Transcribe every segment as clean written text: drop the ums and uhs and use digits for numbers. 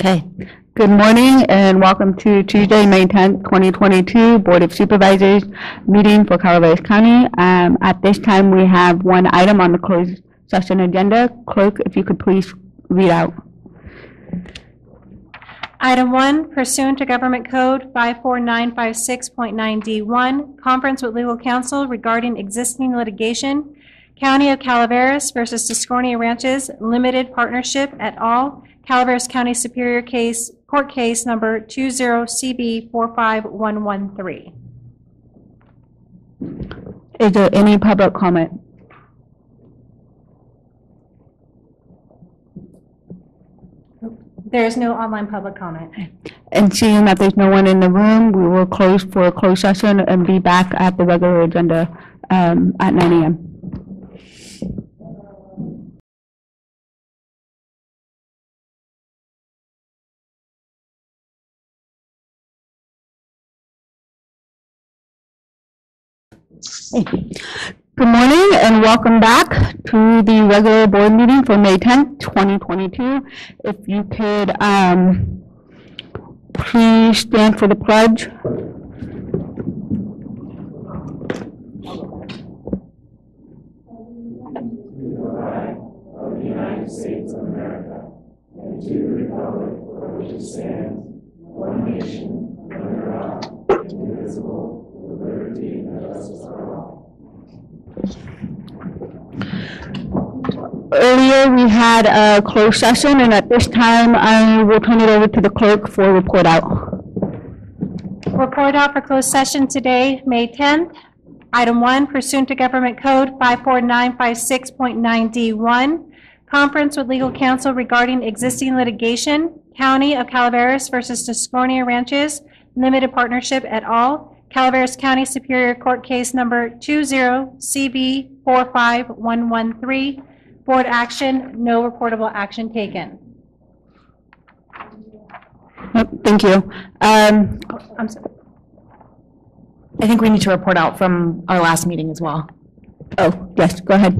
Okay. Good morning and welcome to Tuesday, May 10th, 2022 Board of Supervisors meeting for Calaveras County. At this time, we have one item on the closed session agenda. Clerk, if you could please read out. Item 1, pursuant to Government Code 54956.9D1, conference with legal counsel regarding existing litigation, County of Calaveras versus Discornia Ranches Limited Partnership et al., Calaveras County Superior Court Case number 20CB45113. Is there any public comment? There is no online public comment. And seeing that there's no one in the room, we will close for a closed session and be back at the regular agenda at 9 a.m. Good morning and welcome back to the regular board meeting for May 10th, 2022. If you could please stand for the pledge. Of the United States of America and to the republic for which it stands, one nation, under God, indivisible, with liberty and justice for all. Earlier we had a closed session, and at this time I will turn it over to the clerk for a report out. Report out for closed session today, May 10th. Item 1, pursuant to Government Code 54956.9D1, conference with legal counsel regarding existing litigation, County of Calaveras versus Discornia Ranches Limited Partnership et al., Calaveras County Superior Court Case number 20CB45113. Board action, no reportable action taken. Thank you. I'm sorry. I think we need to report out from our last meeting as well. Oh, yes, go ahead.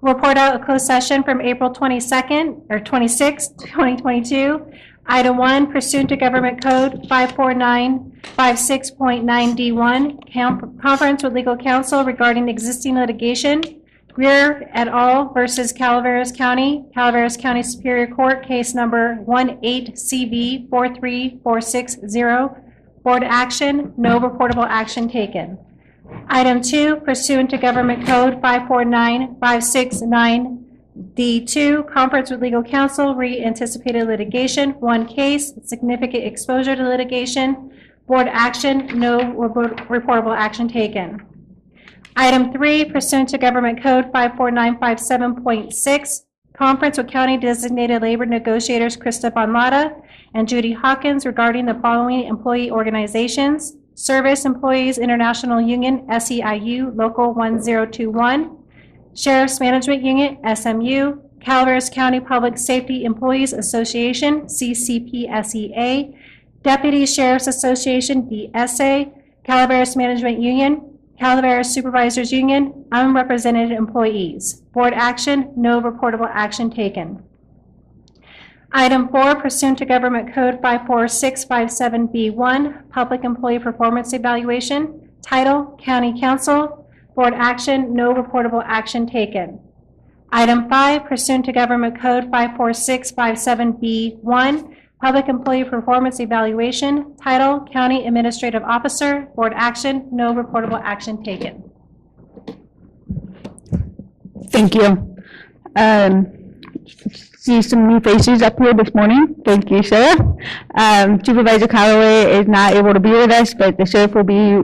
Report out a closed session from April 22nd or 26th, 2022. Item 1, pursuant to Government Code 54956.9D1, conference with legal counsel regarding existing litigation, Greer et al. Versus Calaveras County Superior Court, case number 18CB43460. Board action, no reportable action taken. Item 2, pursuant to Government Code 54956.9D2, conference with legal counsel, re-anticipated litigation, one case, significant exposure to litigation. Board action, no reportable action taken. Item 3, pursuant to Government Code 54957.6, conference with county designated labor negotiators Krista Bonlata and Judy Hawkins regarding the following employee organizations: Service Employees International Union, SEIU, Local 1021, Sheriff's Management Unit, SMU, Calaveras County Public Safety Employees Association, CCPSEA, Deputy Sheriff's Association, DSA, Calaveras Management Union, Calaveras Supervisors Union, unrepresented employees. Board action, no reportable action taken. Item 4, pursuant to Government Code 54657B1, Public Employee Performance Evaluation, Title, County Council. Board action, no reportable action taken. Item 5, pursuant to Government Code 54657B1, Public Employee Performance Evaluation, Title, County Administrative Officer. Board action, no reportable action taken. Thank you. See some new faces up here this morning. Thank you, Sarah. Supervisor Calway is not able to be with us, but the sheriff will be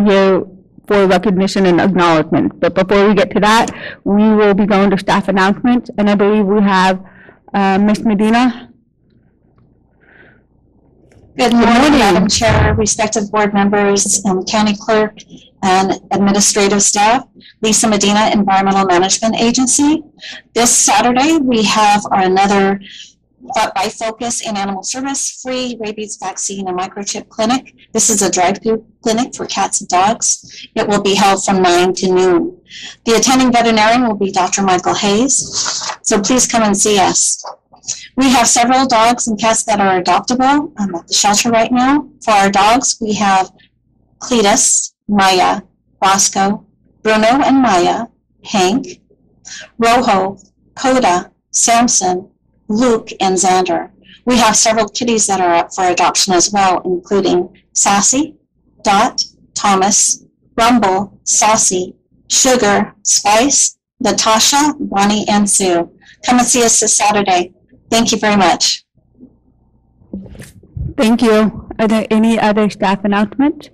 here for recognition and acknowledgement. But before we get to that, we will be going to staff announcements, and I believe we have Ms. Medina. Good morning, Madam Chair, respective board members, county clerk, and administrative staff. Lisa Medina, Environmental Management Agency. This Saturday, we have another Bifocus in Animal Service free rabies vaccine and microchip clinic. This is a drive-through clinic for cats and dogs. It will be held from 9 to noon. The attending veterinarian will be Dr. Michael Hayes. So please come and see us. We have several dogs and cats that are adoptable at the shelter right now. For our dogs, we have Cletus, Maya, Bosco, Bruno and Maya, Hank, Rojo, Coda, Samson, Luke, and Xander. We have several kitties that are up for adoption as well, including Sassy, Dot, Thomas, Rumble, Saucy, Sugar, Spice, Natasha, Bonnie, and Sue. Come and see us this Saturday. Thank you very much. Thank you. Are there any other staff announcements?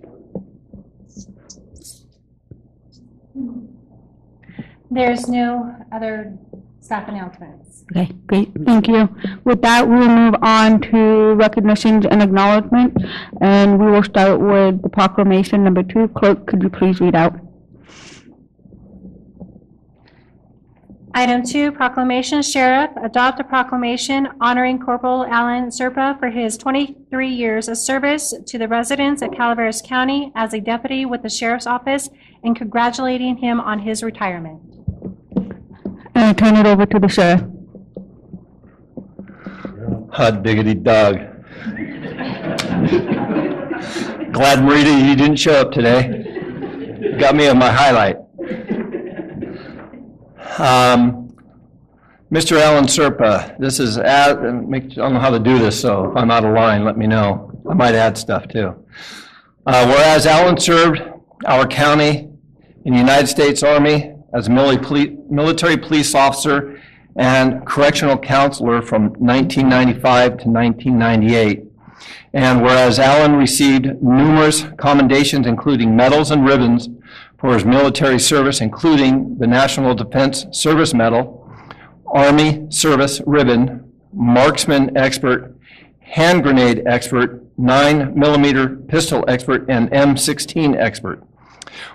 There's no other staff announcements. Okay, great, thank you. With that, we will move on to recognitions and acknowledgement, and we will start with the proclamation number 2. Clerk, could you please read out? Item 2, proclamation. Sheriff, adopt a proclamation honoring Corporal Alan Serpa for his 23 years of service to the residents of Calaveras County as a deputy with the Sheriff's Office and congratulating him on his retirement. And I turn it over to the sheriff. Hot diggity dog. Glad, Marita, you didn't show up today. Got me on my highlight. Mr. Alan Serpa, this is, I don't know how to do this, so if I'm out of line, let me know. I might add stuff too. Whereas Alan served our county in the United States Army as a military police officer and correctional counselor from 1995 to 1998. And whereas Alan received numerous commendations, including medals and ribbons for his military service, including the National Defense Service Medal, Army Service Ribbon, Marksman Expert, Hand Grenade Expert, 9mm Pistol Expert, and M16 Expert.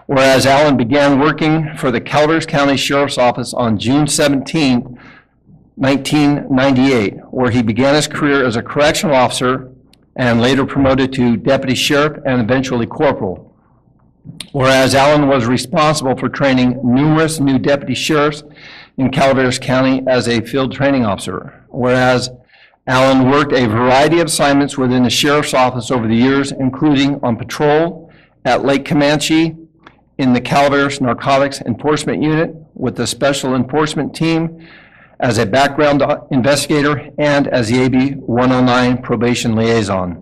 Whereas Alan began working for the Calaveras County Sheriff's Office on June 17, 1998, where he began his career as a correctional officer and later promoted to deputy sheriff and eventually corporal. Whereas Alan was responsible for training numerous new deputy sheriffs in Calaveras County as a field training officer. Whereas Alan worked a variety of assignments within the sheriff's office over the years, including on patrol at Lake Comanche, in the Calaveras Narcotics Enforcement Unit with the Special Enforcement Team, as a background investigator, and as the AB 109 probation liaison.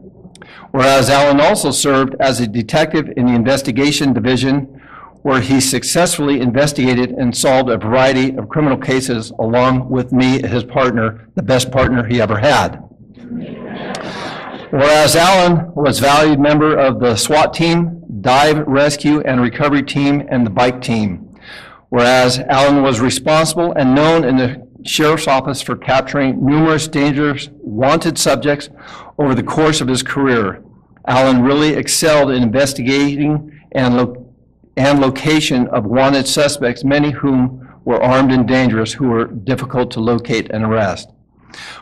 Whereas Alan also served as a detective in the investigation division, where he successfully investigated and solved a variety of criminal cases along with me, his partner, the best partner he ever had. Whereas Alan was a valued member of the SWAT team, dive, rescue, and recovery team, and the bike team. Whereas Alan was responsible and known in the Sheriff's Office for capturing numerous dangerous wanted subjects over the course of his career. Alan really excelled in investigating and location of wanted suspects, many whom were armed and dangerous, who were difficult to locate and arrest.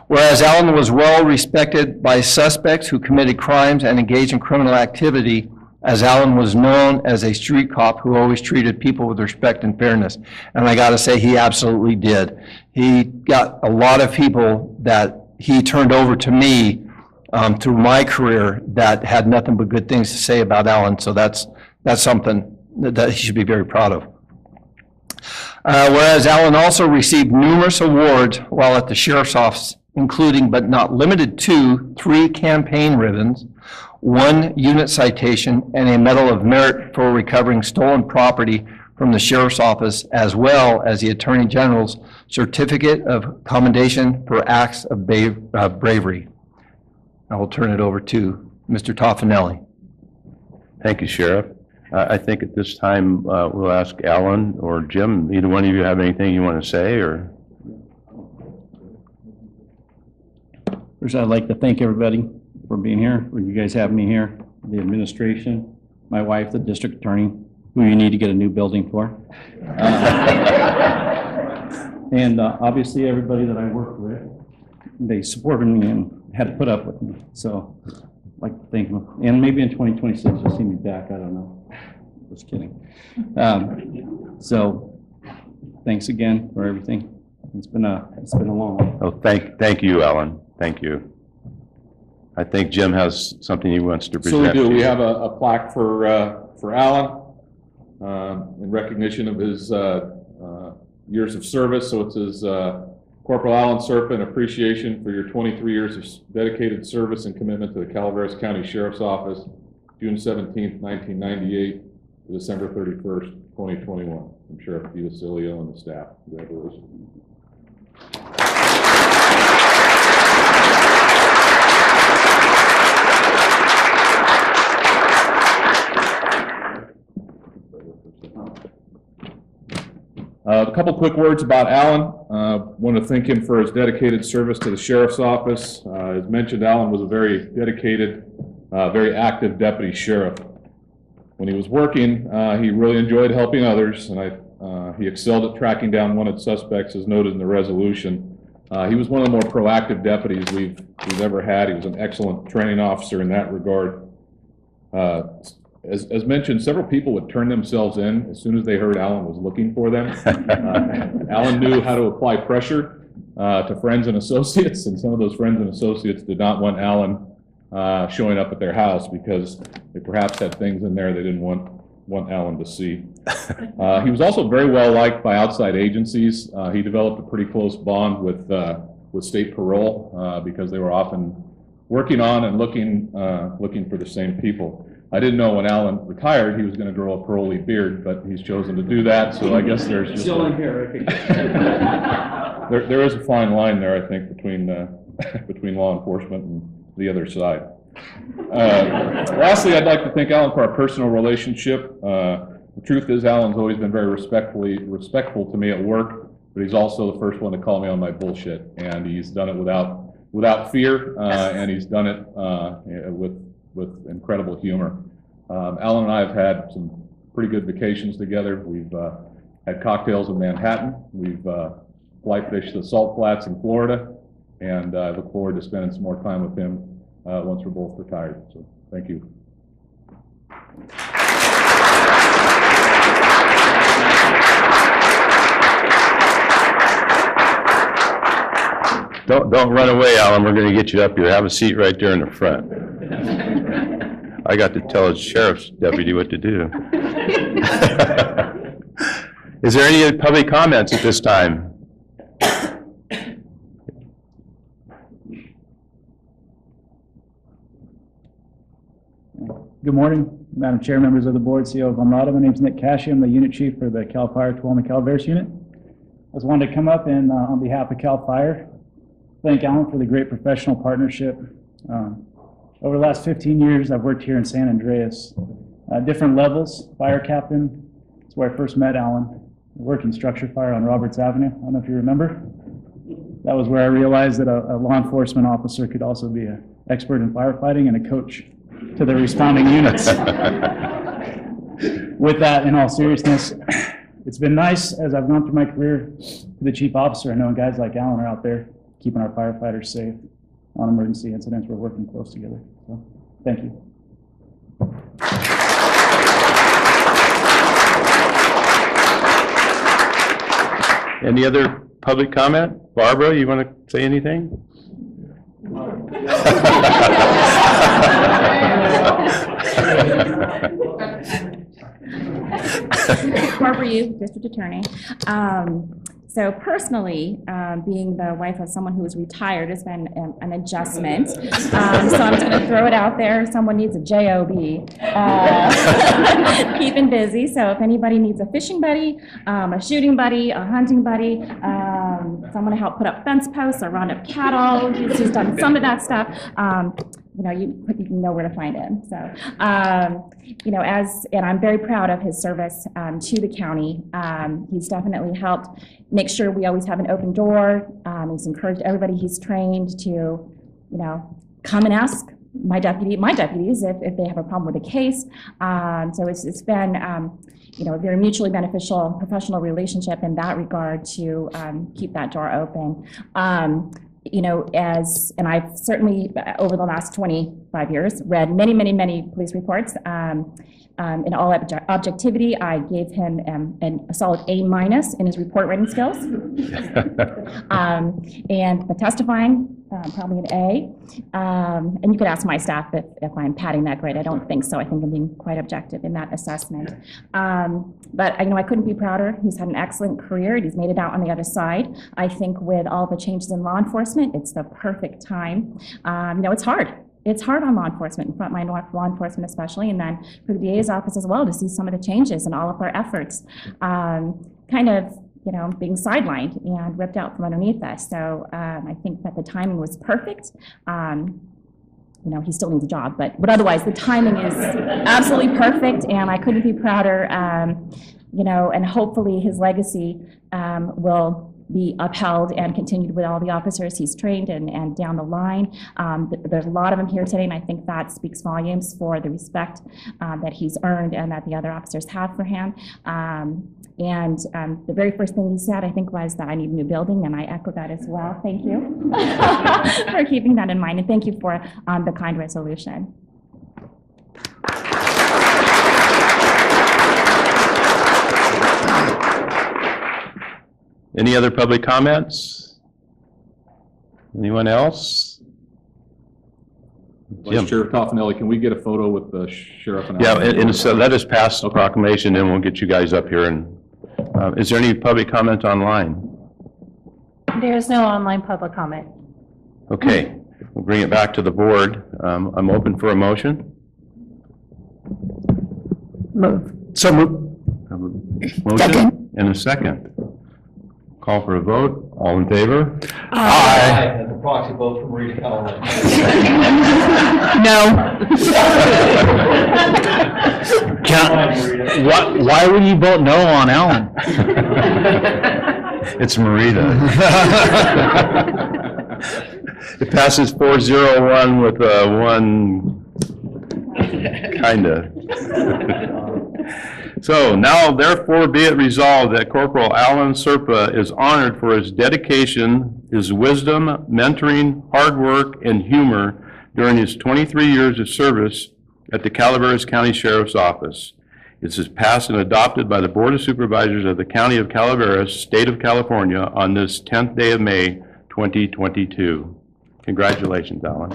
Whereas Alan was well respected by suspects who committed crimes and engaged in criminal activity, as Alan was known as a street cop who always treated people with respect and fairness. And I got to say, he absolutely did. He got a lot of people that he turned over to me through my career that had nothing but good things to say about Alan. So that's something that he should be very proud of. Whereas Alan also received numerous awards while at the Sheriff's Office, including but not limited to 3 campaign ribbons, 1 unit citation, and a Medal of Merit for recovering stolen property from the Sheriff's Office, as well as the Attorney General's Certificate of Commendation for Acts of Bravery. I will turn it over to Mr. Toffanelli. Thank you, Sheriff. I think at this time we'll ask Alan or Jim, either one of you have anything you want to say? Or first, I'd like to thank everybody for being here, for you guys having me here, the administration, my wife, the district attorney, who you need to get a new building for. And obviously everybody that I work with, they supported me and had to put up with me. So I'd like to thank them. And maybe in 2026 you'll see me back, I don't know. Just kidding. So thanks again for everything. it's been a long one. Oh, thank you, Alan. Thank you. I think Jim has something he wants to present. So we do. We have a plaque for Alan in recognition of his years of service. So it says, Corporal Alan Serpent, appreciation for your 23 years of dedicated service and commitment to the Calaveras County Sheriff's Office, June 17th, 1998 to December 31st, 2021. From Sheriff DiVasilio and the staff. Congratulations. A couple quick words about Alan. Want to thank him for his dedicated service to the Sheriff's Office. As mentioned, Alan was a very dedicated, very active deputy sheriff. When he was working, he really enjoyed helping others, and he excelled at tracking down wanted suspects, as noted in the resolution. He was one of the more proactive deputies we've ever had. He was an excellent training officer in that regard. As mentioned, several people would turn themselves in as soon as they heard Alan was looking for them. Alan knew how to apply pressure to friends and associates, and some of those friends and associates did not want Alan showing up at their house because they perhaps had things in there they didn't want Alan to see. He was also very well liked by outside agencies. He developed a pretty close bond with state parole because they were often working on and looking for the same people. I didn't know when Alan retired he was going to grow a parolee beard, but he's chosen to do that. So I guess there's just still in here. There is a fine line there, I think, between law enforcement and the other side. Lastly, I'd like to thank Alan for our personal relationship. The truth is, Alan's always been very respectful to me at work, but he's also the first one to call me on my bullshit, and he's done it without fear, and he's done it with incredible humor. Alan and I have had some pretty good vacations together. We've had cocktails in Manhattan. We've fly fished the salt flats in Florida, and I look forward to spending some more time with him once we're both retired. So thank you. Don't run away, Alan. We're going to get you up here. Have a seat right there in the front. I got to tell a sheriff's deputy what to do. Is there any public comments at this time? Good morning, Madam Chair, members of the board, CEO of Untitled. My name is Nick Cashy. I'm the unit chief for the Cal Fire Tuolumne Calaveras unit. I just wanted to come up and on behalf of Cal Fire, thank Alan for the great professional partnership. Over the last 15 years, I've worked here in San Andreas, different levels. Fire captain, that's where I first met Alan. Working structure fire on Roberts Avenue. I don't know if you remember. That was where I realized that a law enforcement officer could also be an expert in firefighting and a coach to the responding units. With that, in all seriousness, it's been nice as I've gone through my career to the chief officer. I know guys like Alan are out there keeping our firefighters safe on emergency incidents. We're working close together. So, thank you. Any other public comment? Barbara, you want to say anything? Barbara Yu, District Attorney. So personally, being the wife of someone who is retired has been an adjustment. So I'm just going to throw it out there. Someone needs a job. Keeping busy. So if anybody needs a fishing buddy, a shooting buddy, a hunting buddy, someone to help put up fence posts or round up cattle, he's done some of that stuff. You know, you know where to find him. So, you know, and I'm very proud of his service to the county. He's definitely helped make sure we always have an open door. He's encouraged everybody he's trained to, you know, come and ask my deputies if they have a problem with a case. So it's been, you know, a very mutually beneficial professional relationship in that regard to keep that door open. you know, and I've certainly, over the last 25 years, read many, many, many police reports. In all objectivity, I gave him a solid A- in his report writing skills. And the testifying, probably an A. And you could ask my staff if I'm padding that grade. I don't think so. I think I'm being quite objective in that assessment. But you know, I couldn't be prouder. He's had an excellent career. He's made it out on the other side. I think with all the changes in law enforcement, it's the perfect time. You know, it's hard. It's hard on law enforcement, frontline law enforcement especially, and then for the DA's office as well, to see some of the changes and all of our efforts kind of, you know, being sidelined and ripped out from underneath us. So I think that the timing was perfect. You know, he still needs a job, but otherwise the timing is absolutely perfect, and I couldn't be prouder. You know, and hopefully his legacy will be upheld and continued with all the officers he's trained and down the line. There's a lot of them here today, and I think that speaks volumes for the respect that he's earned and that the other officers have for him. The very first thing he said, I think, was that I need a new building, and I echo that as well. Thank you for keeping that in mind, and thank you for the kind resolution. Any other public comments? Anyone else? Vice Chair Toffanelli, can we get a photo with the sheriff? And yeah, and so let us pass the proclamation, and we'll get you guys up here. And is there any public comment online? There is no online public comment. Okay, we'll bring it back to the board. I'm open for a motion. Move. So move. Motion Second. And a second. Call for a vote. All in favor? Aye. And the proxy vote from Marita Calway. No. Why would you vote no on Alan? It's Marita. It passes 4-0-1 with one kinda. So now therefore be it resolved that Corporal Alan Serpa is honored for his dedication, his wisdom, mentoring, hard work, and humor during his 23 years of service at the Calaveras County Sheriff's Office. This is passed and adopted by the Board of Supervisors of the County of Calaveras, State of California, on this 10th day of May, 2022. Congratulations, Alan.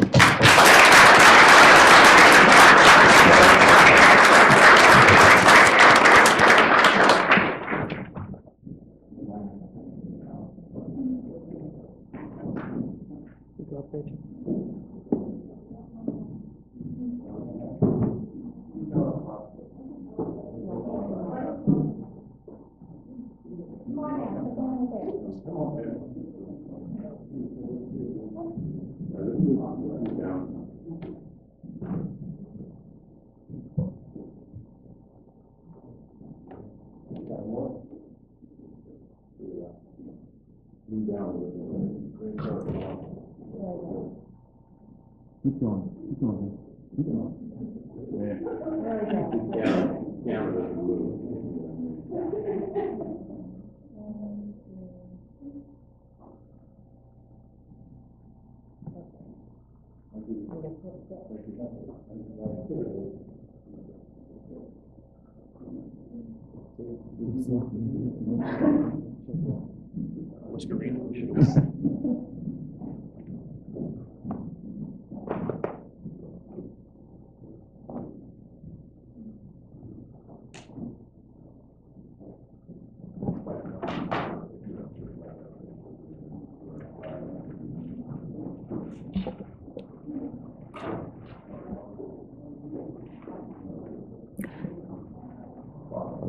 Keep going. Keep going. Keep going.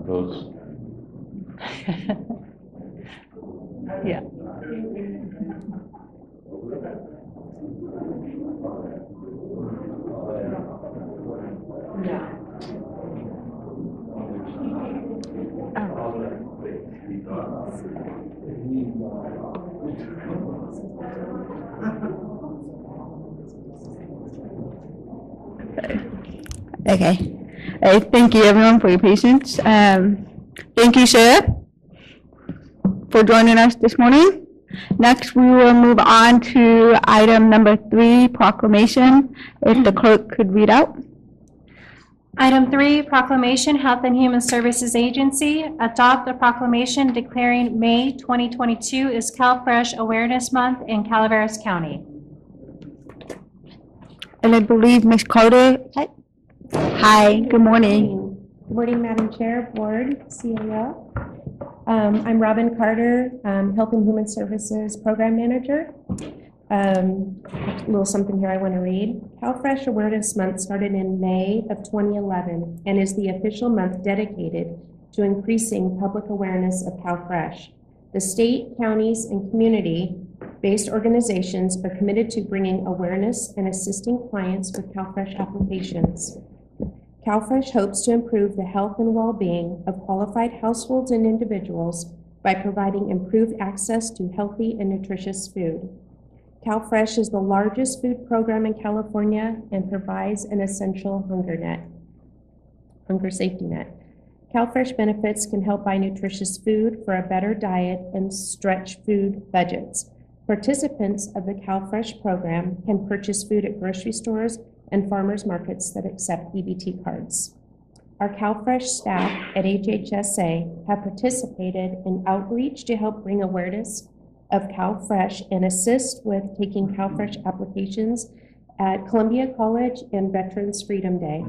Those. Yeah. Okay. Thank you, everyone, for your patience. Thank you, Sheriff, for joining us this morning. Next, we will move on to item number 3, proclamation. If the clerk could read out. Item 3, Proclamation, Health and Human Services Agency. Adopt a proclamation declaring May 2022 is Calfresh Awareness Month in Calaveras County. And I believe Ms. Carter. Hi, good morning. Good morning, Madam Chair, Board, CAO. I'm Robin Carter, Health and Human Services Program Manager. A little something here I want to read. Calfresh Awareness Month started in May of 2011 and is the official month dedicated to increasing public awareness of Calfresh. The state, counties, and community-based organizations are committed to bringing awareness and assisting clients with Calfresh applications. Calfresh hopes to improve the health and well-being of qualified households and individuals by providing improved access to healthy and nutritious food. Calfresh is the largest food program in California and provides an essential hunger safety net. Calfresh benefits can help buy nutritious food for a better diet and stretch food budgets. Participants of the Calfresh program can purchase food at grocery stores and farmers markets that accept EBT cards. Our Calfresh staff at HHSA have participated in outreach to help bring awareness of Calfresh and assist with taking Calfresh applications at Columbia College and Veterans Freedom Day.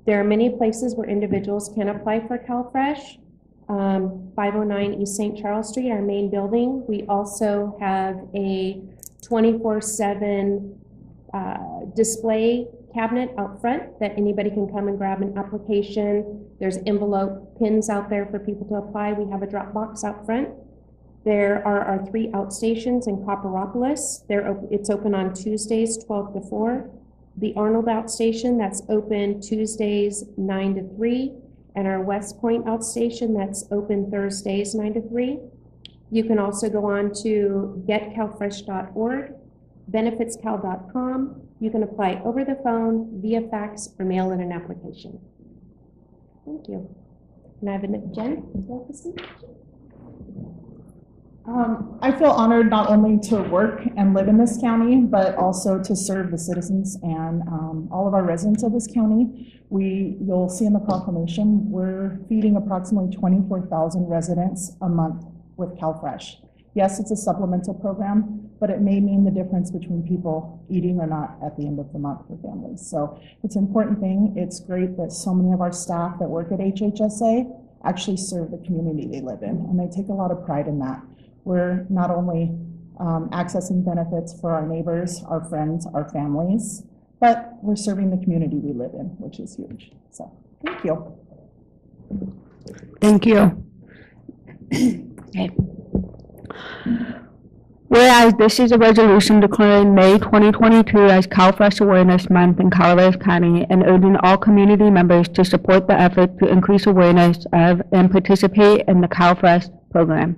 There are many places where individuals can apply for Calfresh. 509 East St. Charles Street, our main building. We also have a 24/7 display cabinet out front that anybody can come and grab an application. There's envelope pins out there for people to apply. We have a drop box out front. There are our 3 outstations in Copperopolis. It's open on Tuesdays 12 to 4. The Arnold outstation, that's open Tuesdays 9 to 3. And our West Point outstation, that's open Thursdays 9 to 3. You can also go on to getcalfresh.org, benefitscal.com. You can apply over the phone, via fax, or mail in an application. Thank you. And I have Jen. I feel honored not only to work and live in this county, but also to serve the citizens and all of our residents of this county. You'll see in the proclamation, we're feeding approximately 24,000 residents a month with Calfresh. Yes, it's a supplemental program, but it may mean the difference between people eating or not at the end of the month for families. So it's an important thing. It's great that so many of our staff that work at HHSA actually serve the community they live in, and they take a lot of pride in that. We're not only accessing benefits for our neighbors, our friends, our families, but we're serving the community we live in, which is huge. So, thank you. Thank you. Okay. Whereas this is a resolution declaring May 2022 as Calfresh Awareness Month in Calaveras County and urging all community members to support the effort to increase awareness of and participate in the Calfresh program.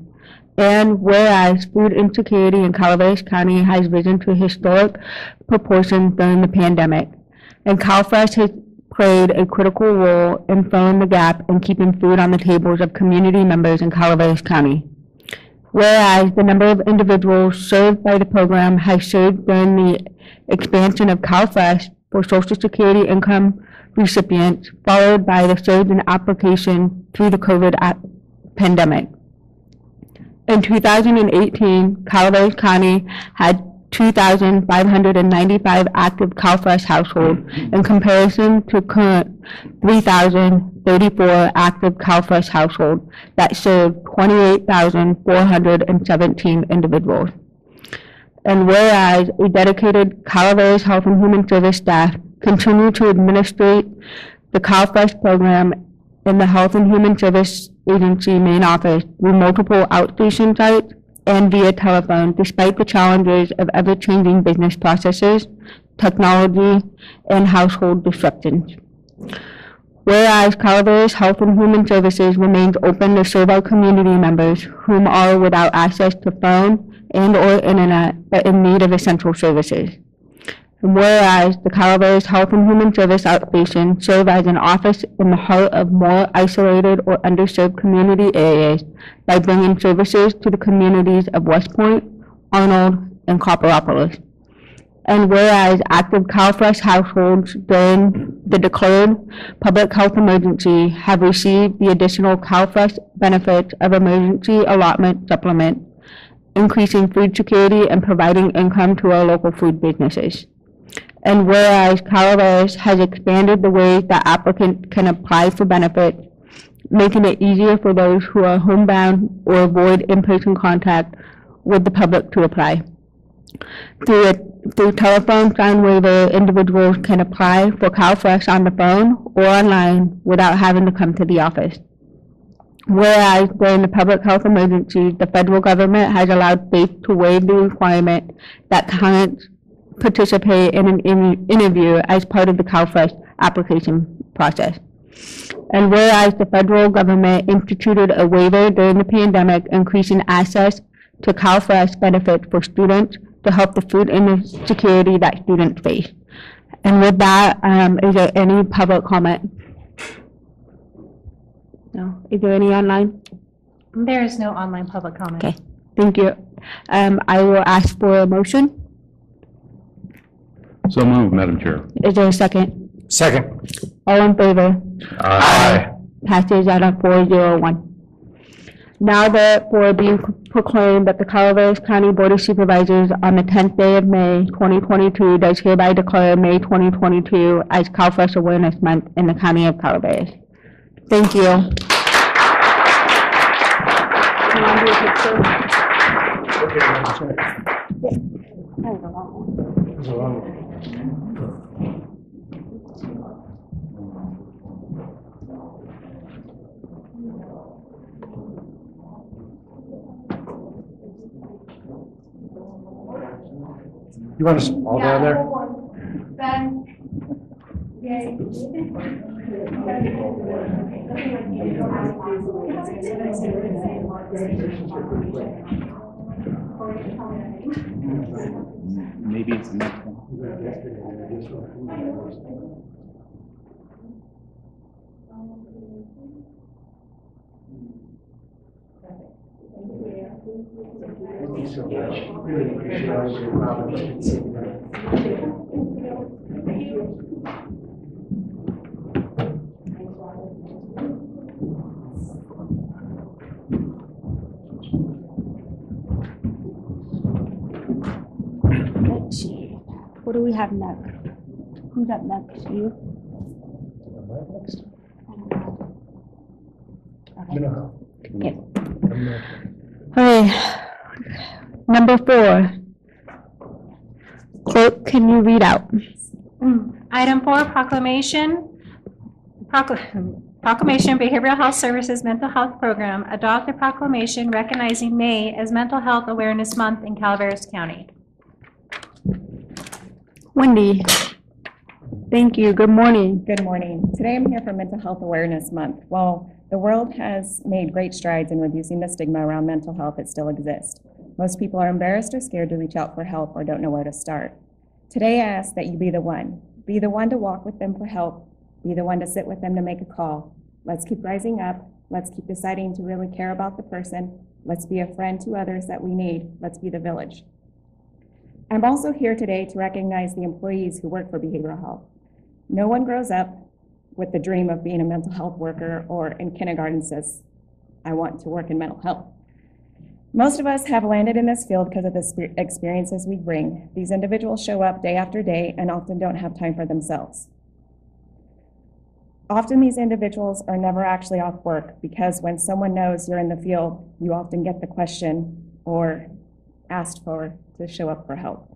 And whereas food insecurity in Calaveras County has risen to historic proportions during the pandemic, and Calfresh has played a critical role in filling the gap and keeping food on the tables of community members in Calaveras County. Whereas the number of individuals served by the program has surged during the expansion of Calfresh for Social Security income recipients, followed by the surge in application through the COVID pandemic. In 2018, Calaveras County had 2,595 active Calfresh households in comparison to current 3,034 active Calfresh households that serve 28,417 individuals. And whereas a dedicated Calaveras Health and Human Service staff continue to administrate the Calfresh program in the Health and Human Service Agency main office through multiple outstation sites and via telephone, despite the challenges of ever-changing business processes, technology, and household disruptions. Whereas Calaveras Health and Human Services remains open to serve our community members whom are without access to phone and or internet but in need of essential services. And whereas the Calaveras Health and Human Service Outpatient serve as an office in the heart of more isolated or underserved community areas by bringing services to the communities of West Point, Arnold, and Copperopolis. And whereas active Calfresh households during the declared public health emergency have received the additional Calfresh benefits of emergency allotment supplement, increasing food security and providing income to our local food businesses. And whereas Calaveras has expanded the ways that applicants can apply for benefits, making it easier for those who are homebound or avoid in-person contact with the public to apply. Through telephone sign waiver, individuals can apply for Calfresh on the phone or online without having to come to the office. Whereas during the public health emergency, the federal government has allowed states to waive the requirement that clients participate in an interview as part of the Calfresh application process. And whereas the federal government instituted a waiver during the pandemic, increasing access to Calfresh benefits for students to help the food insecurity that students face. And with that, is there any public comment? No. Is there any online? There is no online public comment. Okay, thank you. I will ask for a motion. So moved, Madam Chair. Is there a second? Second. All in favor? Aye. Passes at a 4-0-1. Now therefore being proclaimed that the Calaveras County Board of Supervisors on the 10th day of May 2022 does hereby declare May 2022 as Calfresh Awareness Month in the County of Calaveras. Thank you. You want us all down there? Maybe it's the next one. Thank you so much. Really appreciate all your comments. Let's see. What do we have next? Who's up next? You? Okay. Okay. Number 4. Clerk, can you read out? Item 4, Proclamation Behavioral Health Services Mental Health Program. Adopt a proclamation recognizing May as Mental Health Awareness Month in Calaveras County. Wendy. Thank you. Good morning. Good morning. Today I'm here for Mental Health Awareness Month. While the world has made great strides in reducing the stigma around mental health, it still exists. Most people are embarrassed or scared to reach out for help or don't know where to start. Today I ask that you be the one. Be the one to walk with them for help. Be the one to sit with them to make a call. Let's keep rising up. Let's keep deciding to really care about the person. Let's be a friend to others that we need. Let's be the village. I'm also here today to recognize the employees who work for behavioral health. No one grows up with the dream of being a mental health worker or in kindergarten says, I want to work in mental health. Most of us have landed in this field because of the experiences we bring. These individuals show up day after day and often don't have time for themselves. Often these individuals are never actually off work because when someone knows you're in the field, you often get the question or asked for to show up for help.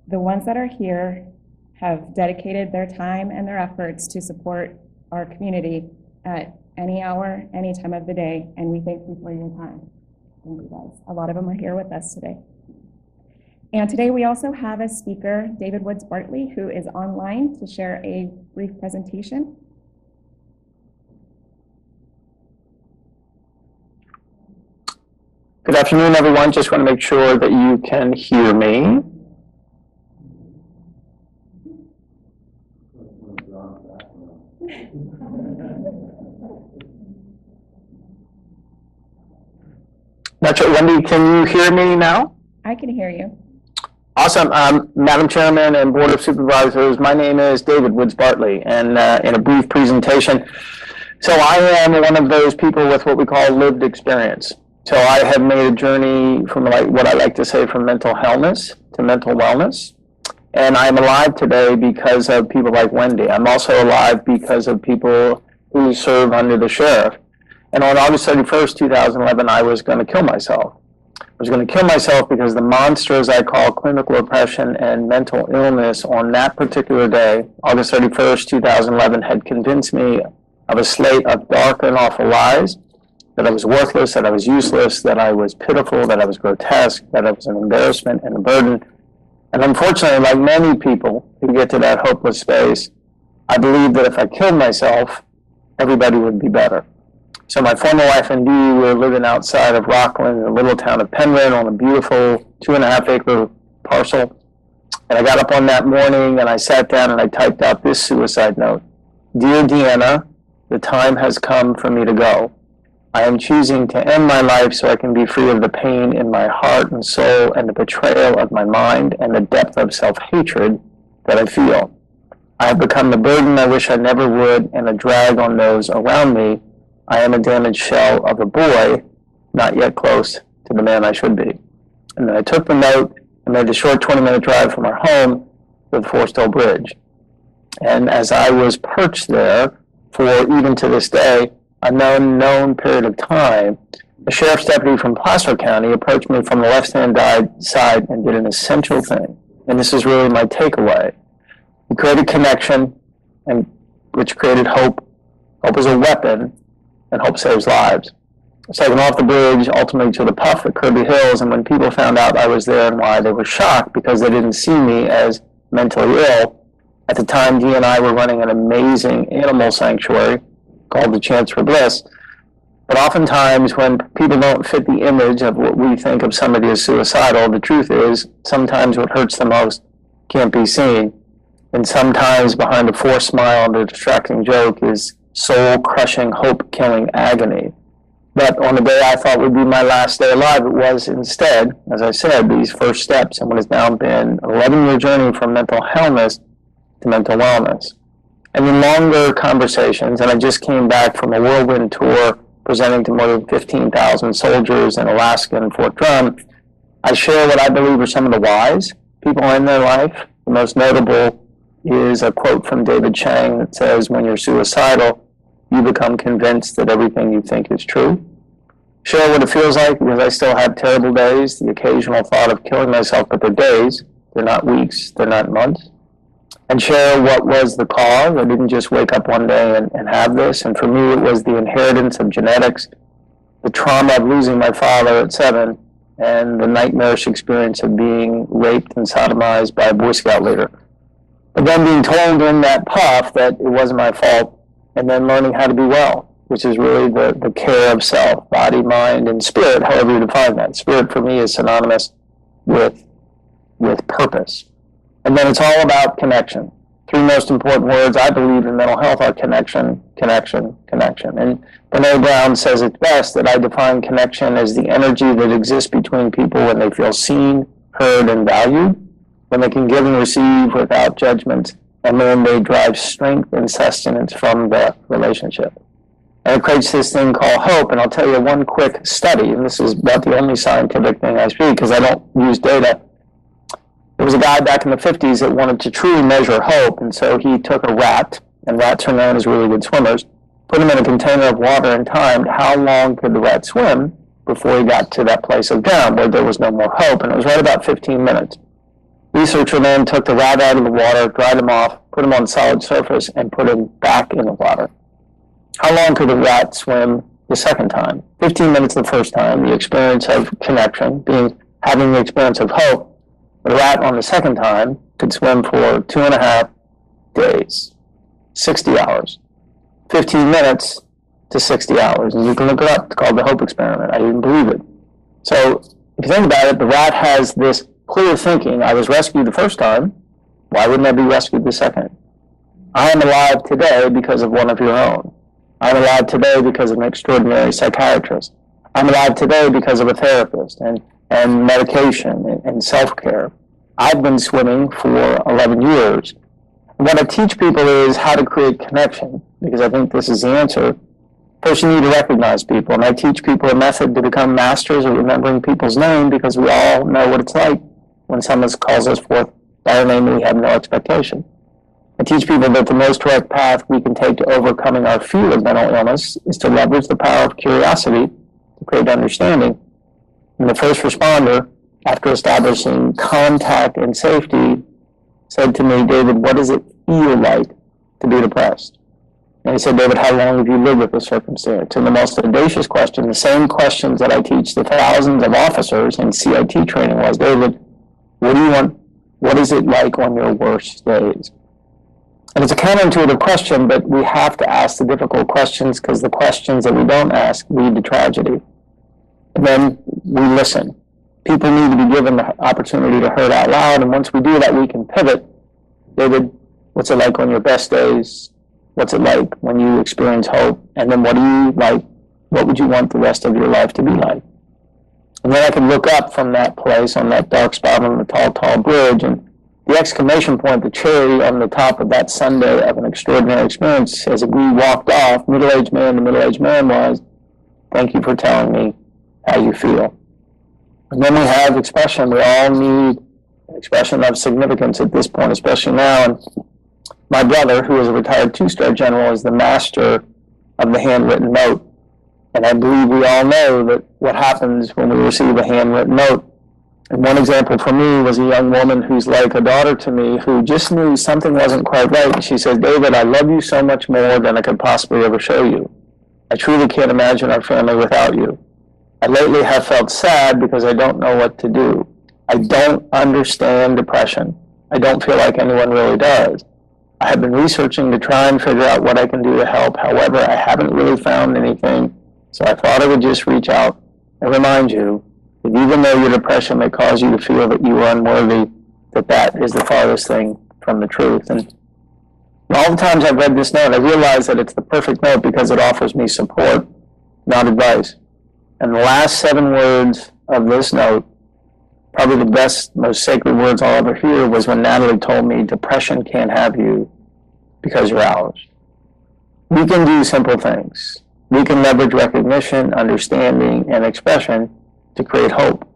The ones that are here have dedicated their time and their efforts to support our community at any hour, any time of the day, and we thank you for your time. Thank you guys. A lot of them are here with us today. And today we also have a speaker, David Woods Bartley, who is online to share a brief presentation. Good afternoon, everyone. Just want to make sure that you can hear me. That's right. Wendy, can you hear me now? I can hear you. Awesome. Madam Chairman and Board of Supervisors, my name is David Woods Bartley, and in a brief presentation, so I am one of those people with what we call lived experience. So I have made a journey from what I like to say from mental illness to mental wellness, and I'm alive today because of people like Wendy. I'm also alive because of people who serve under the sheriff. And on August 31st, 2011, I was going to kill myself. I was going to kill myself because the monsters I call clinical oppression and mental illness on that particular day, August 31st, 2011, had convinced me of a slate of dark and awful lies, that I was worthless, that I was useless, that I was pitiful, that I was grotesque, that I was an embarrassment and a burden. And unfortunately, like many people who get to that hopeless space, I believed that if I killed myself, everybody would be better. So my former wife and Dee were living outside of Rockland in the little town of Penryn on a beautiful 2.5-acre parcel. And I got up on that morning and I sat down and I typed out this suicide note. Dear Deanna, the time has come for me to go. I am choosing to end my life so I can be free of the pain in my heart and soul and the betrayal of my mind and the depth of self-hatred that I feel. I have become the burden I wish I never would and a drag on those around me. I am a damaged shell of a boy, not yet close to the man I should be. And then I took the note and made the short 20-minute drive from our home to the Foresthill Bridge. And as I was perched there for, even to this day, a known period of time, a sheriff's deputy from Placer County approached me from the left-hand side and did an essential thing. And this is really my takeaway. He created connection, and which created hope. Hope is a weapon, and hope saves lives. I was taken off the bridge, ultimately to the Puff at Kirby Hills, and when people found out I was there and why, they were shocked because they didn't see me as mentally ill. At the time, Dee and I were running an amazing animal sanctuary called the Chance for Bliss. But oftentimes, when people don't fit the image of what we think of somebody as suicidal, the truth is, sometimes what hurts the most can't be seen. And sometimes behind a forced smile and a distracting joke is soul-crushing, hope-killing agony. But on the day I thought would be my last day alive, it was instead, as I said, these first steps in what has now been an 11-year journey from mental illness to mental wellness. And in longer conversations, and I just came back from a whirlwind tour presenting to more than 15,000 soldiers in Alaska and Fort Drum, I share what I believe are some of the whys people in their life. The most notable is a quote from David Chang that says, when you're suicidal, you become convinced that everything you think is true. Share what it feels like, because I still have terrible days, the occasional thought of killing myself, but they're days, they're not weeks, they're not months. And share what was the cause. I didn't just wake up one day and have this, and for me it was the inheritance of genetics, the trauma of losing my father at 7, and the nightmarish experience of being raped and sodomized by a Boy Scout leader. But then being told in that puff that it wasn't my fault, and then learning how to be well, which is really the care of self, body, mind, and spirit, however you define that. Spirit for me is synonymous with purpose. And then it's all about connection. 3 most important words I believe in mental health are connection, connection, connection. And Brene Brown says it best that I define connection as the energy that exists between people when they feel seen, heard, and valued, when they can give and receive without judgment, and then they drive strength and sustenance from the relationship. And it creates this thing called hope, and I'll tell you one quick study, and this is about the only scientific thing I speak because I don't use data. There was a guy back in the 50s that wanted to truly measure hope, and so he took a rat, and rats are known as really good swimmers, put him in a container of water and timed how long could the rat swim before he got to that place of down where there was no more hope, and it was right about 15 minutes. Researcher then took the rat out of the water, dried him off, put him on solid surface, and put him back in the water. How long could the rat swim the second time? 15 minutes the first time, the experience of connection, having the experience of hope. The rat on the second time could swim for 2.5 days, 60 hours, 15 minutes to 60 hours. And you can look it up. It's called the Hope Experiment. I didn't believe it. So if you think about it, the rat has this clear thinking. I was rescued the first time. Why wouldn't I be rescued the second? I am alive today because of one of your own. I'm alive today because of an extraordinary psychiatrist. I'm alive today because of a therapist and medication and self-care. I've been swimming for 11 years. What I teach people is how to create connection, because I think this is the answer. First, you need to recognize people, and I teach people a method to become masters of remembering people's name, because we all know what it's like when someone calls us forth by our name and we have no expectation. I teach people that the most direct path we can take to overcoming our fear of mental illness is to leverage the power of curiosity to create understanding. And the first responder, after establishing contact and safety, said to me, David, what does it feel like to be depressed? And he said, David, how long have you lived with this circumstance? And the most audacious question, the same questions that I teach the thousands of officers in CIT training was, David, what do you want? What is it like on your worst days? And it's a counterintuitive question, but we have to ask the difficult questions, because the questions that we don't ask lead to tragedy. And then we listen. People need to be given the opportunity to hear it out loud, and once we do that, we can pivot. David, what's it like on your best days? What's it like when you experience hope? And then what do you like? What would you want the rest of your life to be like? And then I can look up from that place on that dark spot on the tall, tall bridge, and the exclamation point, the cherry on the top of that Sunday of an extraordinary experience, as we walked off, middle-aged man to middle-aged man, was, thank you for telling me how you feel. And then we have expression. We all need expression of significance at this point, especially now. And my brother, who is a retired two-star general, is the master of the handwritten note. And I believe we all know that what happens when we receive a handwritten note. And one example for me was a young woman who's like a daughter to me, who just knew something wasn't quite right. And she said, David, I love you so much more than I could possibly ever show you. I truly can't imagine our family without you. I lately have felt sad because I don't know what to do. I don't understand depression. I don't feel like anyone really does. I have been researching to try and figure out what I can do to help. However, I haven't really found anything. So I thought I would just reach out and remind you that even though your depression may cause you to feel that you are unworthy, that is the farthest thing from the truth. And all the times I've read this note, I realize that it's the perfect note because it offers me support, not advice. And the last 7 words of this note, probably the best, most sacred words I'll ever hear, was when Natalie told me, depression can't have you because you're ours. We can do simple things. We can leverage recognition, understanding, and expression to create hope.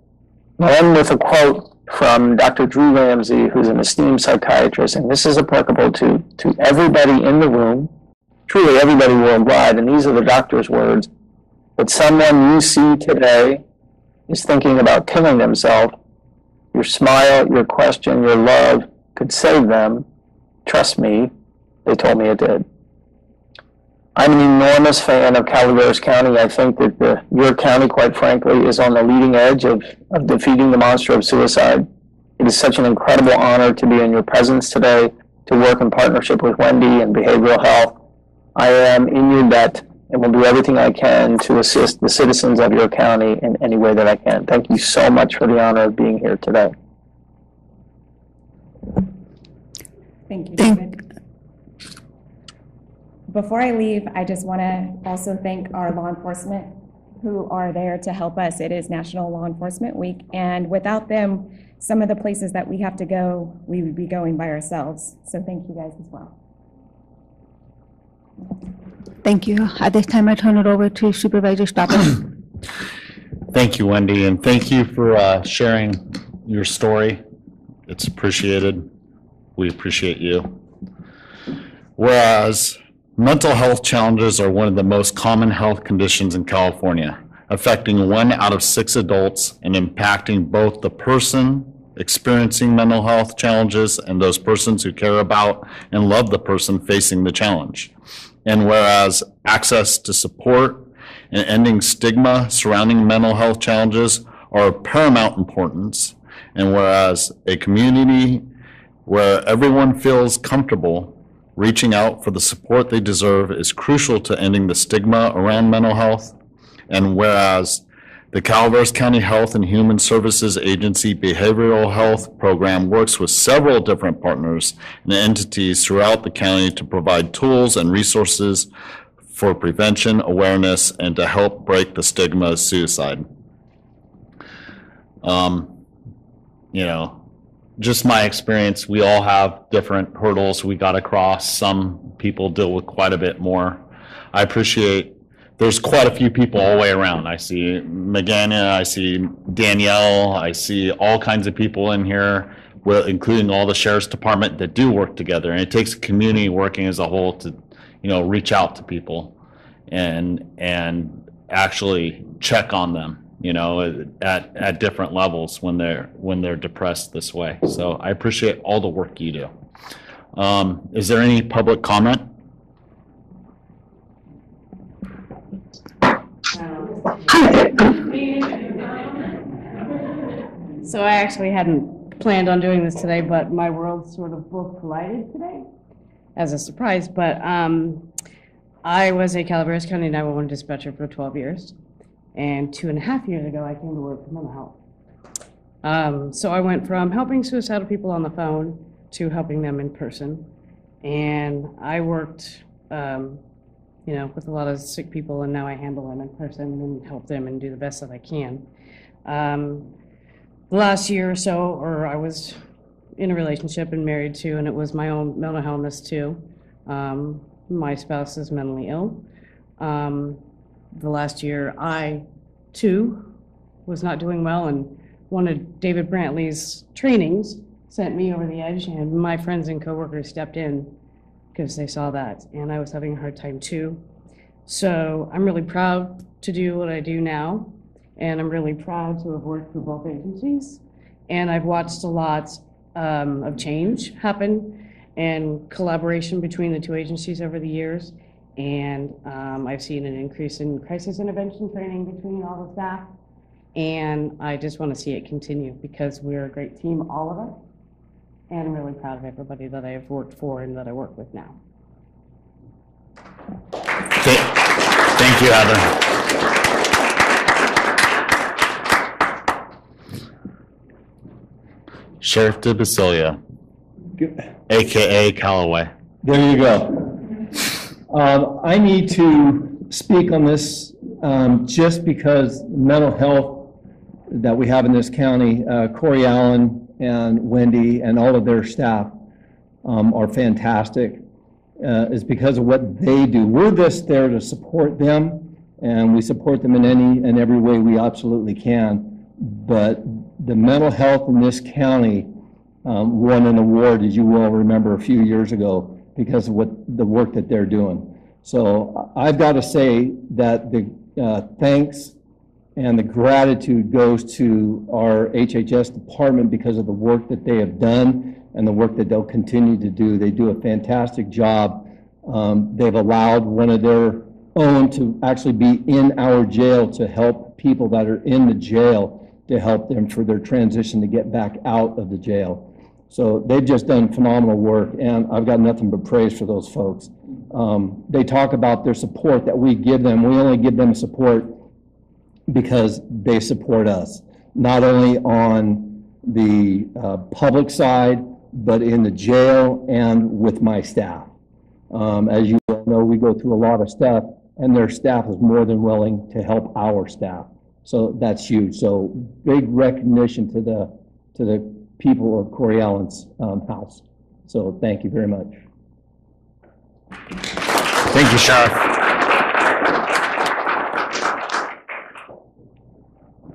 I'll end with a quote from Dr. Drew Ramsey, who's an esteemed psychiatrist, and this is applicable to everybody in the room, truly everybody worldwide, and these are the doctor's words. But someone you see today is thinking about killing themselves. Your smile, your question, your love could save them. Trust me, they told me it did. I'm an enormous fan of Calaveras County. I think that your county, quite frankly, is on the leading edge of defeating the monster of suicide. It is such an incredible honor to be in your presence today, to work in partnership with Wendy and behavioral health. I am in your debt and will do everything I can to assist the citizens of your county in any way that I can. Thank you so much for the honor of being here today. Thank you, David. Before I leave, I just want to also thank our law enforcement who are there to help us. It is National Law Enforcement Week, and without them, some of the places that we have to go, we would be going by ourselves. So thank you guys as well. Thank you. At this time, I turn it over to Supervisor Stopper. Thank you, Wendy, and thank you for sharing your story. It's appreciated. We appreciate you. Whereas mental health challenges are one of the most common health conditions in California, affecting 1 out of 6 adults and impacting both the person experiencing mental health challenges and those persons who care about and love the person facing the challenge. And whereas access to support and ending stigma surrounding mental health challenges are of paramount importance, and whereas a community where everyone feels comfortable reaching out for the support they deserve is crucial to ending the stigma around mental health, and whereas The Calaveras County Health and Human Services Agency Behavioral Health Program works with several different partners and entities throughout the county to provide tools and resources for prevention, awareness, and to help break the stigma of suicide. You know, just my experience, we all have different hurdles we got to cross. Some people deal with quite a bit more. I appreciate there's quite a few people all the way around. I see Megana, I see Danielle, I see all kinds of people in here, including all the sheriff's department that do work together. And it takes a community working as a whole to, you know, reach out to people and actually check on them, you know, at different levels when they're depressed this way. So I appreciate all the work you do. Is there any public comment? So I actually hadn't planned on doing this today, but my worlds sort of both collided today as a surprise. But I was a Calaveras County 911 dispatcher for 12 years. And 2.5 years ago, I came to work for mental health. So I went from helping suicidal people on the phone to helping them in person. And I worked, you know, with a lot of sick people, and now I handle them in person and help them and do the best that I can. The last year or so, or I was in a relationship and married too, and it was my own mental illness too. My spouse is mentally ill. The last year, I too was not doing well, and one of David Brantley's trainings sent me over the edge, and my friends and coworkers stepped in because they saw that, and I was having a hard time too. So I'm really proud to do what I do now, and I'm really proud to have worked for both agencies. And I've watched a lot of change happen and collaboration between the two agencies over the years. And I've seen an increase in crisis intervention training between all the staff. And I just want to see it continue because we're a great team, all of us. And I'm really proud of everybody that I've worked for and that I work with now. Thank you, Heather. Sheriff DeBasilia, AKA Calway. There you go. I need to speak on this just because mental health that we have in this county, Corey Allen and Wendy and all of their staff are fantastic, is because of what they do. We're just there to support them, and we support them in any and every way we absolutely can. But the mental health in this county won an award, as you will remember, a few years ago because of the work that they're doing. So I've got to say that the thanks and the gratitude goes to our HHS department because of the work that they have done and the work that they'll continue to do. They do a fantastic job. They've allowed one of their own to actually be in our jail to help people that are in the jail, to help them for their transition to get back out of the jail. So they've just done phenomenal work, and I've got nothing but praise for those folks. They talk about their support that we give them. We only give them support because they support us, not only on the public side, but in the jail and with my staff. As you know, we go through a lot of stuff, and their staff is more than willing to help our staff. So that's huge. So big recognition to the people of Corey Allen's house. So thank you very much. Thank you, Sheriff.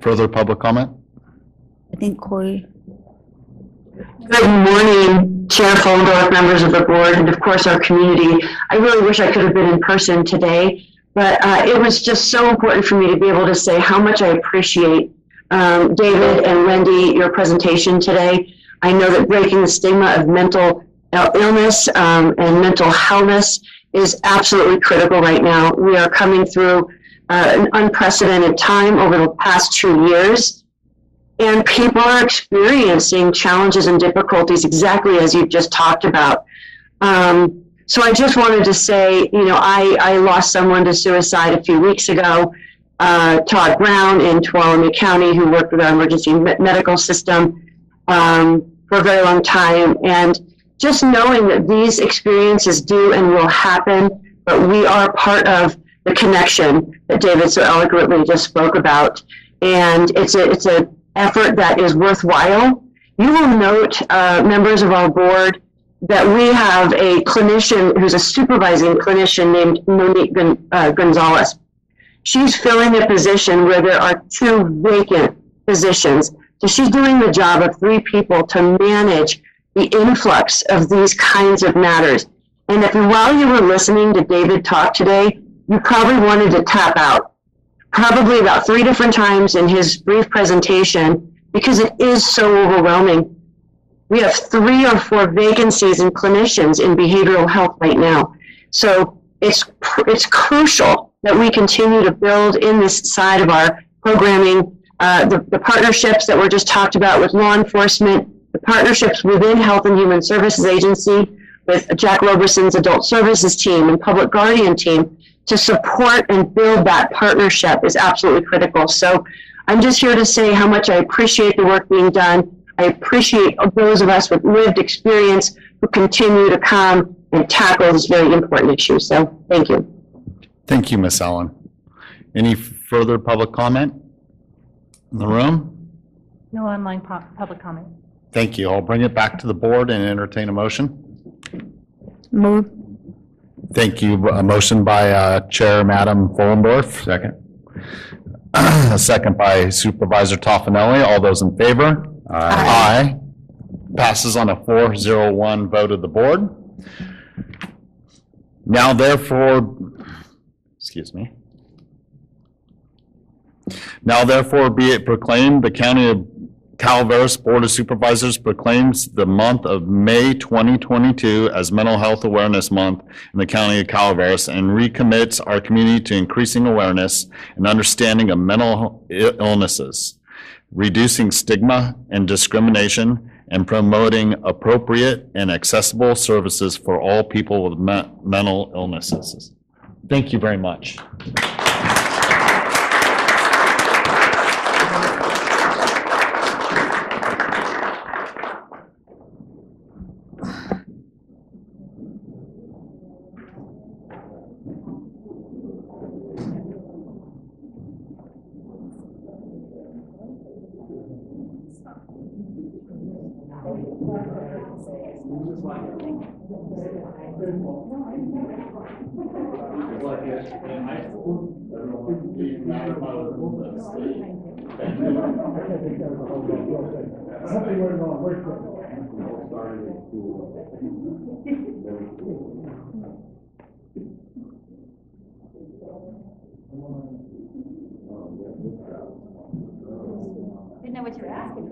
Further public comment? I think Corey. Good morning, Chair Fullendorf, members of the board, and of course our community. I really wish I could have been in person today, but it was just so important for me to be able to say how much I appreciate David and Wendy, your presentation today. I know that breaking the stigma of mental illness and mental healthness is absolutely critical right now. We are coming through an unprecedented time over the past 2 years, and people are experiencing challenges and difficulties exactly as you've just talked about. So I just wanted to say, you know, I lost someone to suicide a few weeks ago, Todd Brown in Tuolumne County, who worked with our emergency medical system for a very long time. And just knowing that these experiences do and will happen, but we are part of the connection that David so eloquently just spoke about. And it's an effort that is worthwhile. You will note, members of our board, that we have a clinician who's a supervising clinician named Monique Gonzalez. She's filling a position where there are 2 vacant positions. So she's doing the job of 3 people to manage the influx of these kinds of matters. And if while you were listening to David talk today, you probably wanted to tap out, probably about 3 different times in his brief presentation, because it is so overwhelming. We have 3 or 4 vacancies in clinicians in behavioral health right now. So it's crucial that we continue to build in this side of our programming, the partnerships that were just talked about with law enforcement, the partnerships within Health and Human Services Agency with Jack Roberson's Adult Services team and Public Guardian team to support and build that partnership is absolutely critical. So I'm just here to say how much I appreciate the work being done. I appreciate those of us with lived experience who continue to come and tackle this very important issue. So thank you. Thank you, Ms. Allen. Any further public comment in the room? No online public comment. Thank you. I'll bring it back to the board and entertain a motion. Move. Thank you. A motion by Chair Madam Fullendorf. Second. A second by Supervisor Toffanelli. All those in favor? Aye. Passes on a 4-0-1 vote of the board. Now therefore, excuse me. Now therefore be it proclaimed, the County of Calaveras Board of Supervisors proclaims the month of May 2022 as Mental Health Awareness Month in the County of Calaveras and recommits our community to increasing awareness and understanding of mental illnesses, reducing stigma and discrimination, and promoting appropriate and accessible services for all people with mental illnesses. Thank you very much. Didn't know what you were asking.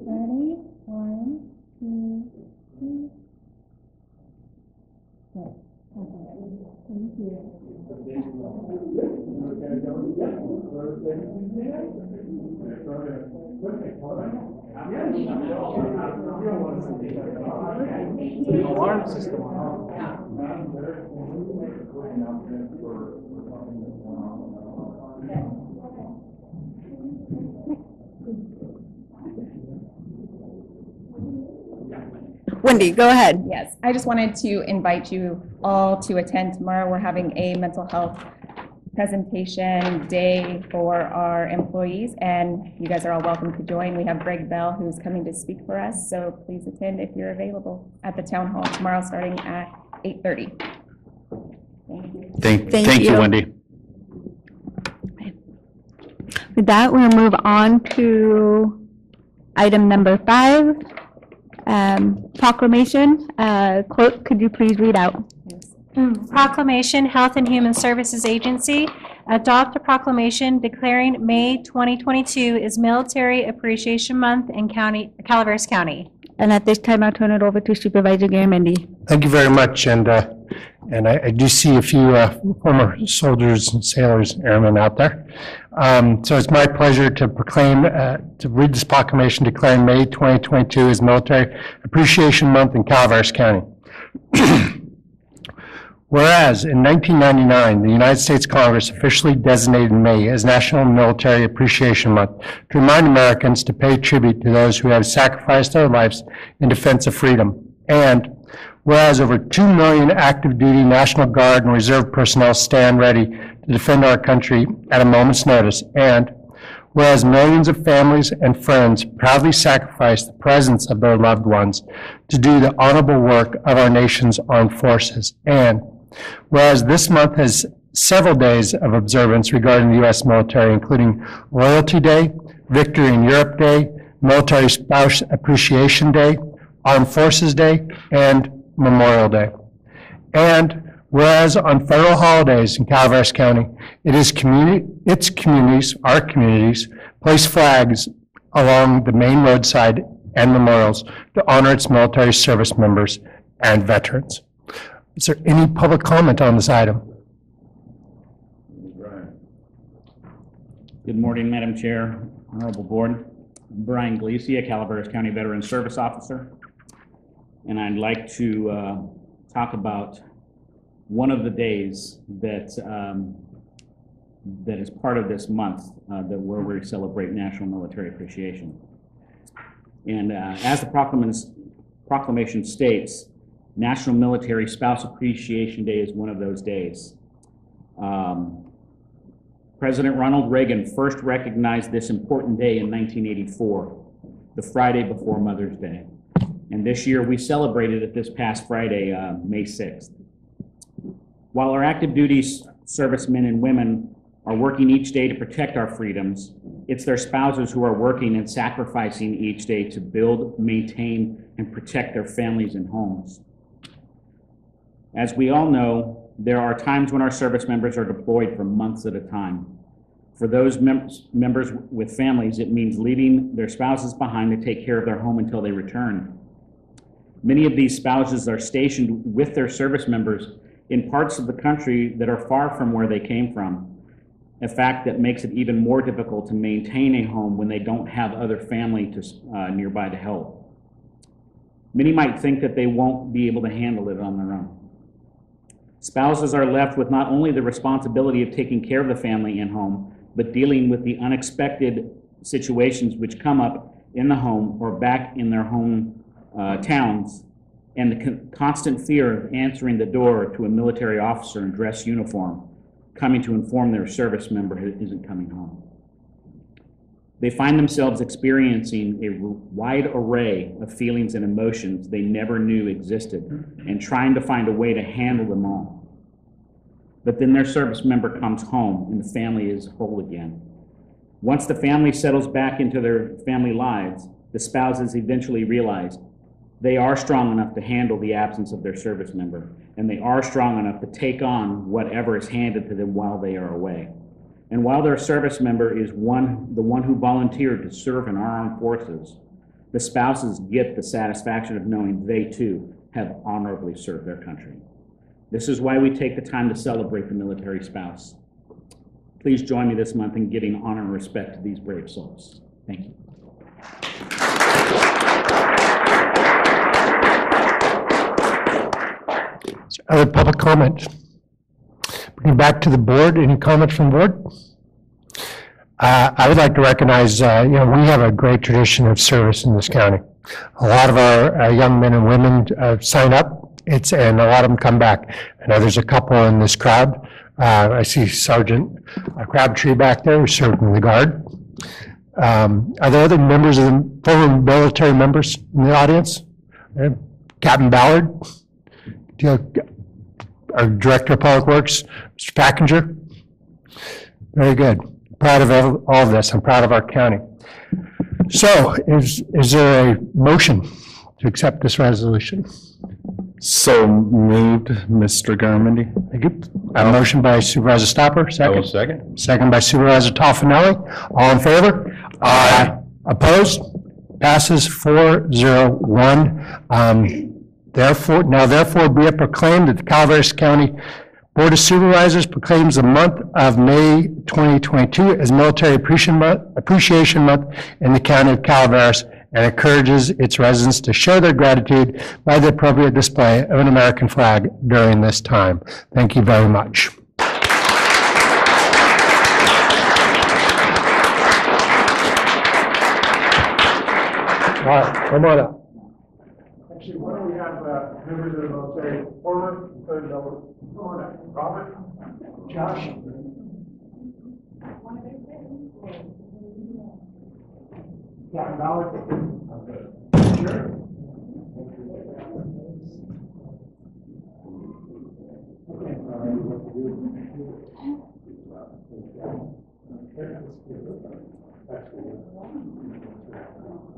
Ready? 1, 2, 3. Good. Thank you. Alarm system. Wendy, go ahead. Yes, I just wanted to invite you all to attend tomorrow. We're having a mental health presentation day for our employees, and you guys are all welcome to join. We have Greg Bell, who's coming to speak for us, so please attend if you're available at the town hall tomorrow starting at 8:30. Thank you. Thank you, Wendy. With that, we'll move on to item number 5, proclamation. Clerk, could you please read out? Proclamation, Health and Human Services Agency, adopt a proclamation declaring May 2022 is Military Appreciation Month in Calaveras County. And at this time, I'll turn it over to Supervisor Garamendi. Thank you very much. And And I do see a few former soldiers and sailors, airmen out there. So it's my pleasure to proclaim, to read this proclamation declaring May 2022 as Military Appreciation Month in Calaveras County. Whereas in 1999, the United States Congress officially designated May as National Military Appreciation Month to remind Americans to pay tribute to those who have sacrificed their lives in defense of freedom. And whereas over 2 million active duty National Guard and Reserve personnel stand ready to defend our country at a moment's notice. And whereas millions of families and friends proudly sacrifice the presence of their loved ones to do the honorable work of our nation's armed forces. And whereas this month has several days of observance regarding the U.S. military, including Loyalty Day, Victory in Europe Day, Military Spouse Appreciation Day, Armed Forces Day, and Memorial Day. And whereas on federal holidays in Calaveras County, its communities, our communities, place flags along the main roadside and memorials to honor its military service members and veterans. Is there any public comment on this item? Good morning, Madam Chair, Honorable Board. I'm Brian Gleasia, Calaveras County Veteran Service Officer, and I'd like to talk about one of the days that that is part of this month where we celebrate National Military Appreciation. And as the proclamation states, National Military Spouse Appreciation Day is one of those days. President Ronald Reagan first recognized this important day in 1984, the Friday before Mother's Day. And this year we celebrated it this past Friday, May 6th. While our active duty servicemen and women are working each day to protect our freedoms, it's their spouses who are working and sacrificing each day to build, maintain, and protect their families and homes. As we all know, there are times when our service members are deployed for months at a time. For those members with families, it means leaving their spouses behind to take care of their home until they return. Many of these spouses are stationed with their service members in parts of the country that are far from where they came from, a fact that makes it even more difficult to maintain a home when they don't have other family nearby to help. Many might think that they won't be able to handle it on their own. Spouses are left with not only the responsibility of taking care of the family and home, but dealing with the unexpected situations which come up in the home or back in their home towns, and the constant fear of answering the door to a military officer in dress uniform coming to inform their service member isn't coming home. They find themselves experiencing a wide array of feelings and emotions they never knew existed and trying to find a way to handle them all. But then their service member comes home and the family is whole again. Once the family settles back into their family lives, the spouses eventually realize they are strong enough to handle the absence of their service member, and they are strong enough to take on whatever is handed to them while they are away. And while their service member is the one who volunteered to serve in our armed forces, the spouses get the satisfaction of knowing they too have honorably served their country. This is why we take the time to celebrate the military spouse. Please join me this month in giving honor and respect to these brave souls. Thank you. Other public comment? Bring it back to the board. Any comments from the board? I would like to recognize, we have a great tradition of service in this county. A lot of our young men and women sign up, and a lot of them come back. I know there's a couple in this crowd. I see Sergeant Crabtree back there who served in the Guard. Are there other members of the former military members in the audience? Captain Ballard? Our Director of Public Works, Mr. Packinger. Very good. Proud of all of this. I'm proud of our county. So, is there a motion to accept this resolution? So moved, Mr. Garamendi. Thank you. A motion by Supervisor Stopper. Second. I will second. Second by Supervisor Toffenelli. All in favor? Aye. Opposed? Passes 4-0-1. Therefore be it proclaimed that the Calaveras County Board of Supervisors proclaims the month of May 2022 as Military Appreciation Month in the County of Calaveras, and encourages its residents to show their gratitude by the appropriate display of an American flag during this time. Thank you very much. All right, come on up. Actually, why don't we have members of the military, former and third level, come on up. Robert, Josh. Yeah, Valid. Sure.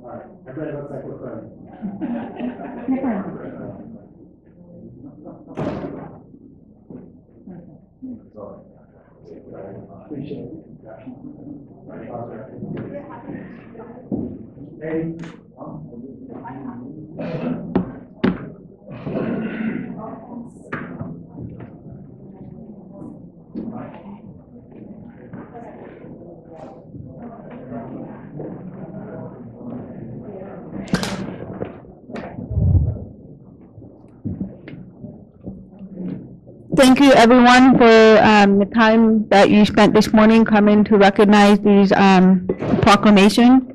All right, everybody looks like we're friends. Appreciate it. Hey. Thank you, everyone, for the time that you spent this morning coming to recognize these proclamations.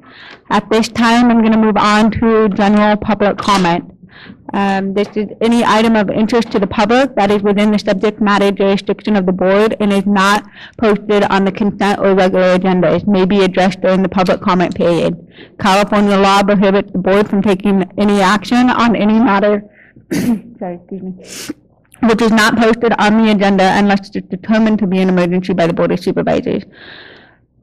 At this time, I'm going to move on to general public comment. This is any item of interest to the public that is within the subject matter jurisdiction of the board and is not posted on the consent or regular agenda. It may be addressed during the public comment period. California law prohibits the board from taking any action on any matter which is not posted on the agenda unless it's determined to be an emergency by the Board of Supervisors.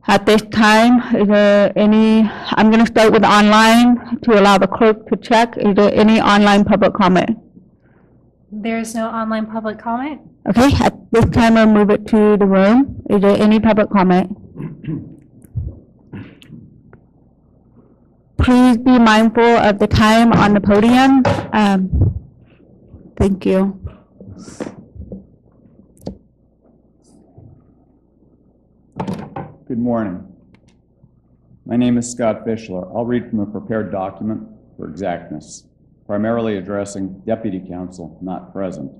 At this time, is there any, I'm going to start with online to allow the clerk to check. Is there any online public comment? There's no online public comment. Okay, at this time, I'll move it to the room. Is there any public comment? Please be mindful of the time on the podium. Thank you. Good morning. My name is Scott Fischler. I'll read from a prepared document for exactness, primarily addressing Deputy Counsel not present.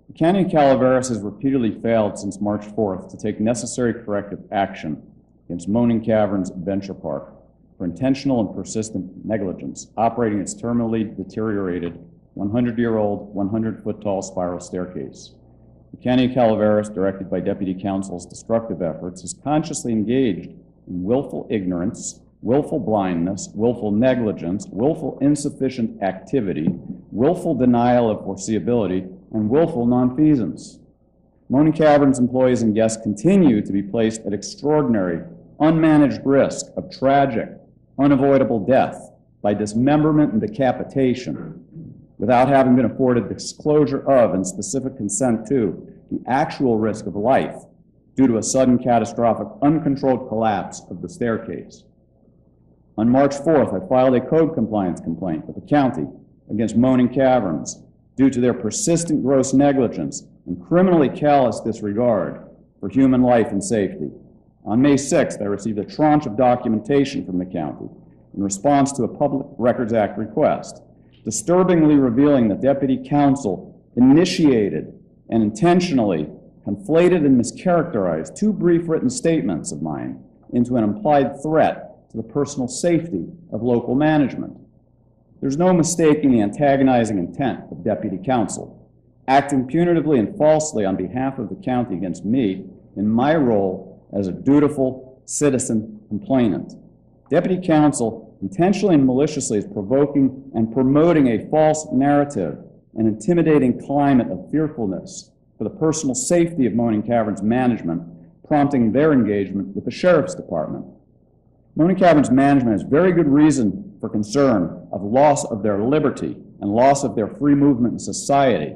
The County of Calaveras has repeatedly failed since March 4th to take necessary corrective action against Moaning Caverns Adventure Park for intentional and persistent negligence, operating its terminally deteriorated 100-year-old, 100-foot-tall spiral staircase. The County of Calaveras, directed by Deputy Counsel's destructive efforts, is consciously engaged in willful ignorance, willful blindness, willful negligence, willful insufficient activity, willful denial of foreseeability, and willful nonfeasance. Moaning Caverns employees and guests continue to be placed at extraordinary, unmanaged risk of tragic, unavoidable death by dismemberment and decapitation, without having been afforded disclosure of and specific consent to the actual risk of life due to a sudden catastrophic uncontrolled collapse of the staircase. On March 4th, I filed a code compliance complaint with the county against Moaning Caverns due to their persistent gross negligence and criminally callous disregard for human life and safety. On May 6th, I received a tranche of documentation from the county in response to a Public Records Act request, disturbingly revealing that Deputy Counsel initiated and intentionally conflated and mischaracterized two brief written statements of mine into an implied threat to the personal safety of local management. There's no mistaking the antagonizing intent of Deputy Counsel, acting punitively and falsely on behalf of the county against me in my role as a dutiful citizen complainant. Deputy Counsel intentionally and maliciously is provoking and promoting a false narrative and intimidating climate of fearfulness for the personal safety of Moaning Caverns management, prompting their engagement with the Sheriff's Department. Moaning Caverns management has very good reason for concern of loss of their liberty and loss of their free movement in society,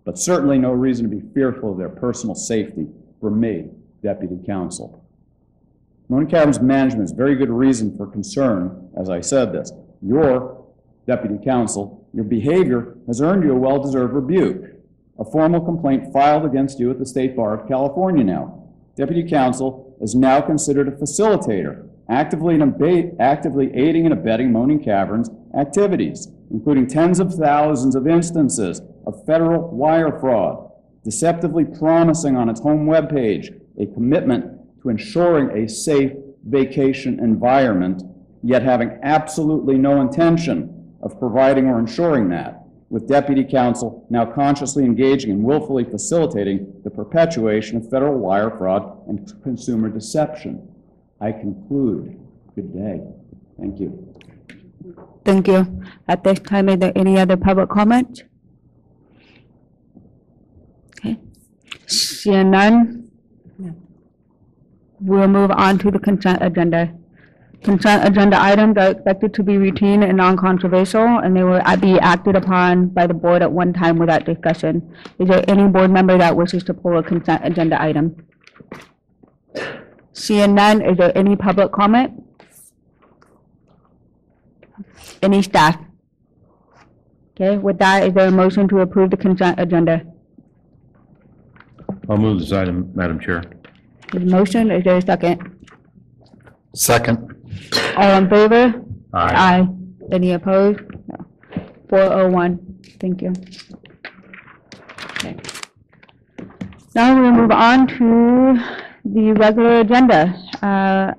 but certainly no reason to be fearful of their personal safety for me, Deputy Counsel. Moaning Caverns management has very good reason for concern, as I said this. Your Deputy Counsel, your behavior has earned you a well-deserved rebuke. A formal complaint filed against you at the State Bar of California now. Deputy Counsel is now considered a facilitator, actively aiding and abetting Moaning Caverns activities, including tens of thousands of instances of federal wire fraud, deceptively promising on its home webpage a commitment to ensuring a safe vacation environment, yet having absolutely no intention of providing or ensuring that, with Deputy Counsel now consciously engaging and willfully facilitating the perpetuation of federal wire fraud and consumer deception. I conclude. Good day. Thank you. Thank you. At this time, is there any other public comment? Okay. Seeing none, we'll move on to the consent agenda. Consent agenda items are expected to be routine and non-controversial, and they will be acted upon by the board at one time without discussion. Is there any board member that wishes to pull a consent agenda item? Seeing none, is there any public comment? Any staff? Okay, with that, is there a motion to approve the consent agenda? I'll move this item, Madam Chair. There's a motion, is there a second? Second. All in favor? Aye. Any opposed? No. 401, thank you. Okay. Now we'll move on to the regular agenda.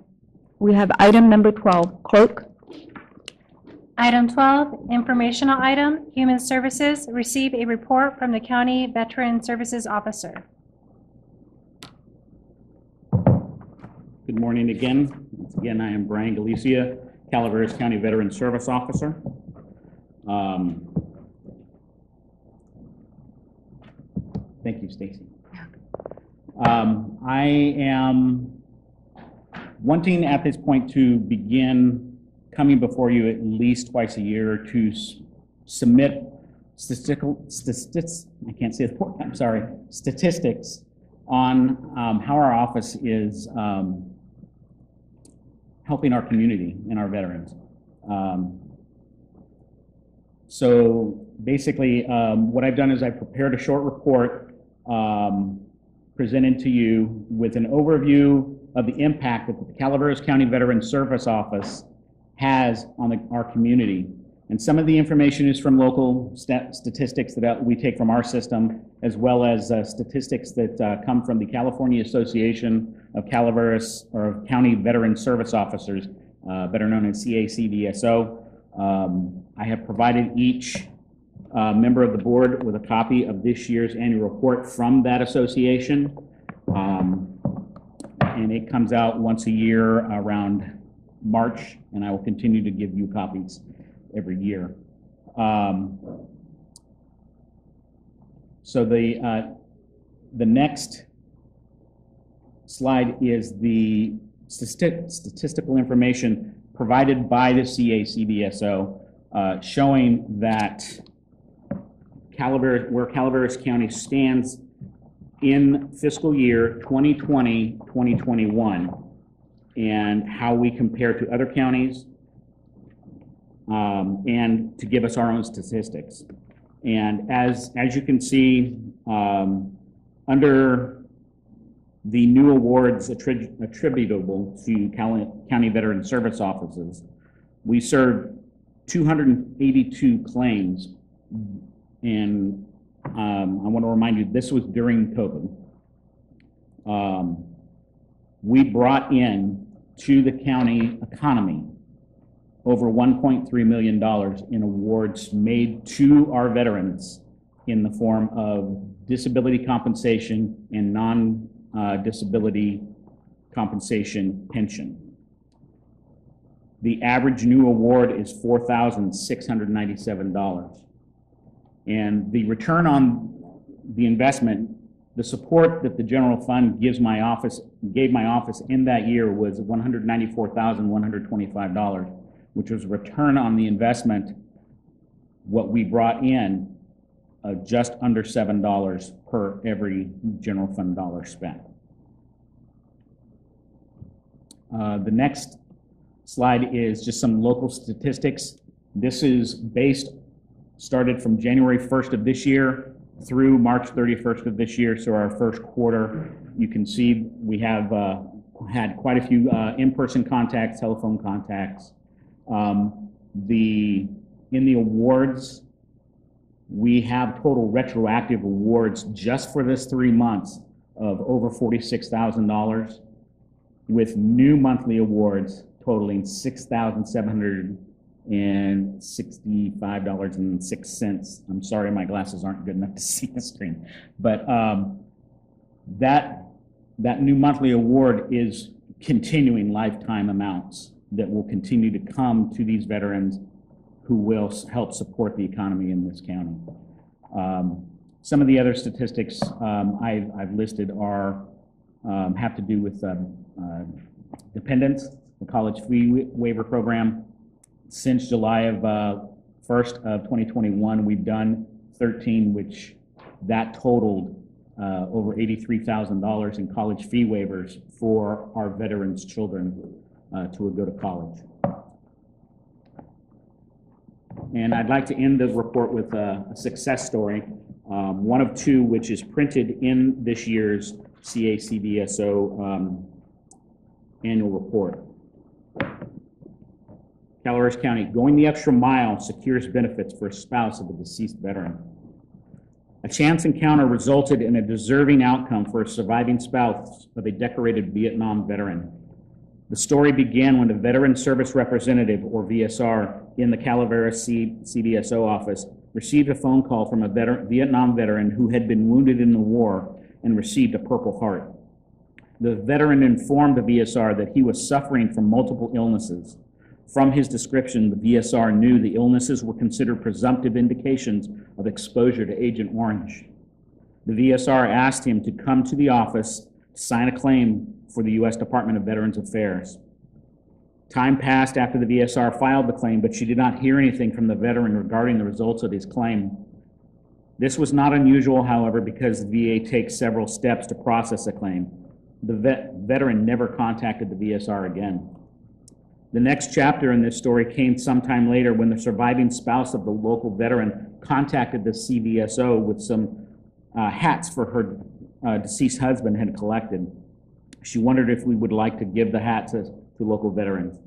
We have item number 12, clerk. Item 12, informational item, Human Services, receive a report from the County Veteran Services Officer. Good morning again. Once again, I am Brian Galicia, Calaveras County Veteran Service Officer. Thank you, Stacy. I am wanting at this point to begin coming before you at least twice a year to submit statistics on how our office is helping our community and our veterans. So basically, what I've done is I've prepared a short report presented to you with an overview of the impact that the Calaveras County Veteran Service Office has on our community. And some of the information is from local statistics that we take from our system, as well as statistics that come from the California Association of Calaveras or County Veteran Service Officers, better known as CACVSO. I have provided each member of the board with a copy of this year's annual report from that association. And it comes out once a year around March, and I will continue to give you copies every year. So the next slide is the statistical information provided by the CACVSO, showing that where Calaveras County stands in fiscal year 2020-2021 and how we compare to other counties, and to give us our own statistics. And as you can see, under the new awards attributable to County Veteran Service Offices, we served 282 claims, and I want to remind you, this was during COVID. We brought in to the county economy over $1.3 million in awards made to our veterans in the form of disability compensation and non-disability compensation pension. The average new award is $4,697. And the return on the investment, the support that the general fund gave my office in that year was $194,125, which was return on the investment, what we brought in, just under $7 per every general fund dollar spent. The next slide is just some local statistics. This is started from January 1st of this year through March 31st of this year, so our first quarter. You can see we have had quite a few in-person contacts, telephone contacts. In the awards, we have total retroactive awards just for this 3 months of over $46,000, with new monthly awards totaling $6,765.06. I'm sorry, my glasses aren't good enough to see the screen. But that new monthly award is continuing lifetime amounts that will continue to come to these veterans who will help support the economy in this county. Some of the other statistics I've listed are have to do with dependents, the college fee waiver program. Since July of 1st of 2021, we've done 13, which that totaled over $83,000 in college fee waivers for our veterans' children to go to college. And I'd like to end the report with a success story, one of two, which is printed in this year's CACDSO annual report. Calaveras County, going the extra mile secures benefits for a spouse of a deceased veteran. A chance encounter resulted in a deserving outcome for a surviving spouse of a decorated Vietnam veteran. The story began when a Veteran Service Representative, or VSR, in the Calaveras CDSO office received a phone call from a Vietnam veteran who had been wounded in the war and received a Purple Heart. The veteran informed the VSR that he was suffering from multiple illnesses. From his description, the VSR knew the illnesses were considered presumptive indications of exposure to Agent Orange. The VSR asked him to come to the office to sign a claim for the U.S. Department of Veterans Affairs. Time passed after the VSR filed the claim, but she did not hear anything from the veteran regarding the results of his claim. This was not unusual, however, because the VA takes several steps to process a claim. The veteran never contacted the VSR again. The next chapter in this story came sometime later when the surviving spouse of the local veteran contacted the CVSO with some hats for her deceased husband had collected. She wondered if we would like to give the hats to local veterans.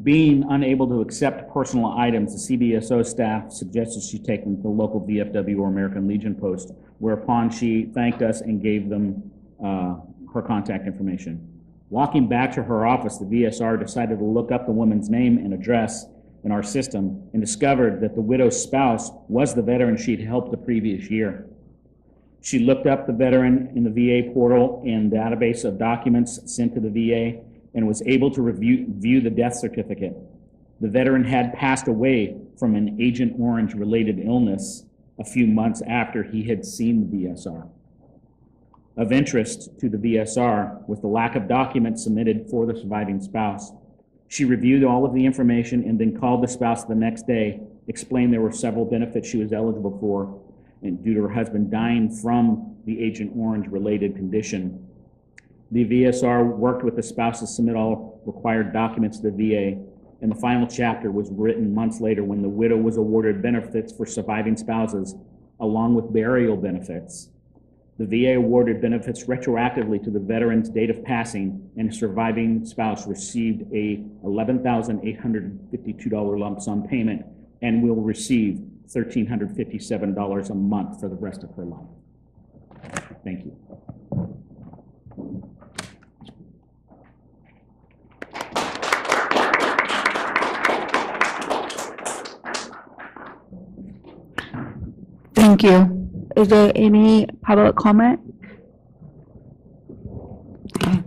Being unable to accept personal items, the CVSO staff suggested she take them to the local VFW or American Legion post, whereupon she thanked us and gave them her contact information. Walking back to her office, the VSR decided to look up the woman's name and address in our system and discovered that the widow's spouse was the veteran she'd helped the previous year. She looked up the veteran in the VA portal and database of documents sent to the VA and was able to view the death certificate. The veteran had passed away from an Agent Orange related illness a few months after he had seen the VSR. Of interest to the VSR was the lack of documents submitted for the surviving spouse. She reviewed all of the information and then called the spouse the next day, explained there were several benefits she was eligible for, and due to her husband dying from the Agent Orange related condition. The VSR worked with the spouse to submit all required documents to the VA, and the final chapter was written months later when the widow was awarded benefits for surviving spouses, along with burial benefits. The VA awarded benefits retroactively to the veteran's date of passing, and a surviving spouse received a $11,852 lump sum payment and will receive $1,357 a month for the rest of her life. Thank you. Thank you. Is there any public comment? Okay.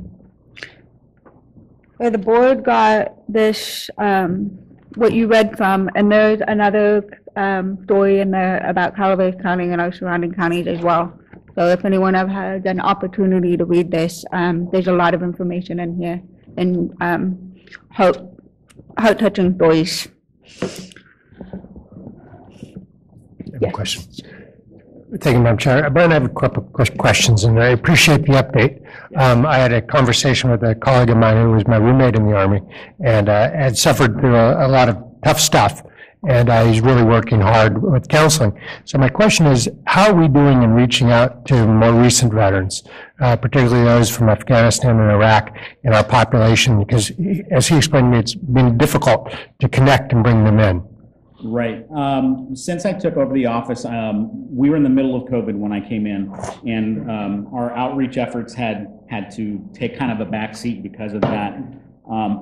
The board got this, what you read from, and there's another story in there about Calaveras County and our surrounding counties as well. So if anyone have had an opportunity to read this, there's a lot of information in here and heart-touching stories. Yes. Questions? Thank you, Madam Chair. Brian, I have a couple of questions, and I appreciate the update. I had a conversation with a colleague of mine who was my roommate in the Army and had suffered through a lot of tough stuff. and he's really working hard with counseling. So my question is, how are we doing in reaching out to more recent veterans, particularly those from Afghanistan and Iraq in our population? Because as he explained to me, it's been difficult to connect and bring them in. Right. Since I took over the office, we were in the middle of COVID when I came in, and our outreach efforts had to take kind of a back seat because of that.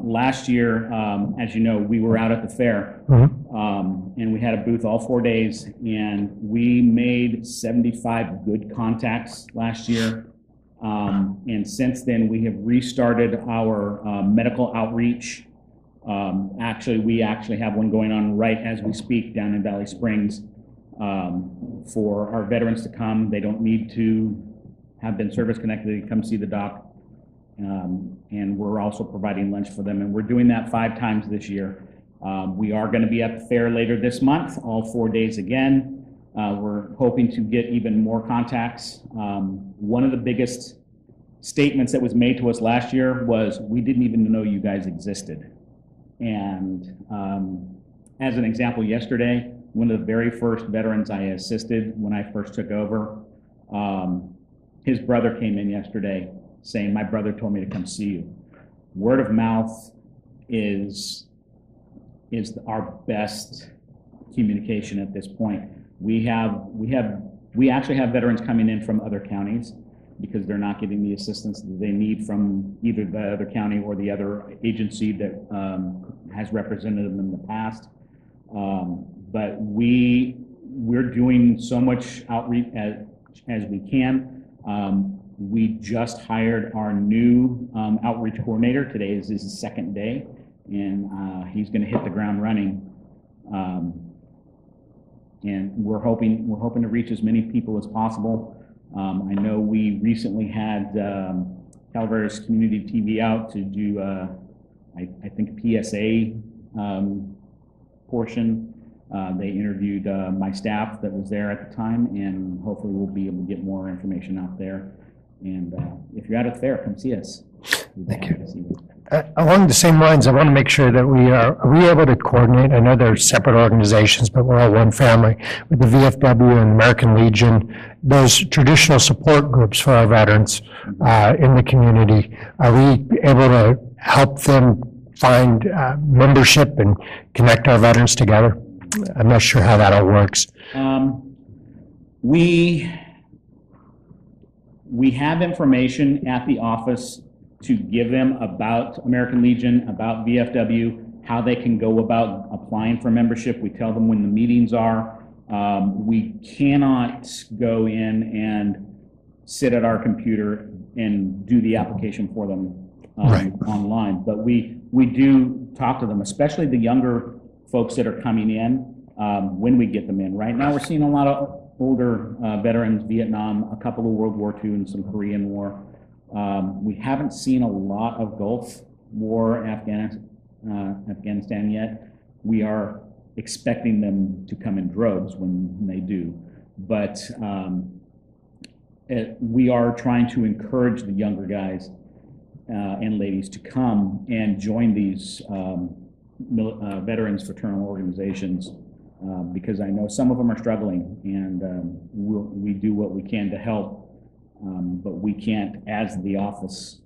Last year, as you know, we were out at the fair, and we had a booth all 4 days, and we made 75 good contacts last year. And since then, we have restarted our medical outreach. We actually have one going on right as we speak down in Valley Springs for our veterans to come. They don't need to have been service connected. They can come see the doc. And we're also providing lunch for them. And we're doing that 5 times this year. We are going to be at the fair later this month, all 4 days again. We're hoping to get even more contacts. One of the biggest statements that was made to us last year was, we didn't even know you guys existed. And as an example, yesterday, one of the very first veterans I assisted when I first took over, his brother came in yesterday saying, my brother told me to come see you. Word of mouth is our best communication at this point. We actually have veterans coming in from other counties because they're not getting the assistance that they need from either the other county or the other agency that has represented them in the past. But we're doing so much outreach as we can. We just hired our new outreach coordinator. Today is his second day, and he's going to hit the ground running. And we're hoping to reach as many people as possible. I know we recently had Calaveras Community TV out to do, I think, a PSA portion. They interviewed my staff that was there at the time, and hopefully we'll be able to get more information out there. And if you're out at the fair, come see us. Thank you. Along the same lines, I want to make sure that are we able to coordinate? I know they're separate organizations, but we're all one family, with the VFW and American Legion, those traditional support groups for our veterans in the community. Are we able to help them find membership and connect our veterans together? I'm not sure how that all works. We have information at the office to give them about American Legion, about VFW, how they can go about applying for membership. We tell them when the meetings are. We cannot go in and sit at our computer and do the application for them online, but we do talk to them, especially the younger folks that are coming in when we get them in. Right now we're seeing a lot of older veterans, Vietnam, a couple of World War II and some Korean War. We haven't seen a lot of Gulf War Afghanistan yet. We are expecting them to come in droves when they do. But we are trying to encourage the younger guys and ladies to come and join these veterans fraternal organizations. Because I know some of them are struggling, and we do what we can to help, but we can't, as the office,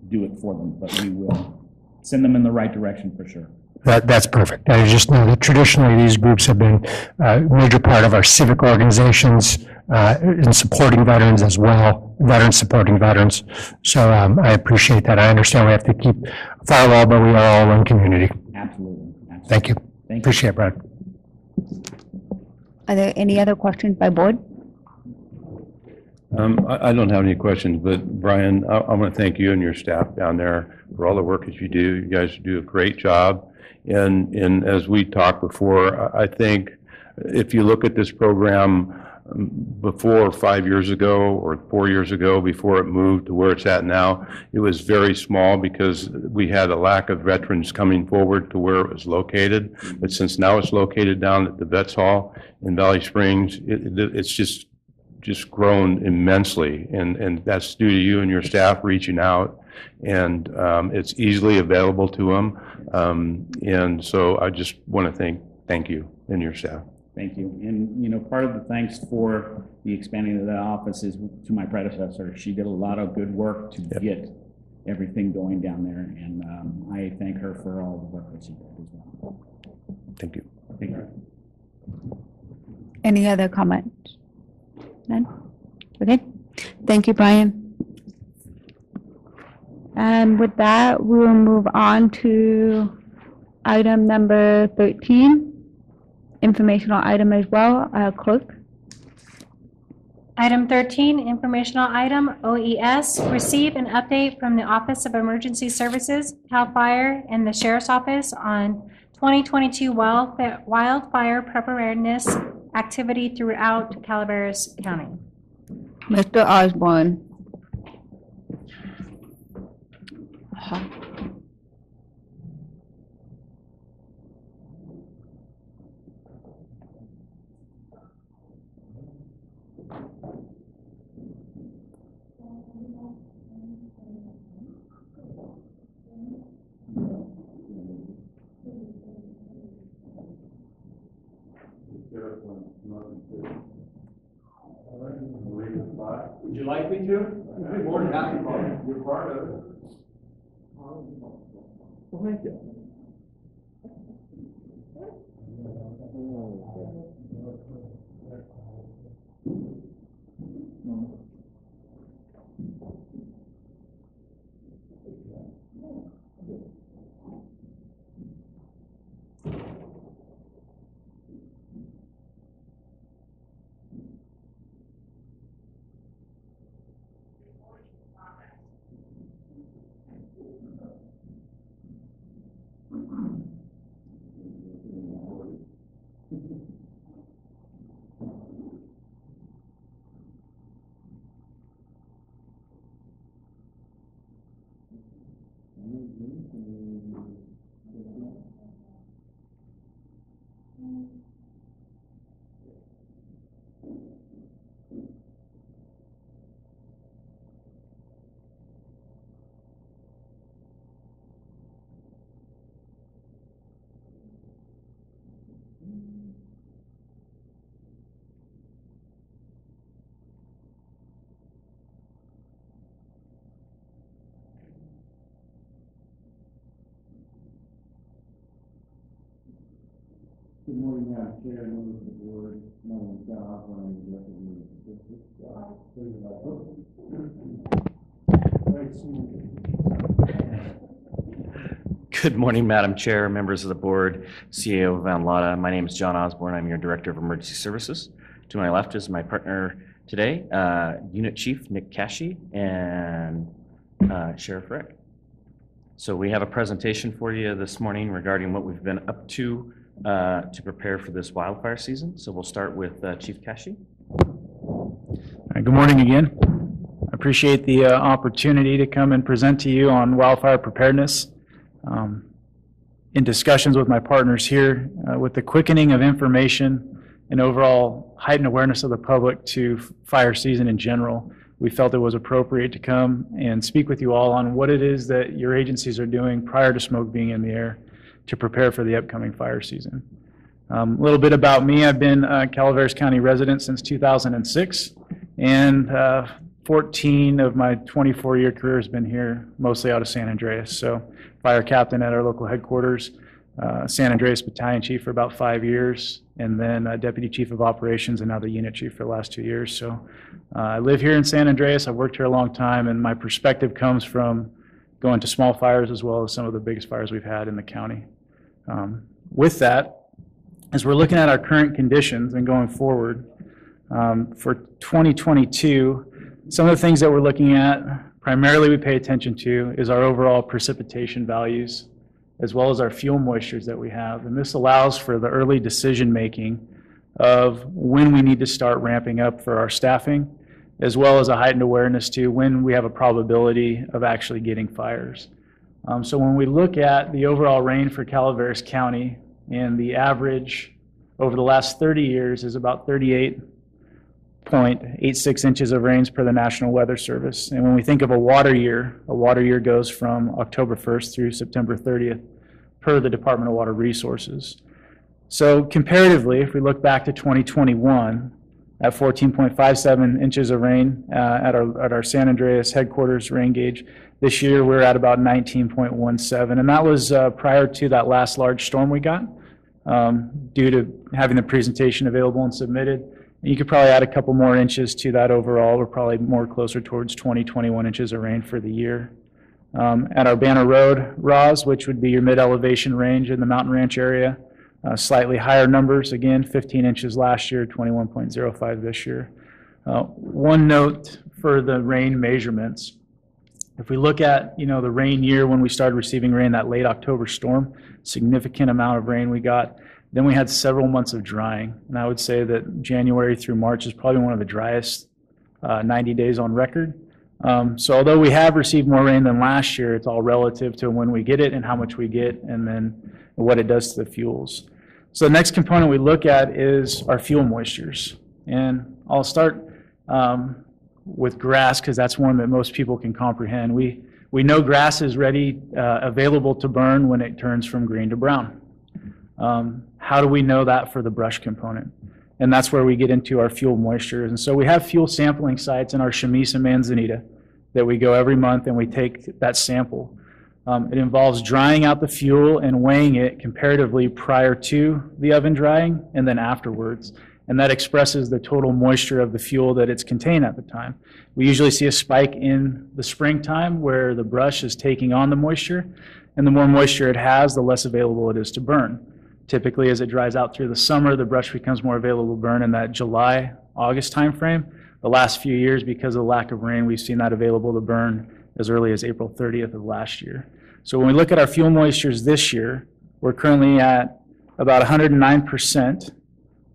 do it for them, but we will send them in the right direction for sure. That's perfect. I just know that traditionally these groups have been a major part of our civic organizations in supporting veterans as well, veterans supporting veterans. So I appreciate that. I understand we have to keep firewall, but we are all one community. Absolutely. Thank you. Appreciate it, Brad. Are there any other questions by board? I don't have any questions, but Brian, I want to thank you and your staff down there for all the work that you do. You guys do a great job. And as we talked before, I think if you look at this program before 5 years ago or 4 years ago, before it moved to where it's at now, it was very small because we had a lack of veterans coming forward to where it was located. But since now it's located down at the Vets Hall in Valley Springs, it's just grown immensely. And that's due to you and your staff reaching out and it's easily available to them. And so I just want to thank you and your staff. Thank you. And, you know, part of the thanks for the expanding of the office is to my predecessor. She did a lot of good work to get everything going down there, and I thank her for all the work that she did as well. Thank you. Thank you. Any other comments? None? Okay. Thank you, Brian. And with that, we will move on to item number 13, informational item as well. Clerk. Item 13, informational item, OES, receive an update from the Office of Emergency Services, CAL FIRE, and the Sheriff's Office on 2022 wildfire preparedness activity throughout Calaveras County. Mr. Osborne. Would you like me to? I'd be more than happy to. You're part of it. Well, thank you. Good morning, Madam Chair, members of the board. My name is John Osborne. I'm the Good morning, Madam Chair, members of the board, CAO Van Lotta. My name is John Osborne. I'm your Director of Emergency Services. To my left is my partner today, Unit Chief Nick Cashy and Sheriff Rick. So we have a presentation for you this morning regarding what we've been up to prepare for this wildfire season. So we'll start with Chief Cashy. Good morning again. I appreciate the opportunity to come and present to you on wildfire preparedness. In discussions with my partners here, with the quickening of information and overall heightened awareness of the public to fire season in general, we felt it was appropriate to come and speak with you all on what it is that your agencies are doing prior to smoke being in the air to prepare for the upcoming fire season. A little bit about me. I've been a Calaveras County resident since 2006, and 14 of my 24-year career has been here, mostly out of San Andreas. So fire captain at our local headquarters, San Andreas Battalion Chief for about 5 years, and then Deputy Chief of Operations and now the Unit Chief for the last 2 years. So I live here in San Andreas. I've worked here a long time, and my perspective comes from going to small fires as well as some of the biggest fires we've had in the county. With that, as we're looking at our current conditions and going forward, for 2022, some of the things that we're looking at, primarily we pay attention to, is our overall precipitation values, as well as our fuel moistures that we have. And this allows for the early decision making of when we need to start ramping up for our staffing, as well as a heightened awareness to when we have a probability of actually getting fires. So when we look at the overall rain for Calaveras County, and the average over the last 30 years is about 38.5 0.86 inches of rains per the National Weather Service. And when we think of a water year goes from October 1st through September 30th per the Department of Water Resources. So comparatively, if we look back to 2021, at 14.57 inches of rain at our San Andreas headquarters rain gauge, this year we're at about 19.17, and that was prior to that last large storm we got, due to having the presentation available and submitted. You could probably add a couple more inches to that overall. We're probably more closer towards 21 inches of rain for the year. At our Banner Road RAWs, which would be your mid-elevation range in the Mountain Ranch area, slightly higher numbers, again, 15 inches last year, 21.05 this year. One note for the rain measurements. If we look at, the rain year when we started receiving rain, that late October storm, significant amount of rain we got. Then we had several months of drying, and I would say that January through March is probably one of the driest 90 days on record. So although we have received more rain than last year, it's all relative to when we get it and how much we get, and then what it does to the fuels. So the next component we look at is our fuel moistures. And I'll start with grass, because that's one that most people can comprehend. We know grass is ready, available to burn when it turns from green to brown. How do we know that for the brush component? And that's where we get into our fuel moistures. And so we have fuel sampling sites in our Chemise and Manzanita that we go every month and we take that sample. It involves drying out the fuel and weighing it comparatively prior to the oven drying and then afterwards. And that expresses the total moisture of the fuel that it's contained at the time. We usually see a spike in the springtime where the brush is taking on the moisture, and the more moisture it has, the less available it is to burn. Typically, as it dries out through the summer, the brush becomes more available to burn in that July, August timeframe. The last few years, because of the lack of rain, we've seen that available to burn as early as April 30th of last year. So when we look at our fuel moistures this year, we're currently at about 109%,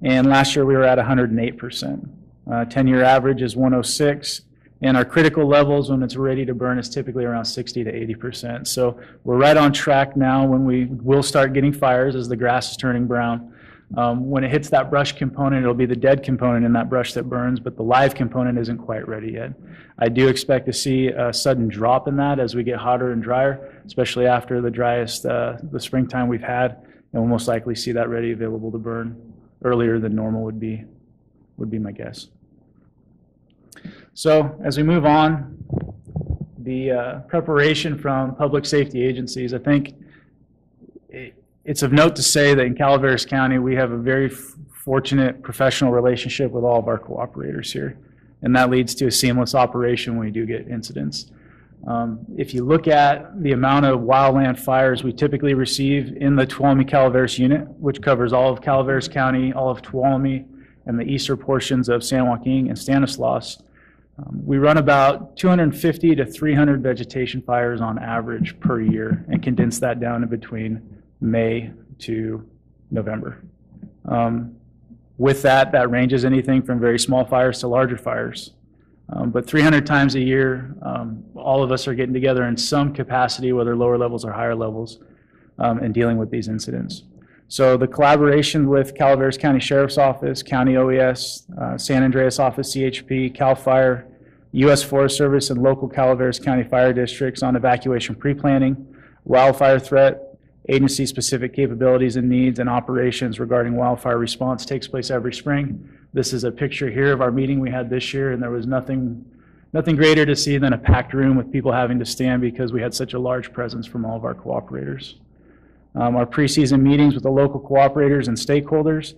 and last year we were at 108%. 10-year average is 106, and our critical levels when it's ready to burn is typically around 60 to 80%. So we're right on track now when we will start getting fires as the grass is turning brown. When it hits that brush component, it'll be the dead component in that brush that burns, but the live component isn't quite ready yet. I do expect to see a sudden drop in that as we get hotter and drier, especially after the driest the springtime we've had, and we'll most likely see that ready available to burn earlier than normal would be my guess. So as we move on, the preparation from public safety agencies, I think it's of note to say that in Calaveras County, we have a very fortunate professional relationship with all of our cooperators here, and that leads to a seamless operation when we do get incidents. If you look at the amount of wildland fires we typically receive in the Tuolumne Calaveras unit, which covers all of Calaveras County, all of Tuolumne, and the eastern portions of San Joaquin and Stanislaus, we run about 250 to 300 vegetation fires on average per year, and condense that down to between May to November. With that ranges anything from very small fires to larger fires. But 300 times a year, all of us are getting together in some capacity, whether lower levels or higher levels, and dealing with these incidents. So the collaboration with Calaveras County Sheriff's Office, County OES, San Andreas Office, CHP, CAL FIRE, U.S. Forest Service, and local Calaveras County fire districts on evacuation pre-planning, wildfire threat, agency-specific capabilities and needs, and operations regarding wildfire response takes place every spring. This is a picture here of our meeting we had this year, and there was nothing greater to see than a packed room with people having to stand because we had such a large presence from all of our cooperators. Our preseason meetings with the local cooperators and stakeholders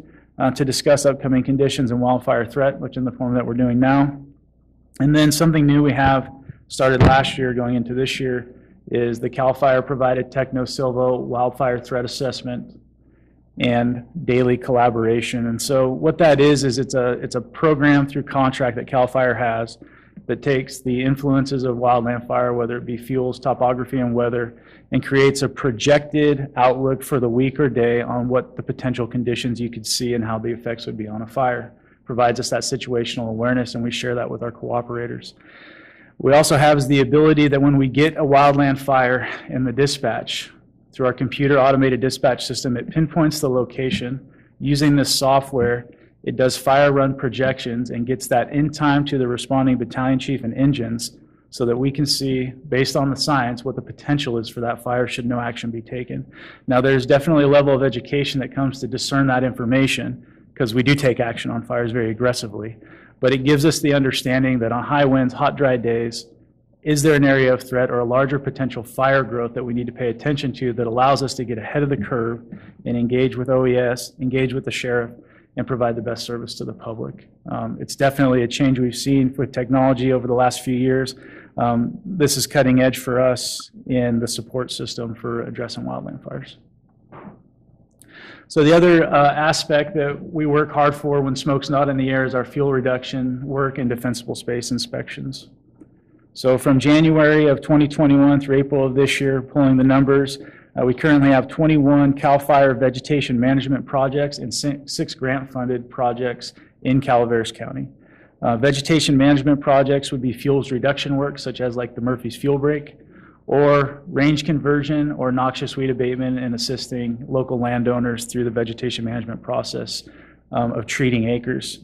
to discuss upcoming conditions and wildfire threat, which in the form that we're doing now. And then something new we have started last year going into this year is the CAL FIRE provided Techno-Silvo wildfire threat assessment and daily collaboration. And so what that is it's a program through contract that CAL FIRE has that takes the influences of wildland fire, whether it be fuels, topography, and weather, and creates a projected outlook for the week or day on what the potential conditions you could see and how the effects would be on a fire. Provides us that situational awareness, and we share that with our cooperators. We also have the ability that when we get a wildland fire in the dispatch, through our computer automated dispatch system, it pinpoints the location. Using this software, It does fire run projections and gets that in time to the responding battalion chief and engines so that we can see, based on the science, what the potential is for that fire should no action be taken. Now, there's definitely a level of education that comes to discern that information, because we do take action on fires very aggressively. But it gives us the understanding that on high winds, hot, dry days, is there an area of threat or a larger potential fire growth that we need to pay attention to that allows us to get ahead of the curve and engage with OES, engage with the sheriff, and provide the best service to the public. It's definitely a change we've seen with technology over the last few years. This is cutting edge for us in the support system for addressing wildland fires. So the other aspect that we work hard for when smoke's not in the air is our fuel reduction work and defensible space inspections. So from January of 2021 through April of this year, pulling the numbers, we currently have 21 CAL FIRE vegetation management projects and 6 grant-funded projects in Calaveras County. Vegetation management projects would be fuels reduction work, such as like the Murphy's fuel break, or range conversion or noxious weed abatement and assisting local landowners through the vegetation management process of treating acres.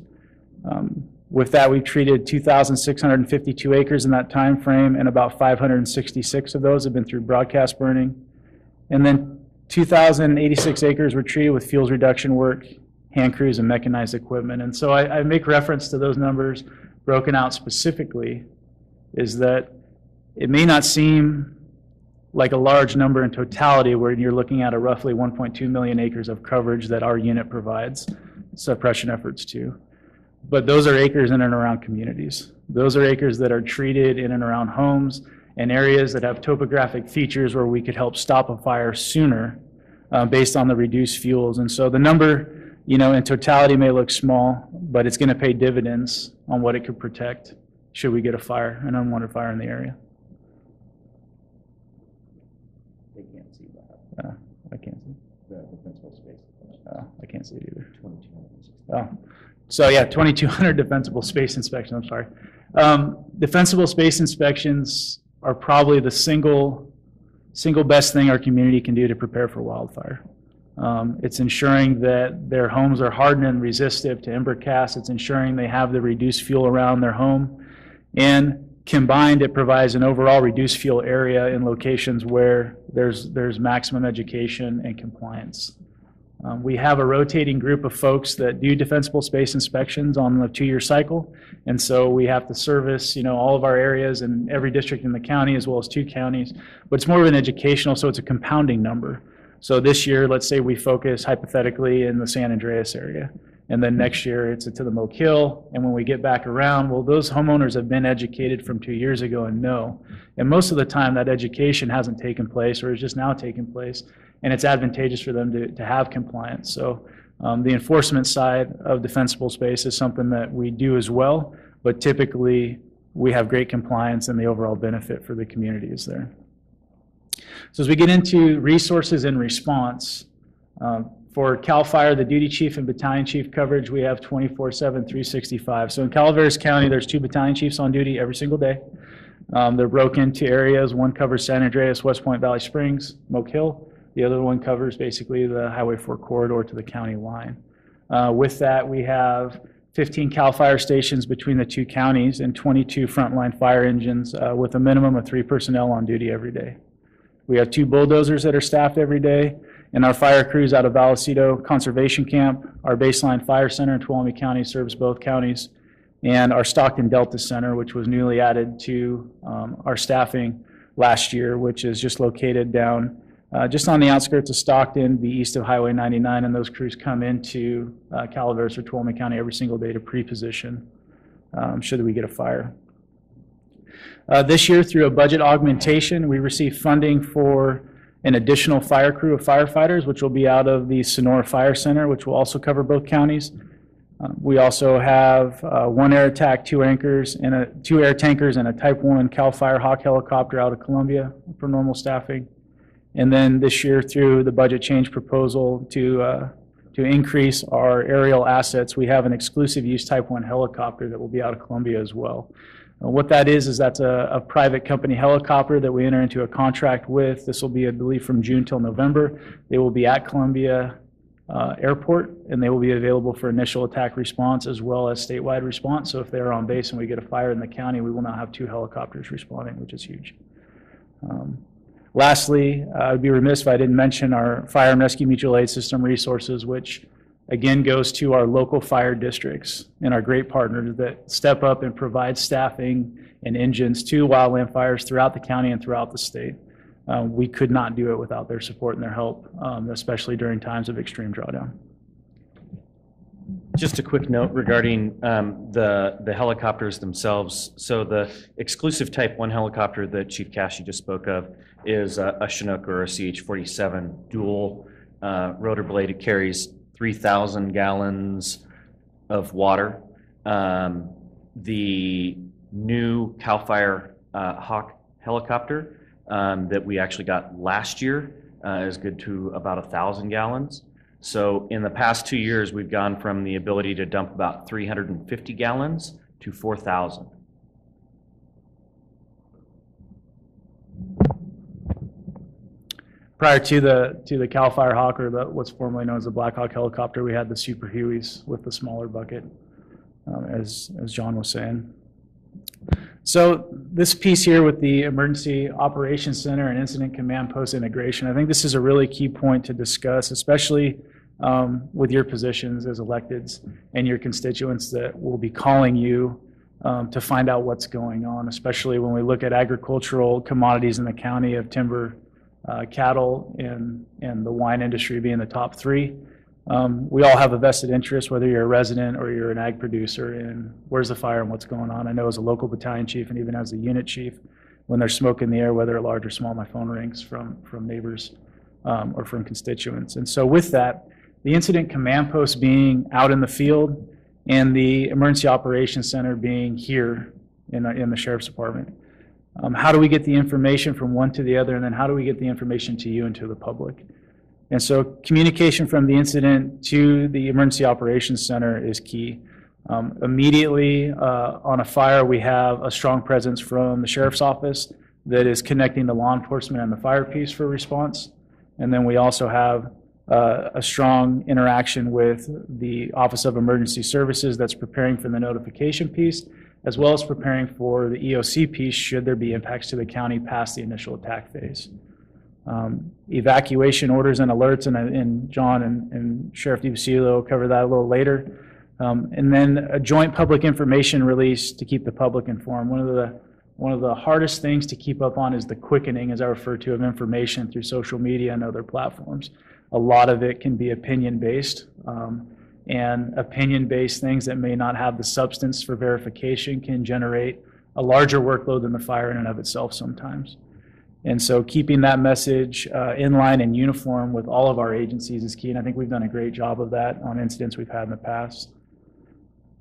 With that, we've treated 2,652 acres in that time frame, and about 566 of those have been through broadcast burning. And then 2,086 acres were treated with fuels reduction work, hand crews, and mechanized equipment. And so I make reference to those numbers broken out specifically, is that it may not seem like a large number in totality where you're looking at a roughly 1.2 million acres of coverage that our unit provides suppression efforts to. But those are acres in and around communities. Those are acres that are treated in and around homes and areas that have topographic features where we could help stop a fire sooner based on the reduced fuels. And so the number, you know, in totality may look small, but it's going to pay dividends on what it could protect should we get a fire, an unwanted fire in the area. They can't see that. I can't see. The defensible space. I can't see it either. 2260. Oh. So yeah, 2,200 defensible space inspections, I'm sorry. Defensible space inspections are probably the single best thing our community can do to prepare for wildfire. It's ensuring that their homes are hardened and resistive to ember cast. It's ensuring they have the reduced fuel around their home. And combined, it provides an overall reduced fuel area in locations where there's maximum education and compliance. We have a rotating group of folks that do defensible space inspections on the 2-year cycle. And so we have to service, you know, all of our areas and every district in the county as well as 2 counties. But it's more of an educational, so it's a compounding number. So this year, let's say we focus hypothetically in the San Andreas area. And then next year it's to the Moke Hill. And when we get back around, well, those homeowners have been educated from 2 years ago and know. And most of the time that education hasn't taken place or is just now taking place. And it's advantageous for them to have compliance. So the enforcement side of defensible space is something that we do as well, but typically we have great compliance and the overall benefit for the community is there. So as we get into resources and response, for CAL FIRE, the duty chief and battalion chief coverage, we have 24/7, 365. So in Calaveras County, there's 2 battalion chiefs on duty every single day. They're broken into areas. One covers San Andreas, West Point, Valley Springs, Moke Hill. The other one covers basically the Highway 4 corridor to the county line. With that, we have 15 CAL FIRE stations between the 2 counties and 22 frontline fire engines with a minimum of 3 personnel on duty every day. We have 2 bulldozers that are staffed every day, and our fire crews out of Vallecito Conservation Camp, our baseline fire center in Tuolumne County serves both counties, and our Stockton Delta Center, which was newly added to our staffing last year, which is just located down just on the outskirts of Stockton, be east of Highway 99, and those crews come into Calaveras or Tuolumne County every single day to pre-position should we get a fire. This year, through a budget augmentation, we received funding for an additional fire crew of firefighters, which will be out of the Sonora Fire Center, which will also cover both counties. We also have 1 air attack, 2 anchors, and 2 air tankers, and a Type 1 CAL FIRE Hawk helicopter out of Columbia for normal staffing. And then this year, through the budget change proposal to increase our aerial assets, we have an exclusive use Type 1 helicopter that will be out of Columbia as well. What that is that's a private company helicopter that we enter into a contract with. This will be, I believe, from June till November. They will be at Columbia airport, and they will be available for initial attack response as well as statewide response. So if they're on base and we get a fire in the county, we will now have 2 helicopters responding, which is huge. Lastly, I'd be remiss if I didn't mention our fire and rescue mutual aid system resources, which again goes to our local fire districts and our great partners that step up and provide staffing and engines to wildland fires throughout the county and throughout the state. We could not do it without their support and their help, especially during times of extreme drawdown. Just a quick note regarding the helicopters themselves. So the exclusive Type 1 helicopter that Chief Cashy just spoke of is a Chinook or a CH-47 dual rotor blade. It carries 3,000 gallons of water. The new CAL FIRE Hawk helicopter that we actually got last year is good to about 1,000 gallons. So in the past 2 years, we've gone from the ability to dump about 350 gallons to 4,000. Prior to the CAL FIRE Hawk, or what's formerly known as the Black Hawk helicopter, we had the Super Hueys with the smaller bucket, as John was saying. So this piece here with the Emergency Operations Center and Incident Command Post integration, I think this is a really key point to discuss, especially with your positions as electeds and your constituents that will be calling you to find out what's going on, especially when we look at agricultural commodities in the county of timber, cattle, and the wine industry being the top 3. We all have a vested interest, whether you're a resident or you're an ag producer, in where's the fire and what's going on. I know as a local battalion chief and even as a unit chief, when there's smoke in the air, whether large or small, my phone rings from neighbors or from constituents. And so with that, the Incident Command Post being out in the field and the Emergency Operations Center being here in the Sheriff's Department, how do we get the information from one to the other, and then how do we get the information to you and to the public? And so communication from the incident to the Emergency Operations Center is key. Immediately on a fire, we have a strong presence from the Sheriff's Office that is connecting the law enforcement and the fire piece for response. And then we also have a strong interaction with the Office of Emergency Services that's preparing for the notification piece, as well as preparing for the EOC piece should there be impacts to the county past the initial attack phase. Evacuation orders and alerts, and John and Sheriff DiBasilio will cover that a little later. And then a joint public information release to keep the public informed. One of the hardest things to keep up on is the quickening, as I refer to, of information through social media and other platforms. A lot of it can be opinion-based, and opinion-based things that may not have the substance for verification can generate a larger workload than the fire in and of itself sometimes. And so keeping that message in line and uniform with all of our agencies is key, and I think we've done a great job of that on incidents we've had in the past.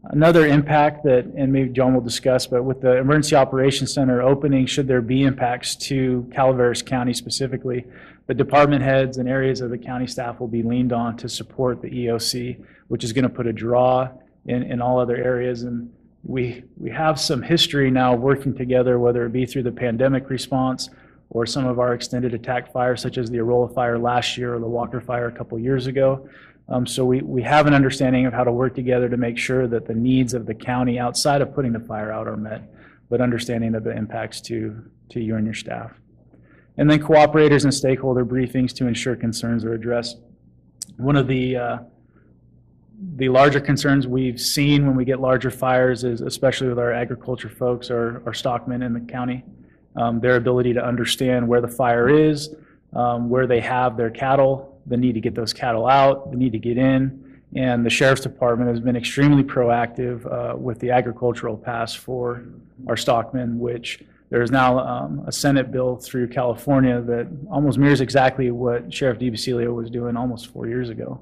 Another impact that, and maybe John will discuss, but with the Emergency Operations Center opening, should there be impacts to Calaveras County specifically, the department heads and areas of the county staff will be leaned on to support the EOC, which is going to put a draw in all other areas. And we have some history now working together, whether it be through the pandemic response or some of our extended attack fires, such as the Aurora fire last year or the Walker fire a couple years ago. So we have an understanding of how to work together to make sure that the needs of the county outside of putting the fire out are met, but understanding of the impacts to you and your staff. And then cooperators and stakeholder briefings to ensure concerns are addressed. One of the larger concerns we've seen when we get larger fires is, especially with our agriculture folks, our stockmen in the county, their ability to understand where the fire is, where they have their cattle, the need to get those cattle out, the need to get in. And the Sheriff's Department has been extremely proactive with the agricultural pass for our stockmen, which there is now a Senate bill through California that almost mirrors exactly what Sheriff DiBasilio was doing almost 4 years ago.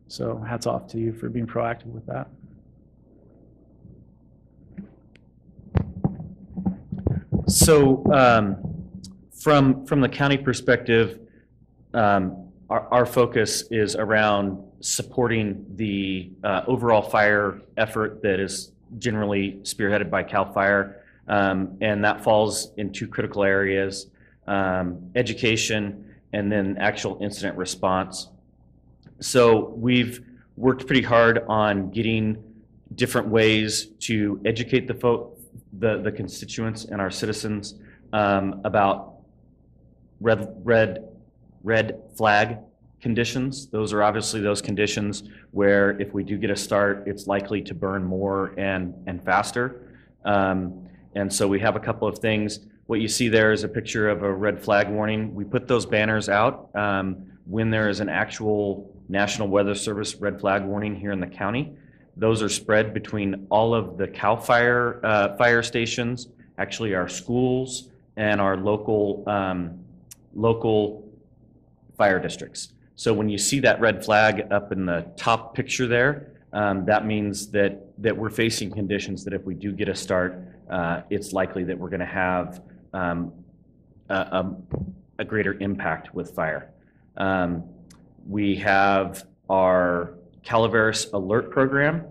So hats off to you for being proactive with that. So from the county perspective, our focus is around supporting the overall fire effort that is generally spearheaded by CAL FIRE, and that falls in 2 critical areas, education and then actual incident response. So we've worked pretty hard on getting different ways to educate the constituents and our citizens about red flag conditions. Those are obviously those conditions where if we do get a start, it's likely to burn more and faster. And so we have a couple of things. What you see there is a picture of a red flag warning. We put those banners out when there is an actual National Weather Service red flag warning here in the county. Those are spread between all of the CAL FIRE fire stations, actually our schools, and our local fire districts. So when you see that red flag up in the top picture there, that means that we're facing conditions that if we do get a start, it's likely that we're going to have a greater impact with fire. We have our Calaveras Alert Program,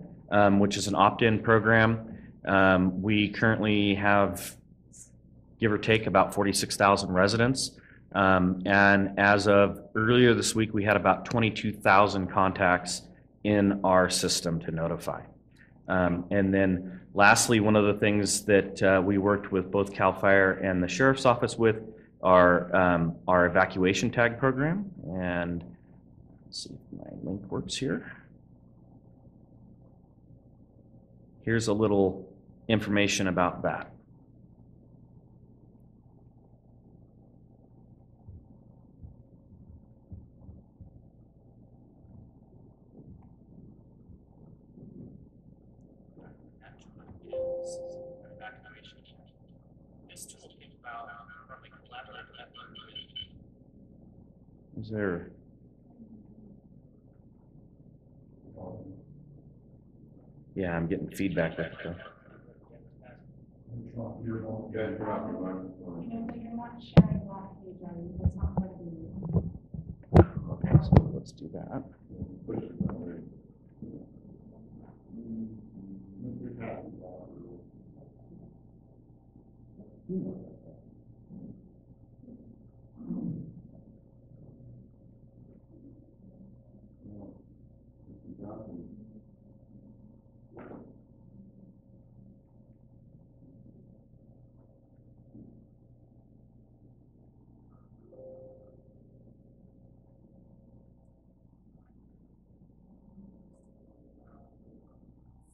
which is an opt-in program. We currently have, give or take, about 46,000 residents. And as of earlier this week, we had about 22,000 contacts in our system to notify. And then lastly, one of the things that we worked with both CAL FIRE and the Sheriff's Office with are our Evacuation Tag Program. And let's see if my link works here. Here's a little information about that. Is there? Yeah, I'm getting feedback there. So. Okay, so let's do that.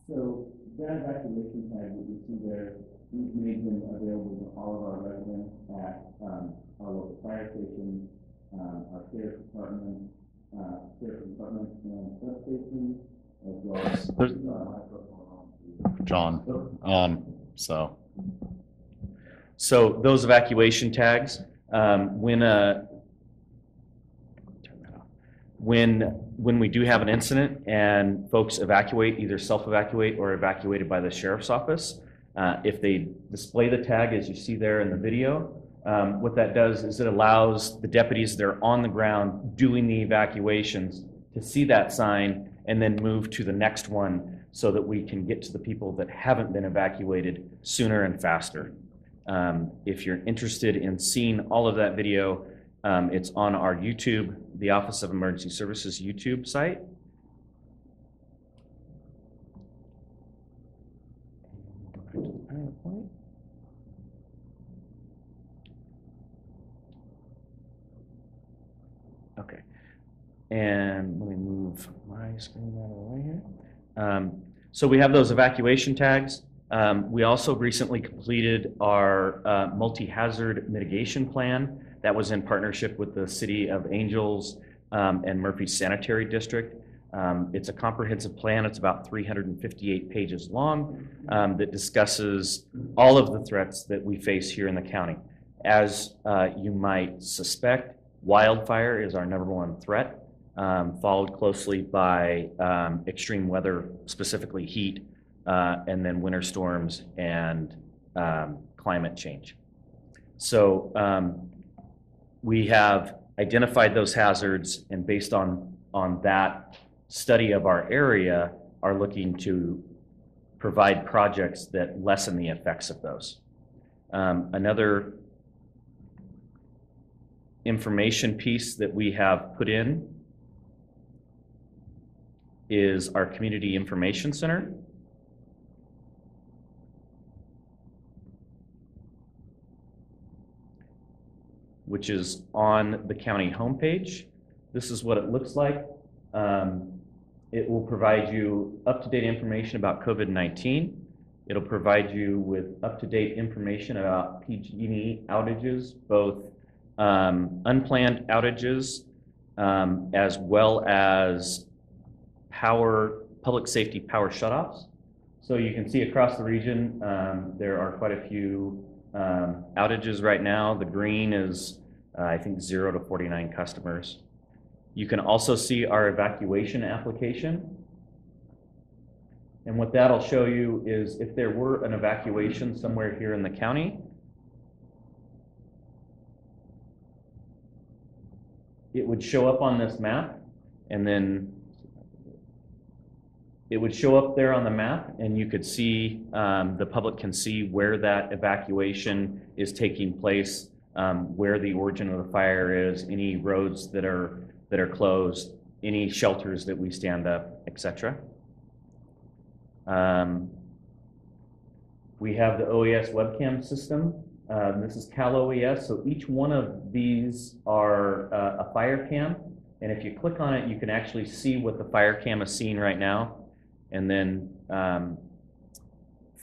So that evacuation tag that you see there, we've made them available to all of our residents at our local fire stations, our sheriff's department, and substations, as well as John, So those evacuation tags, when we do have an incident and folks evacuate, either self-evacuate or evacuated by the Sheriff's Office, if they display the tag as you see there in the video, what that does is it allows the deputies that are on the ground doing the evacuations to see that sign and then move to the next one so that we can get to the people that haven't been evacuated sooner and faster. If you're interested in seeing all of that video, it's on our YouTube, the Office of Emergency Services YouTube site. Okay, and let me move my screen out of the way here. So we have those evacuation tags. We also recently completed our multi-hazard mitigation plan. That was in partnership with the City of Angels and Murphy Sanitary District. It's a comprehensive plan. It's about 358 pages long that discusses all of the threats that we face here in the county. As you might suspect, wildfire is our #1 threat, followed closely by extreme weather, specifically heat, and then winter storms and climate change. So we have identified those hazards, and based on that study of our area, are looking to provide projects that lessen the effects of those. Another information piece that we have put in is our Community Information Center. Which is on the county homepage. This is what it looks like. It will provide you up-to-date information about COVID-19. It'll provide you with up-to-date information about PG&E outages, both unplanned outages, as well as public safety power shutoffs. So you can see across the region, there are quite a few outages right now. The green is, I think, 0 to 49 customers. You can also see our evacuation application. And what that'll show you is if there were an evacuation somewhere here in the county, it would show up on this map, and then it would show up there on the map, and you could see, the public can see where that evacuation is taking place, where the origin of the fire is, any roads that are closed, any shelters that we stand up, etc. We have the OES webcam system. This is CalOES, so each one of these are a fire cam, and if you click on it, you can actually see what the fire cam is seeing right now. And then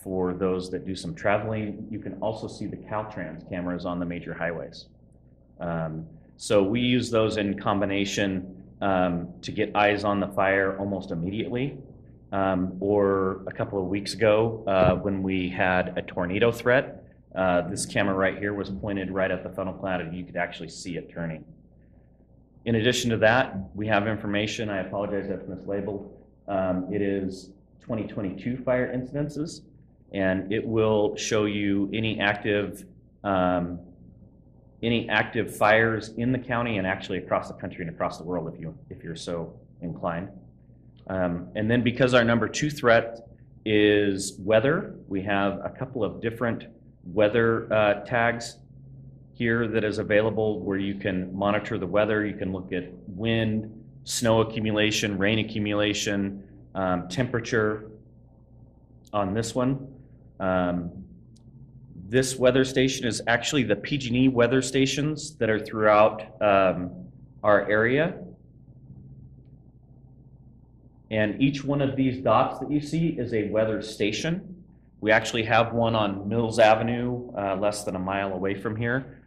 for those that do some traveling, you can also see the Caltrans cameras on the major highways. So we use those in combination to get eyes on the fire almost immediately. Or a couple of weeks ago, when we had a tornado threat, this camera right here was pointed right at the funnel cloud, and you could actually see it turning. In addition to that, we have information. I apologize, that's mislabeled. It is 2022 fire incidences, and it will show you any active fires in the county and actually across the country and across the world if you're so inclined. And then because our number 2 threat is weather, we have a couple of different weather tags here that is available where you can monitor the weather. You can look at wind, snow accumulation, rain accumulation, temperature on this one. This weather station is actually the PG&E weather stations that are throughout our area. And each one of these dots that you see is a weather station. We actually have one on Mills Avenue, less than a mile away from here.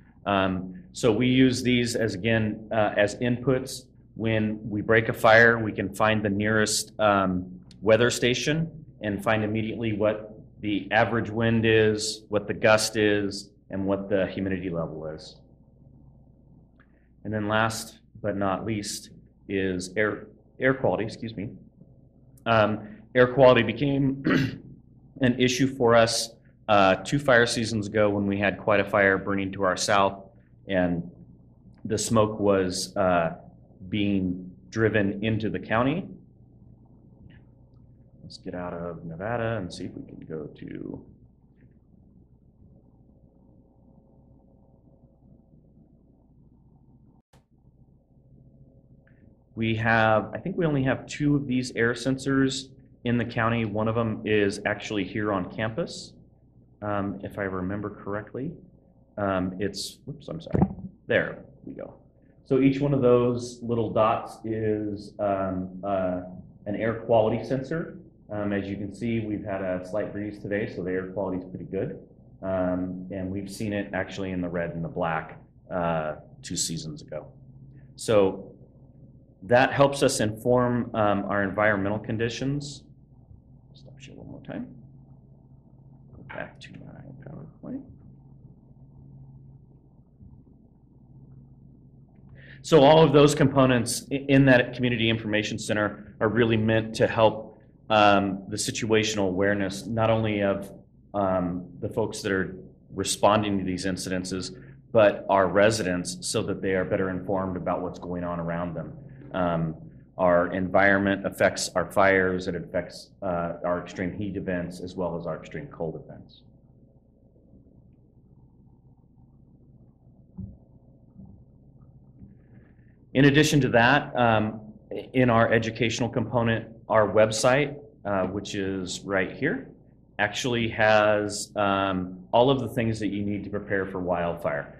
So we use these as, again, as inputs. When we break a fire, we can find the nearest weather station and find immediately what the average wind is, what the gust is, and what the humidity level is. And then last but not least is air quality, excuse me. Air quality became an issue for us 2 fire seasons ago when we had quite a fire burning to our south, and the smoke was being driven into the county. Let's get out of Nevada and see if we can go to I think we only have 2 of these air sensors in the county. One of them is actually here on campus, if I remember correctly. Whoops, I'm sorry. There we go. So each one of those little dots is an air quality sensor. As you can see, we've had a slight breeze today, so the air quality is pretty good. And we've seen it actually in the red and the black 2 seasons ago. So that helps us inform our environmental conditions. Stop share one more time. Go back to my PowerPoint. So all of those components in that Community Information Center are really meant to help the situational awareness, not only of the folks that are responding to these incidences, but our residents, so that they are better informed about what's going on around them. Our environment affects our fires, it affects our extreme heat events, as well as our extreme cold events. In addition to that, in our educational component, our website, which is right here, actually has all of the things that you need to prepare for wildfire.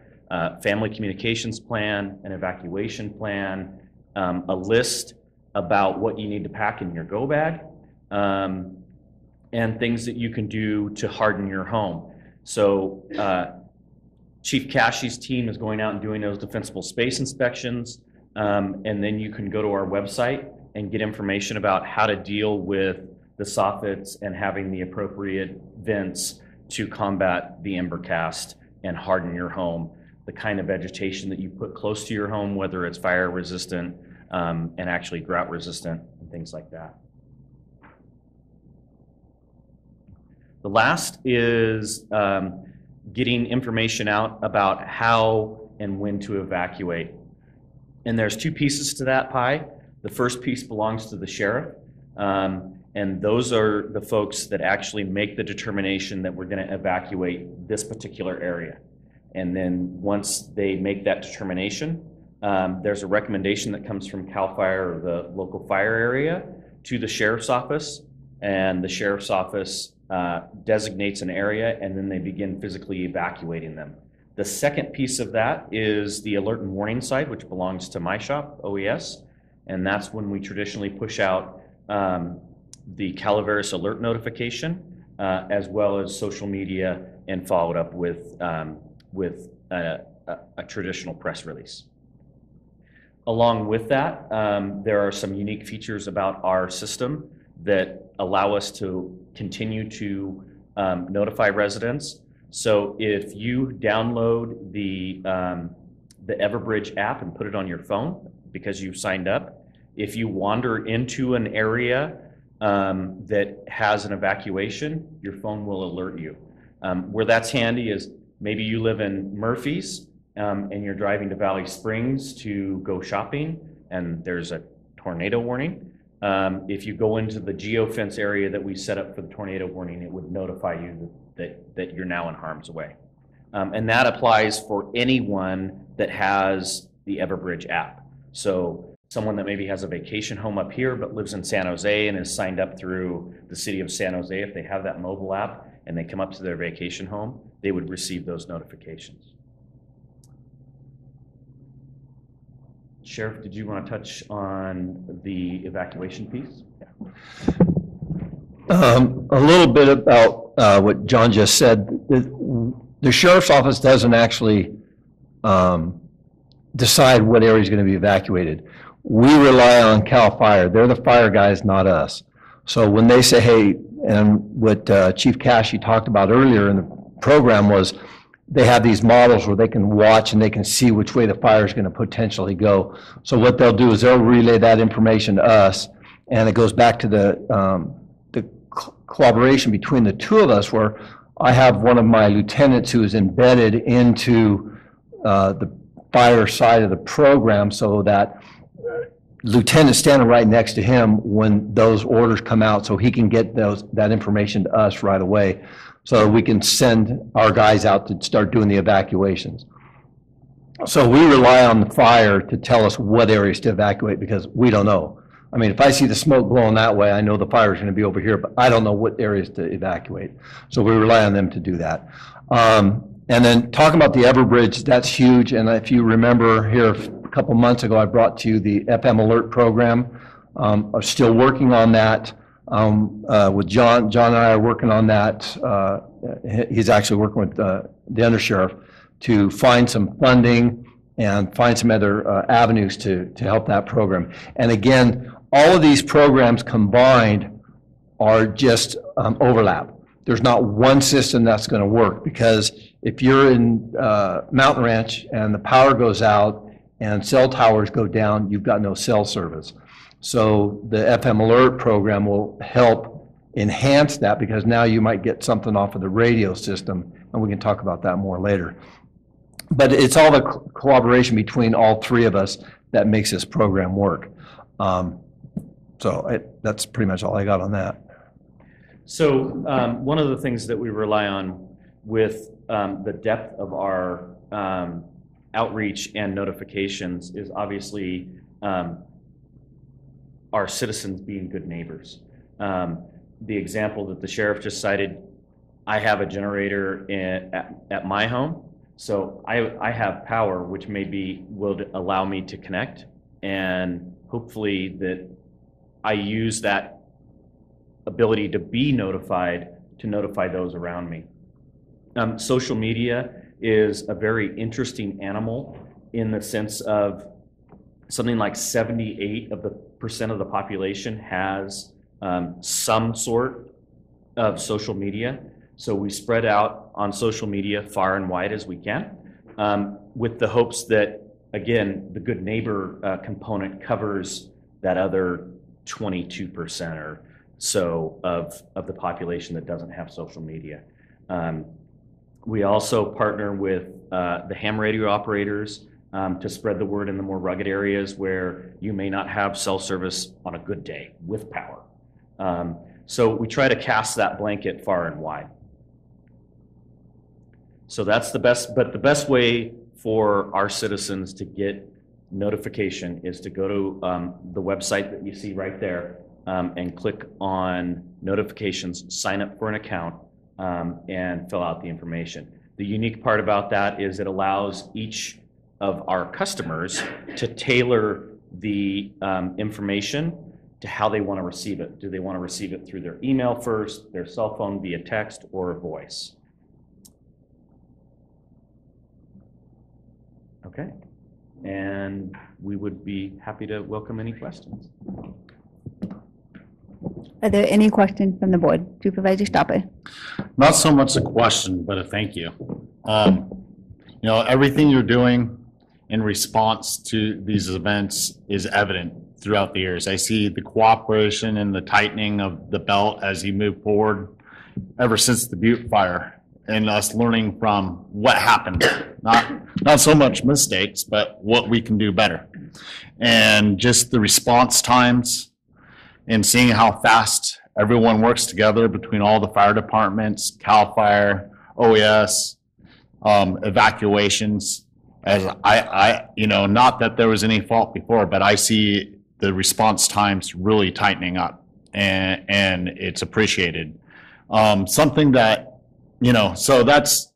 Family communications plan, an evacuation plan, a list about what you need to pack in your go bag, and things that you can do to harden your home. So Chief Cashie's team is going out and doing those defensible space inspections, and then you can go to our website and get information about how to deal with the soffits and having the appropriate vents to combat the embercast and harden your home. The kind of vegetation that you put close to your home, whether it's fire resistant and actually drought resistant and things like that. The last is getting information out about how and when to evacuate. And there's two pieces to that pie. The first piece belongs to the sheriff, and those are the folks that actually make the determination that we're going to evacuate this particular area. And then once they make that determination, there's a recommendation that comes from CAL FIRE or the local fire area to the sheriff's office, and the sheriff's office designates an area, and then they begin physically evacuating them. The second piece of that is the alert and warning side, which belongs to my shop, OES, and that's when we traditionally push out the Calaveras alert notification, as well as social media, and follow it up with a traditional press release. Along with that, there are some unique features about our system that allow us to continue to notify residents. So if you download the Everbridge app and put it on your phone because you've signed up, if you wander into an area that has an evacuation, your phone will alert you. Where that's handy is maybe you live in Murphy's and you're driving to Valley Springs to go shopping and there's a tornado warning. If you go into the geofence area that we set up for the tornado warning, it would notify you that you're now in harm's way. And that applies for anyone that has the Everbridge app. So someone that maybe has a vacation home up here but lives in San Jose and is signed up through the city of San Jose, if they have that mobile app and they come up to their vacation home, they would receive those notifications. Sheriff, did you want to touch on the evacuation piece? A little bit about what John just said. The sheriff's office doesn't actually decide what area is going to be evacuated. We rely on CAL FIRE. They're the fire guys, not us. So when they say, hey, and what Chief Cashy talked about earlier in the program was they have these models where they can watch and they can see which way the fire is going to potentially go. So what they'll do is they'll relay that information to us, and it goes back to the collaboration between the two of us, where I have one of my lieutenants who is embedded into the fire side of the program, so that lieutenant standing right next to him when those orders come out, so he can get that information to us right away, so we can send our guys out to start doing the evacuations. So we rely on the fire to tell us what areas to evacuate, because we don't know. I mean, if I see the smoke blowing that way, I know the fire is going to be over here, but I don't know what areas to evacuate. So we rely on them to do that. And then talking about the Everbridge, that's huge. And if you remember here a couple months ago, I brought to you the FM Alert program. I'm still working on that with John. John and I are working on that. He's actually working with the undersheriff to find some funding and find some other avenues to help that program. And again, all of these programs combined are just overlap. There's not one system that's going to work, because if you're in Mountain Ranch and the power goes out and cell towers go down, you've got no cell service. So the FM Alert program will help enhance that, because now you might get something off of the radio system, and we can talk about that more later. But it's all the collaboration between all three of us that makes this program work. That's pretty much all I got on that. So one of the things that we rely on with the depth of our outreach and notifications is obviously our citizens being good neighbors. The example that the sheriff just cited, I have a generator at my home, so I have power, which will allow me to connect, and hopefully that I use that ability to be notified to notify those around me. Social media is a very interesting animal in the sense of something like 78% of the population has some sort of social media. So we spread out on social media far and wide as we can, with the hopes that, again, the good neighbor component covers that other 22% or so of the population that doesn't have social media. We also partner with the ham radio operators to spread the word in the more rugged areas where you may not have cell service on a good day with power. So we try to cast that blanket far and wide. So that's the best, but the best way for our citizens to get notification is to go to the website that you see right there and click on notifications, sign up for an account, and fill out the information. The unique part about that is it allows each of our customers to tailor the information to how they want to receive it. Do they want to receive it through their email first, their cell phone via text, or a voice? Okay, and we would be happy to welcome any questions. Are there any questions from the board? Supervisor Stopper. Not so much a question, but a thank you. You know, everything you're doing in response to these events is evident throughout the years. I see the cooperation and the tightening of the belt as you move forward ever since the Butte fire, and us learning from what happened. Not so much mistakes, but what we can do better. And just the response times and seeing how fast everyone works together between all the fire departments, CAL FIRE, OES, evacuations. As you know, not that there was any fault before, but I see the response times really tightening up, and it's appreciated. Something that, you know, so that's,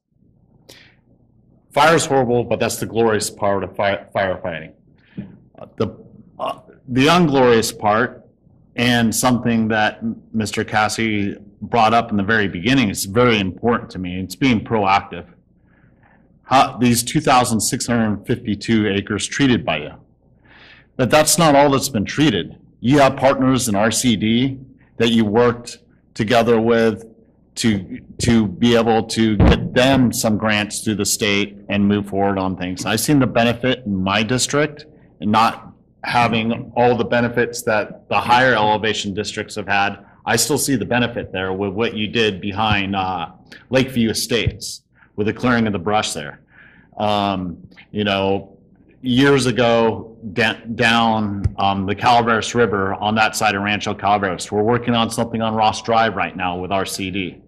fire's horrible, but that's the glorious part of firefighting. The unglorious part, and something that Mr. Cassie brought up in the very beginning, is very important to me. It's being proactive. These 2,652 acres treated by you. But that's not all that's been treated. You have partners in RCD that you worked together with to be able to get them some grants through the state and move forward on things. I've seen the benefit in my district and not having all the benefits that the higher elevation districts have had. I still see the benefit there with what you did behind Lakeview Estates with the clearing of the brush there. You know, years ago down the Calaveras River on that side of Rancho Calaveras, we're working on something on Ross Drive right now with RCD.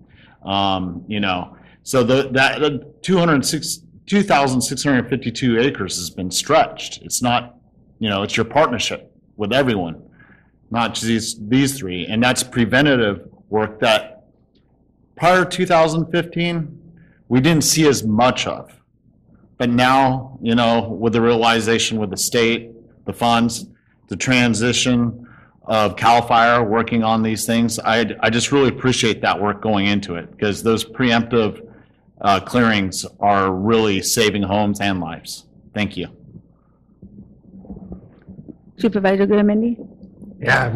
You know, so the 2,652 acres has been stretched. It's not, you know, it's your partnership with everyone, not just these three. And that's preventative work that prior to 2015, we didn't see as much of. But now, you know, with the realization with the state, the funds, the transition of CAL FIRE working on these things, I just really appreciate that work going into it, because those preemptive clearings are really saving homes and lives. Thank you. Supervisor Garamendi. Yeah,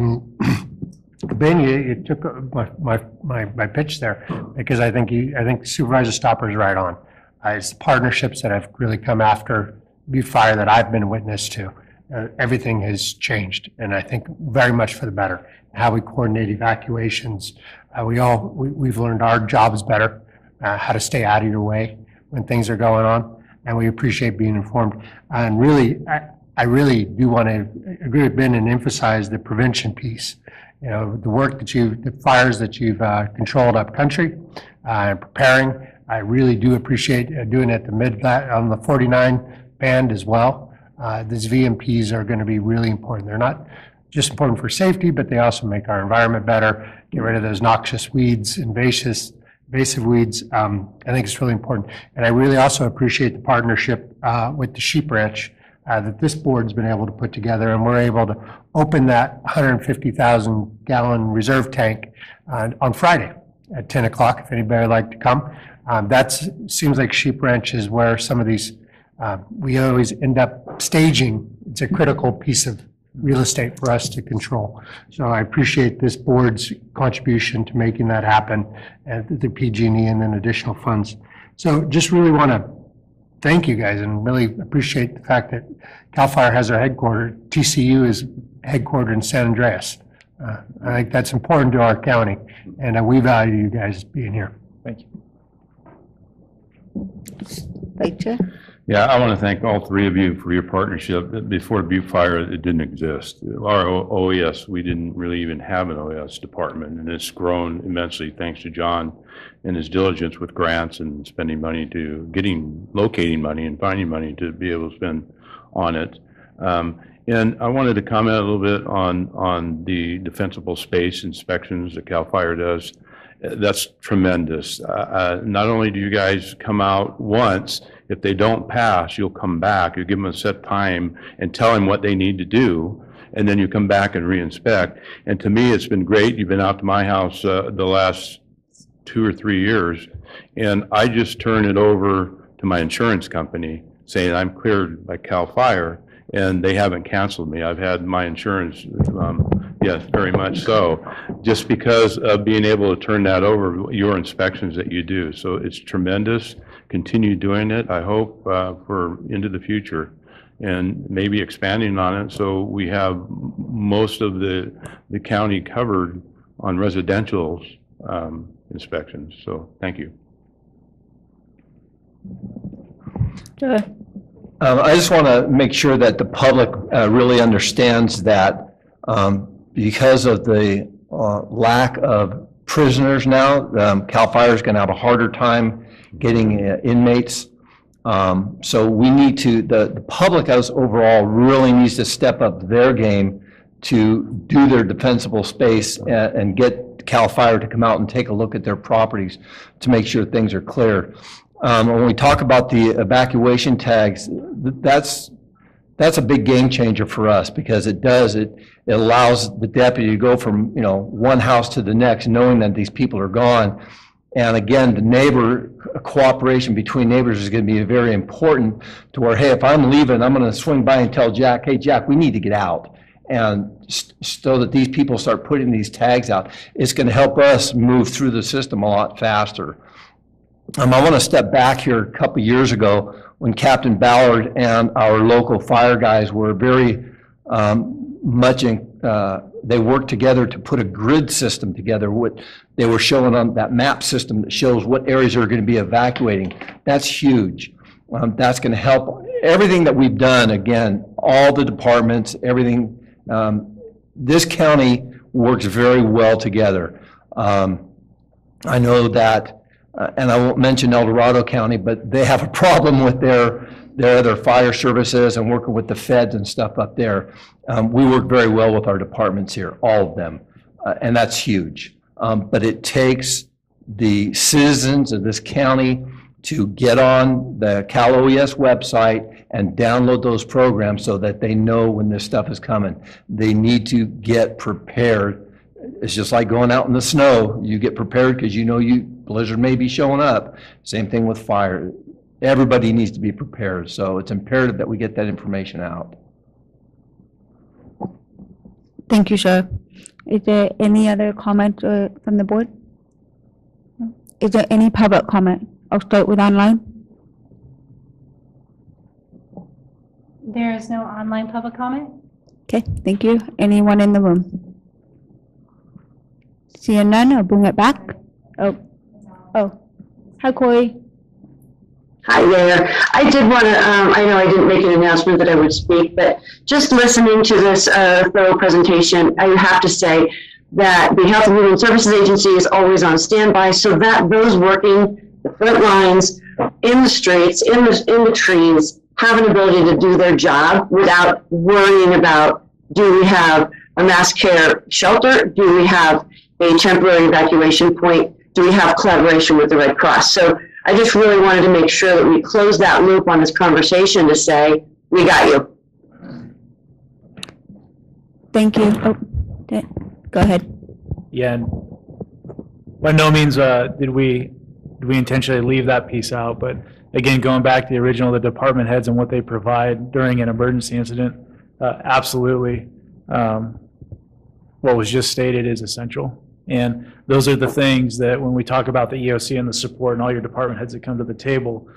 Ben, you took my pitch there, because I think Supervisor Stopper is right on. It's the partnerships that have really come after Butte Fire that I've been witness to. Everything has changed, and I think very much for the better. How we coordinate evacuations, we've learned our jobs better, how to stay out of your way when things are going on, and we appreciate being informed. And really, I really do want to agree with Ben and emphasize the prevention piece. You know, the work that the fires that you've controlled up country and preparing. I really do appreciate doing it on the 49 band as well. These VMPs are going to be really important. They're not just important for safety, but they also make our environment better, get rid of those noxious weeds, invasive weeds. I think it's really important. And I really also appreciate the partnership with the sheep ranch that this board's been able to put together, and we're able to open that 150,000 gallon reserve tank on Friday at 10 o'clock, if anybody would like to come. That seems like sheep ranch is where some of these, we always end up staging. It's a critical piece of real estate for us to control. So I appreciate this board's contribution to making that happen, and the PG&E and then additional funds. So just really want to thank you guys and really appreciate the fact that CAL FIRE has our headquarters. TCU is headquartered in San Andreas. I think that's important to our county, and we value you guys being here. Thank you. Vice Chair? Yeah, I want to thank all three of you for your partnership. Before Butte Fire, it didn't exist. Our OES, we didn't really even have an OES department, and it's grown immensely thanks to John and his diligence with grants and spending money to locating money and finding money to be able to spend on it. And I wanted to comment a little bit on the defensible space inspections that CAL FIRE does. That's tremendous. Not only do you guys come out once, if they don't pass, you'll come back. You give them a set time and tell them what they need to do, and then you come back and re-inspect. And to me, it's been great. You've been out to my house the last 2 or 3 years, and I just turn it over to my insurance company saying I'm cleared by CAL FIRE, and they haven't canceled me. I've had my insurance, yes, very much so, just because of being able to turn that over, your inspections that you do. So it's tremendous. Continue doing it, I hope, for into the future, and maybe expanding on it so we have most of the county covered on residential inspections. So thank you. Sure. I just want to make sure that the public really understands that because of the lack of prisoners now, CAL FIRE is going to have a harder time getting inmates. So we need to, the public as overall really needs to step up their game to do their defensible space and get CAL FIRE to come out and take a look at their properties to make sure things are clear. When we talk about the evacuation tags, that's a big game changer for us because it allows the deputy to go from, one house to the next knowing that these people are gone. And again, the neighbor cooperation between neighbors is going to be very important to where, hey, if I'm leaving, I'm going to swing by and tell Jack, hey, Jack, we need to get out. And so that these people start putting these tags out, it's going to help us move through the system a lot faster. I want to step back here a couple years ago when Captain Ballard and our local fire guys were very much they worked together to put a grid system together. What they were showing on that map system that shows what areas are going to be evacuating. That's huge. That's going to help everything that we've done. Again, all the departments, everything. This county works very well together. I know that. And I won't mention El Dorado County, but they have a problem with their other fire services and working with the feds and stuff up there. We work very well with our departments here, all of them, and that's huge. But it takes the citizens of this county to get on the Cal OES website and download those programs so that they know when this stuff is coming. They need to get prepared. It's just like going out in the snow. You get prepared because blizzard may be showing up. Same thing with fire. Everybody needs to be prepared. So it's imperative that we get that information out. Thank you, sir. Is there any other comment from the board? No? Is there any public comment? I'll start with online. There is no online public comment. Okay, thank you. Anyone in the room? Seeing none, I'll bring it back. Oh, hi, Corey. Hi there. I did want to, I know I didn't make an announcement that I would speak, but just listening to this thorough presentation, I have to say that the Health and Human Services Agency is always on standby so that those working the front lines, in the streets, in the trees, have an ability to do their job without worrying about, do we have a mass care shelter? Do we have a temporary evacuation point? Do we have collaboration with the Red Cross? So I just really wanted to make sure that we close that loop on this conversation to say, we got you. Thank you. Oh, go ahead. Yeah, and by no means did we intentionally leave that piece out, but again, going back to the original, the department heads and what they provide during an emergency incident, absolutely. What was just stated is essential. And those are the things that when we talk about the EOC and the support and all your department heads that come to the table,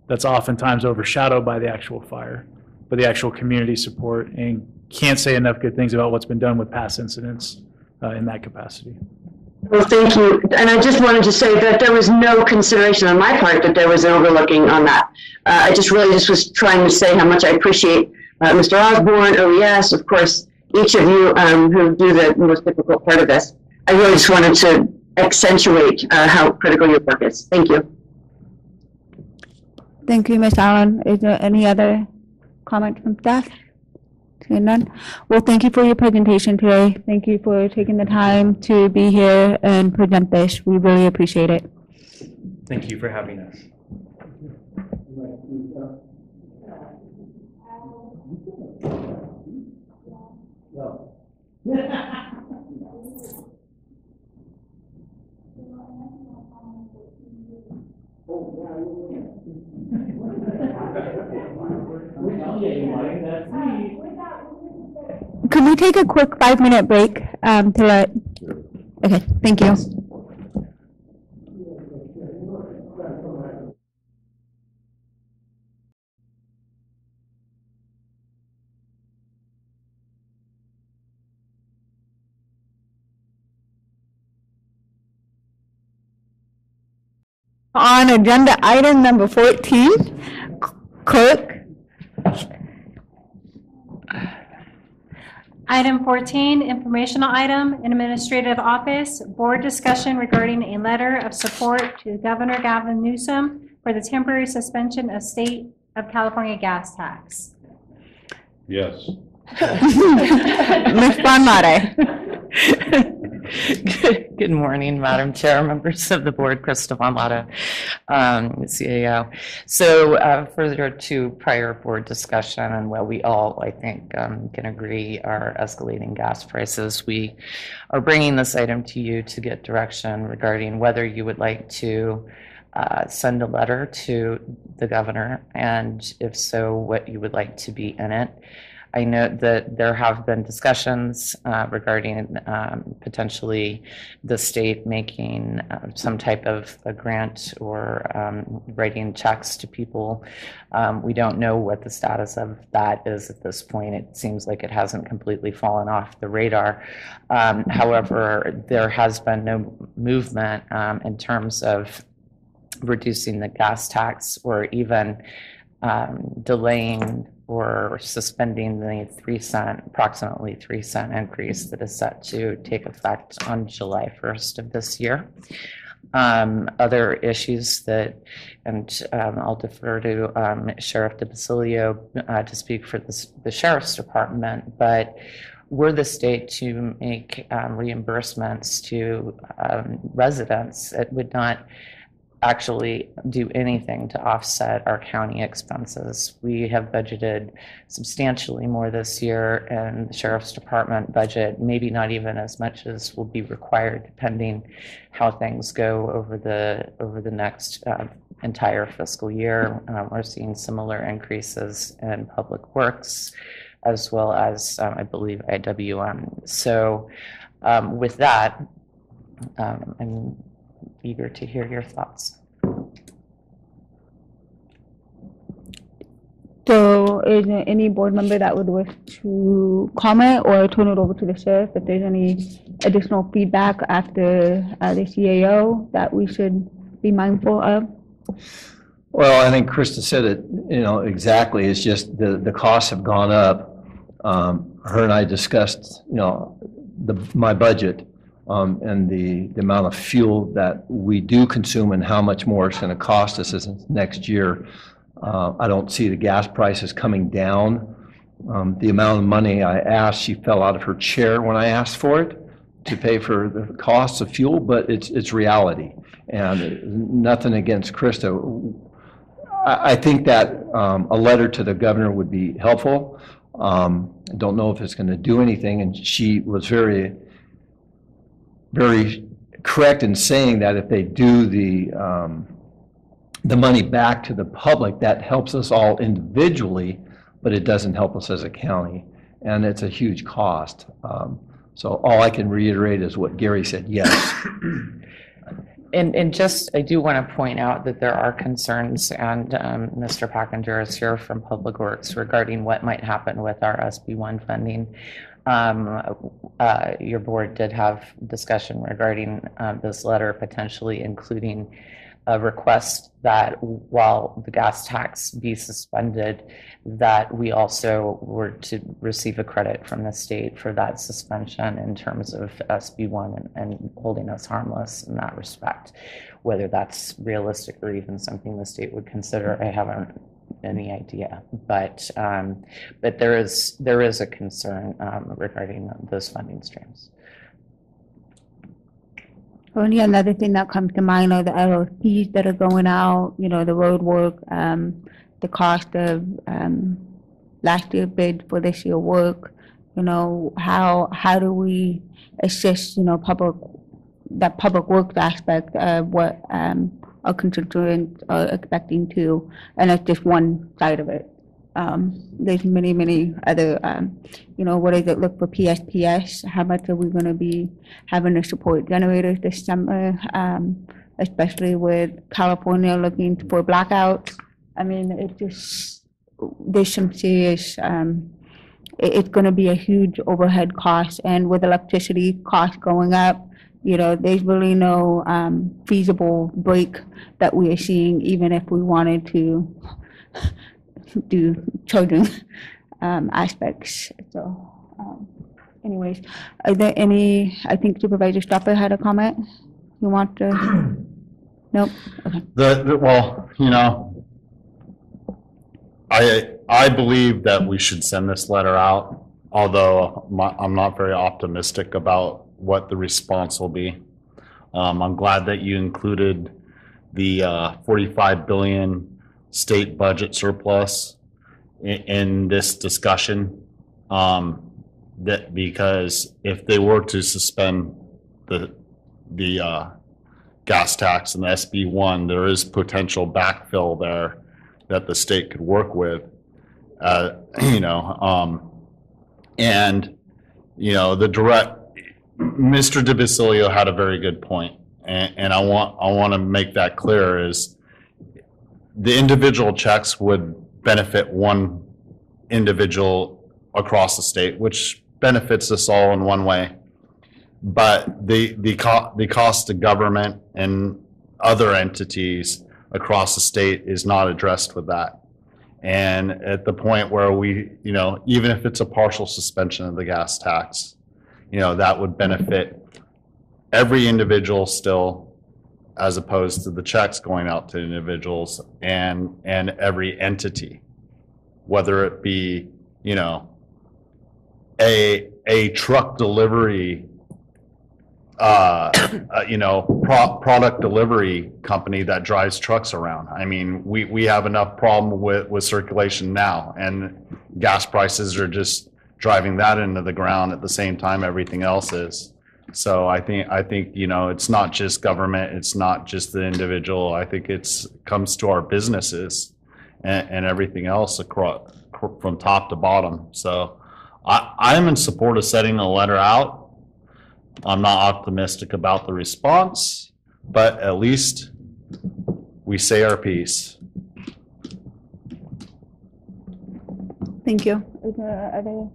that's oftentimes overshadowed by the actual fire, but the actual community support, and can't say enough good things about what's been done with past incidents in that capacity. Well, thank you. And I just wanted to say that there was no consideration on my part that there was an overlooking on that. I just really just was trying to say how much I appreciate Mr. Osborne, OES, of course, each of you who do the most difficult part of this. I really just wanted to accentuate how critical your work is. Thank you. Thank you, Ms. Allen. Is there any other comment from staff? Seeing none. Well, thank you for your presentation today. Thank you for taking the time to be here and present this. We really appreciate it. Thank you for having us. Could we take a quick 5-minute break to let? Okay, thank you. On agenda item number 14, clerk. Item 14, informational item, administrative office, board discussion regarding a letter of support to Governor Gavin Newsom for the temporary suspension of state of California gas tax. Yes. Ms. Bonlade. Good morning, Madam Chair, members of the board, Krista Bonlade, CAO. So further to prior board discussion and what we all, I think, can agree are escalating gas prices, we are bringing this item to you to get direction regarding whether you would like to send a letter to the governor, and if so, what you would like to be in it. I know that there have been discussions regarding potentially the state making some type of a grant or writing checks to people. We don't know what the status of that is at this point. It seems like it hasn't completely fallen off the radar. However, there has been no movement in terms of reducing the gas tax or even delaying or suspending the approximately 3-cent increase that is set to take effect on July 1st of this year. Other issues that, and I'll defer to Sheriff DeBasilio to speak for the Sheriff's Department, but were the state to make reimbursements to residents, it would not actually do anything to offset our county expenses. We have budgeted substantially more this year in the Sheriff's Department budget, maybe not even as much as will be required depending how things go over the next entire fiscal year. We're seeing similar increases in public works as well as I believe IWM. So with that, I'm eager to hear your thoughts. So is there any board member that would wish to comment or turn it over to the sheriff if there's any additional feedback after the CAO that we should be mindful of? Well, I think Krista said it, exactly. It's just the costs have gone up. Her and I discussed, my budget. And the amount of fuel that we do consume and how much more it's going to cost us next year. I don't see the gas prices coming down the amount of money I asked, she fell out of her chair when I asked for it to pay for the costs of fuel, but it's reality. And nothing against Krista. I think that a letter to the governor would be helpful. I don't know if it's going to do anything, and she was very, very correct in saying that if they do the money back to the public, that helps us all individually, but it doesn't help us as a county, and it's a huge cost. So all I can reiterate is what Gary said, yes. And just, I do want to point out that there are concerns, and Mr. Packinger is here from Public Works regarding what might happen with our SB1 funding. Your board did have discussion regarding this letter potentially including a request that while the gas tax be suspended, that we also were to receive a credit from the state for that suspension in terms of SB1 and holding us harmless in that respect. Whether that's realistic or even something the state would consider, I haven't any idea. But there is a concern regarding those funding streams. Only another thing that comes to mind are the LLPs that are going out, you know, the road work, the cost of last year bid for this year work, you know, how do we assist, you know, that public works aspect of what our constituents are expecting to, and that's just one side of it. There's many other, you know, what does it look for PSPS? How much are we going to be having to support generators this summer, especially with California looking for blackouts? I mean, it just, there's some serious, it's going to be a huge overhead cost, and with electricity costs going up, you know, there's really no feasible break that we are seeing, even if we wanted to do children aspects. So anyways, are there any, I think Supervisor Stopper had a comment. You want to? Nope. Okay. Well, you know, I believe that we should send this letter out, although I'm not very optimistic about what the response will be. I'm glad that you included the $45 billion state budget surplus in this discussion, that because if they were to suspend the gas tax and the SB1, there is potential backfill there that the state could work with, you know, and you know, Mr. DeBasilio had a very good point, and I want to make that clear is the individual checks would benefit one individual across the state, which benefits us all in one way. But the cost to government and other entities across the state is not addressed with that. And at the point where we, you know, even if it's a partial suspension of the gas tax, you know, that would benefit every individual still, as opposed to the checks going out to individuals and every entity, whether it be, you know, a truck delivery, you know, product delivery company that drives trucks around. I mean, we have enough problem with circulation now, and gas prices are just driving that into the ground at the same time everything else is. So I think, you know, it's not just government, it's not just the individual. I think comes to our businesses and everything else across from top to bottom. So I'm in support of setting the letter out. I'm not optimistic about the response, but at least we say our piece. Thank you. Are there other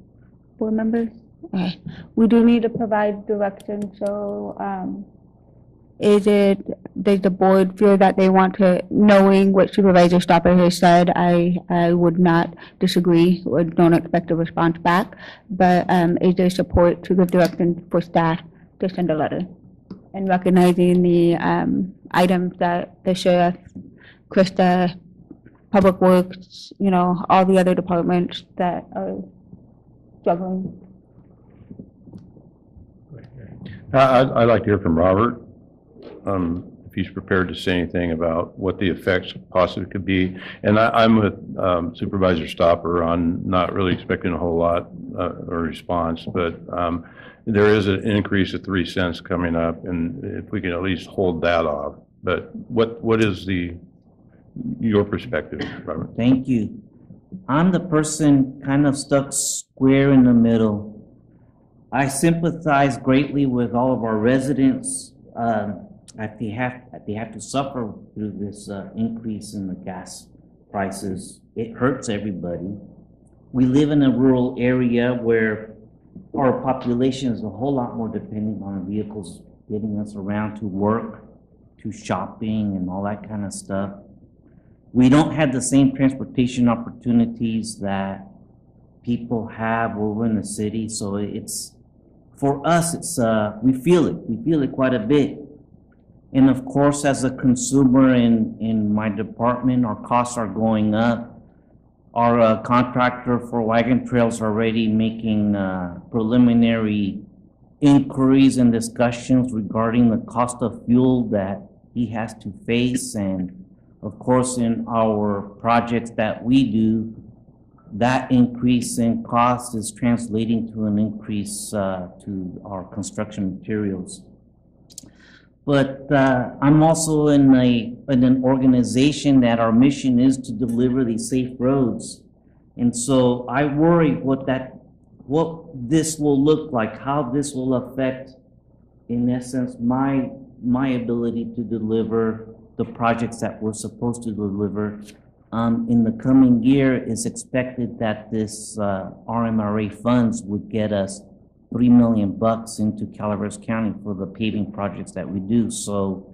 board members? Okay. We do need to provide direction, so does the board feel that they want to, knowing what Supervisor Stopper has said, I would not disagree or don't expect a response back, but is there support to give direction for staff to send a letter? And recognizing the items that the sheriff, Krista, Public Works, you know, all the other departments that are struggling. I'd like to hear from Robert, if he's prepared to say anything about what the effects possibly could be. And I'm with Supervisor Stopper on not really expecting a whole lot of response, but there is an increase of 3 cents coming up, and if we can at least hold that off. But what is your perspective, Robert? Thank you. I'm the person kind of stuck square in the middle. I sympathize greatly with all of our residents that they have to suffer through this increase in the gas prices. It hurts everybody. We live in a rural area where our population is a whole lot more dependent on vehicles getting us around to work, to shopping, and all that kind of stuff. We don't have the same transportation opportunities that people have over in the city, so it's, for us, it's, we feel it quite a bit. And of course, as a consumer in my department, our costs are going up. Our contractor for wagon trails are already making preliminary inquiries and discussions regarding the cost of fuel that he has to face. And of course, in our projects that we do, that increase in cost is translating to an increase to our construction materials. But I'm also in an organization that our mission is to deliver these safe roads. And so I worry what this will look like, how this will affect, in essence, my ability to deliver the projects that we're supposed to deliver. In the coming year, it's expected that this RMRA funds would get us $3 million into Calaveras County for the paving projects that we do. So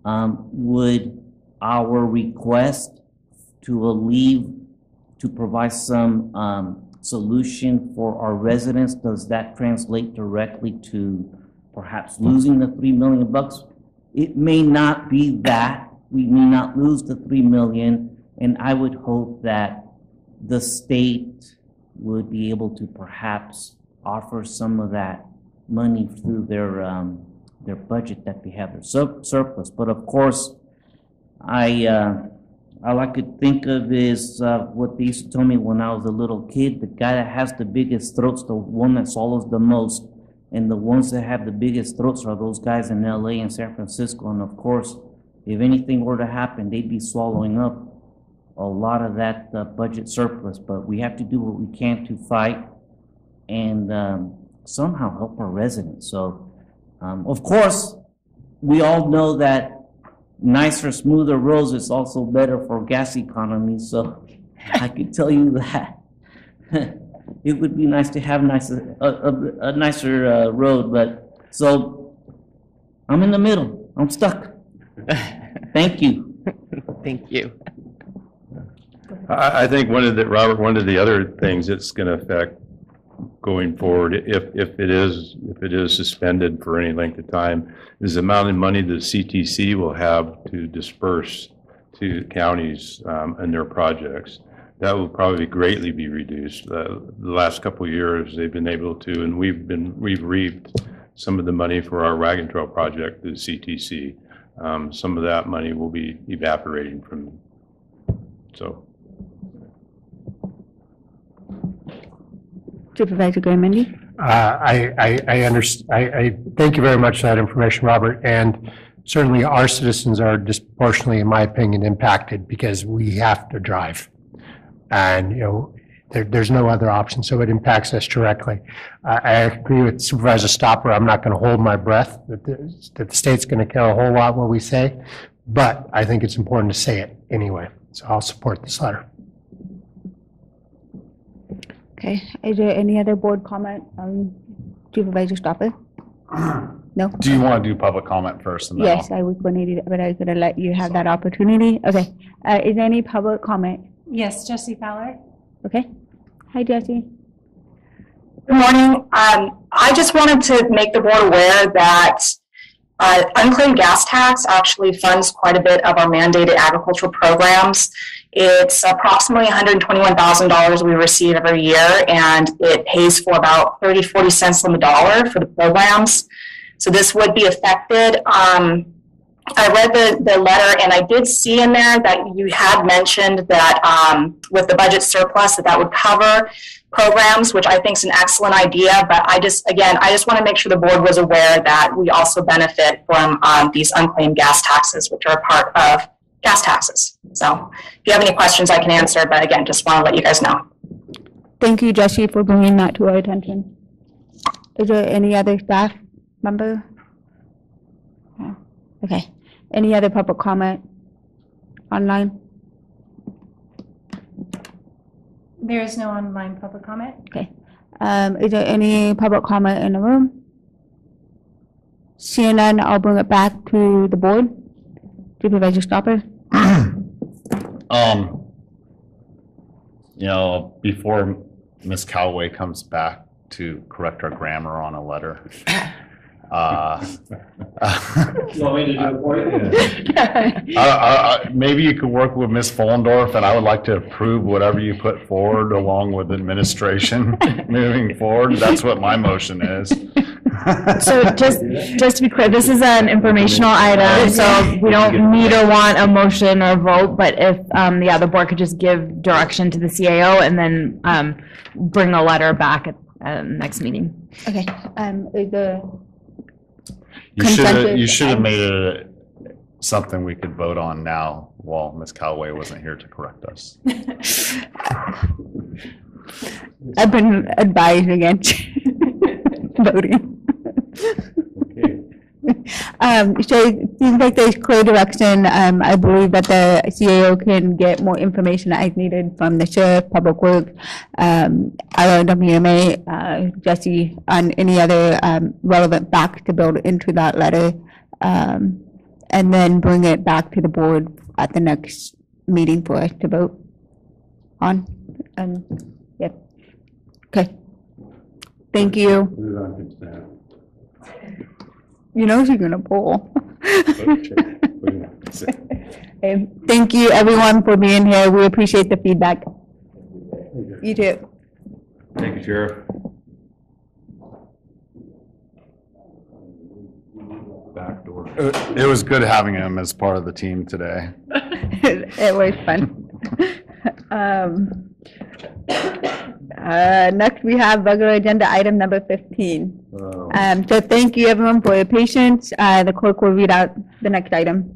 would our request to provide some solution for our residents, does that translate directly to perhaps losing the $3 million? It may not be that. We may not lose the $3 million, and I would hope that the state would be able to perhaps offer some of that money through their budget that they have, their surplus. But of course, all I could think of is what they used to tell me when I was a little kid: the guy that has the biggest throat's the one that swallows the most, and the ones that have the biggest throats are those guys in LA and San Francisco. And of course, if anything were to happen, they'd be swallowing up a lot of that budget surplus. But we have to do what we can to fight and somehow help our residents. So, of course, we all know that nicer, smoother roads is also better for gas economy. So I could tell you that it would be nice to have a nicer road. But so I'm in the middle. I'm stuck. Thank you. Thank you. I think one of the other things that's going to affect going forward, if it is suspended for any length of time, is the amount of money the CTC will have to disperse to counties and their projects. That will probably greatly be reduced. The last couple of years they've been able to, and we've reaped some of the money for our wagon trail project to the CTC. Some of that money will be evaporating from, so. Supervisor Graham-Mendy. I thank you very much for that information, Robert. And certainly our citizens are disproportionately, in my opinion, impacted because we have to drive. And, you know, there's no other option, so it impacts us directly. I agree with Supervisor Stopper. I'm not going to hold my breath that the state's going to care a whole lot what we say, but I think it's important to say it anyway. So I'll support this letter. Okay, is there any other board comment? Supervisor Stopper? No? Do you want to do public comment first? And then Yes, I was going to do that, but I was going to let you have that opportunity. Okay, is there any public comment? Yes, Jesse Fowler. Okay, hi Jesse. Good morning. I just wanted to make the board aware that unclaimed gas tax actually funds quite a bit of our mandated agricultural programs. It's approximately $121,000 we receive every year, and it pays for about 30-40 cents on the dollar for the programs. So this would be affected. I read the letter, and I did see in there that you had mentioned that with the budget surplus that would cover programs, which I think is an excellent idea. But I just want to make sure the board was aware that we also benefit from these unclaimed gas taxes, which are a part of gas taxes. So if you have any questions, I can answer. But again, just want to let you guys know. Thank you, Jesse, for bringing that to our attention. Is there any other staff member? No. Okay. Any other public comment online? There is no online public comment. Okay. Is there any public comment in the room? Seeing none, I'll bring it back to the board. Supervisor Stopper. You know, before Ms. Calway comes back to correct our grammar on a letter, You want me to do it for you? maybe you could work with Ms. Follendorf, and I would like to approve whatever you put forward along with administration moving forward. That's what my motion is. So just to be clear, this is an informational item, so we don't need or want a motion or vote, but if, the board could just give direction to the CAO and then bring a letter back at next meeting. Okay. Is the You should have made it something we could vote on now while Ms. Calway wasn't here to correct us. I've been advised against voting. So it seems like there's clear direction. I believe that the CAO can get more information as needed from the sheriff, public works, RWMA, Jesse, on any other relevant facts to build into that letter, and then bring it back to the board at the next meeting for us to vote on. Yep. Okay. Thank you. You know she's gonna pull. Thank you, everyone, for being here. We appreciate the feedback. You too. Thank you, Sheriff. Back door. It was good having him as part of the team today. It was fun. Next, we have regular agenda item number 15. So thank you, everyone, for your patience. The clerk will read out the next item.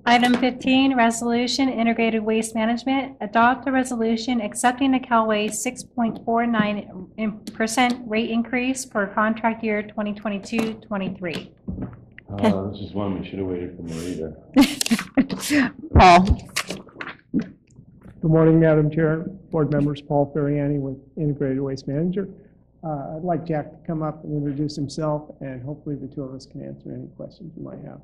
Item 15, resolution, integrated waste management. Adopt a resolution accepting the Calway 6.49% rate increase for contract year 2022-23. This is one we should have waited for Marita. Paul. Good morning, Madam Chair, board members. Paul Ferriani with Integrated Waste Manager. I'd like Jack to come up and introduce himself, and hopefully the two of us can answer any questions you might have.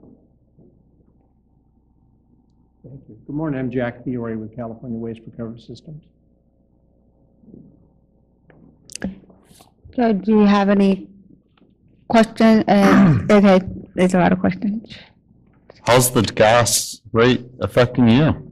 Thank you. Good morning, I'm Jack Fiore with California Waste Recovery Systems. So do you have any questions? Okay, there's a lot of questions. How's the gas rate affecting you?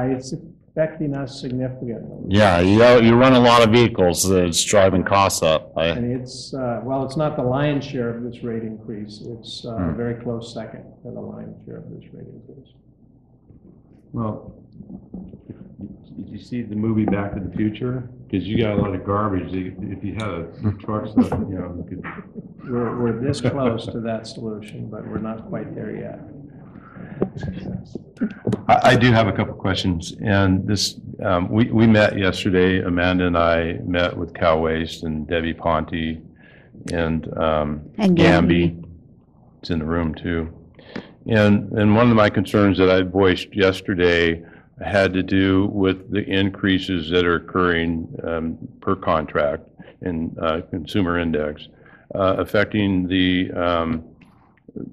It's affecting us significantly. Yeah, you run a lot of vehicles. It's driving costs up. And it's, well, it's not the lion's share of this rate increase. It's a very close second to the lion's share of this rate increase. Well, did you see the movie Back to the Future? Because you got a lot of garbage. If you had a truck stop, you know, you could. We're this close to that solution, but we're not quite there yet. I do have a couple of questions, and this, we met yesterday, Amanda and I met with Cal Waste and Debbie Ponte and Gamby. It's in the room too. And one of my concerns that I voiced yesterday had to do with the increases that are occurring per contract in consumer index, affecting the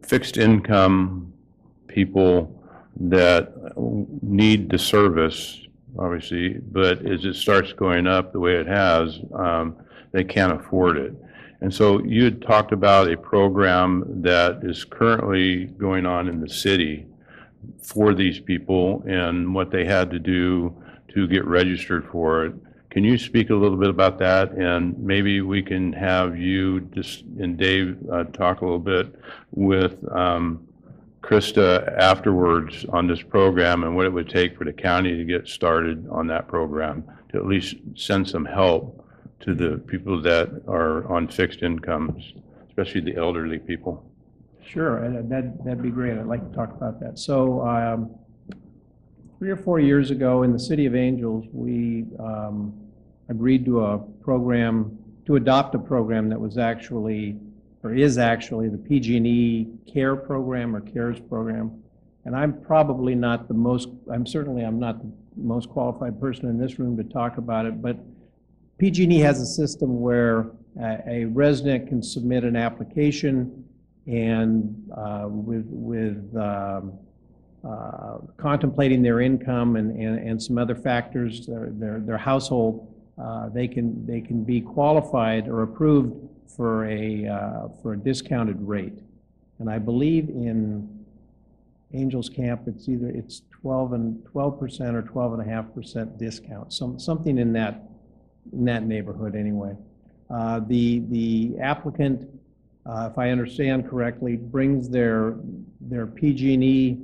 fixed income people that need the service, obviously, but as it starts going up the way it has, they can't afford it. And so you had talked about a program that is currently going on in the city for these people and what they had to do to get registered for it. Can you speak a little bit about that? And maybe we can have you just and Dave talk a little bit with Krista afterwards on this program and what it would take for the county to get started on that program, to at least send some help to the people that are on fixed incomes, especially the elderly people. Sure, that'd be great. I'd like to talk about that. So 3 or 4 years ago in the City of Angels, we agreed to a program, to adopt a program that was actually, or is actually, the PG&E CARE program or CARES program. And I'm probably not the most, I'm not the most qualified person in this room to talk about it, but PG&E has a system where a resident can submit an application and with contemplating their income and some other factors, their household, they can be qualified or approved for a discounted rate. And I believe in Angels Camp, it's 12% or 12.5% discount, something in that neighborhood anyway. The applicant, if I understand correctly, brings their PG&E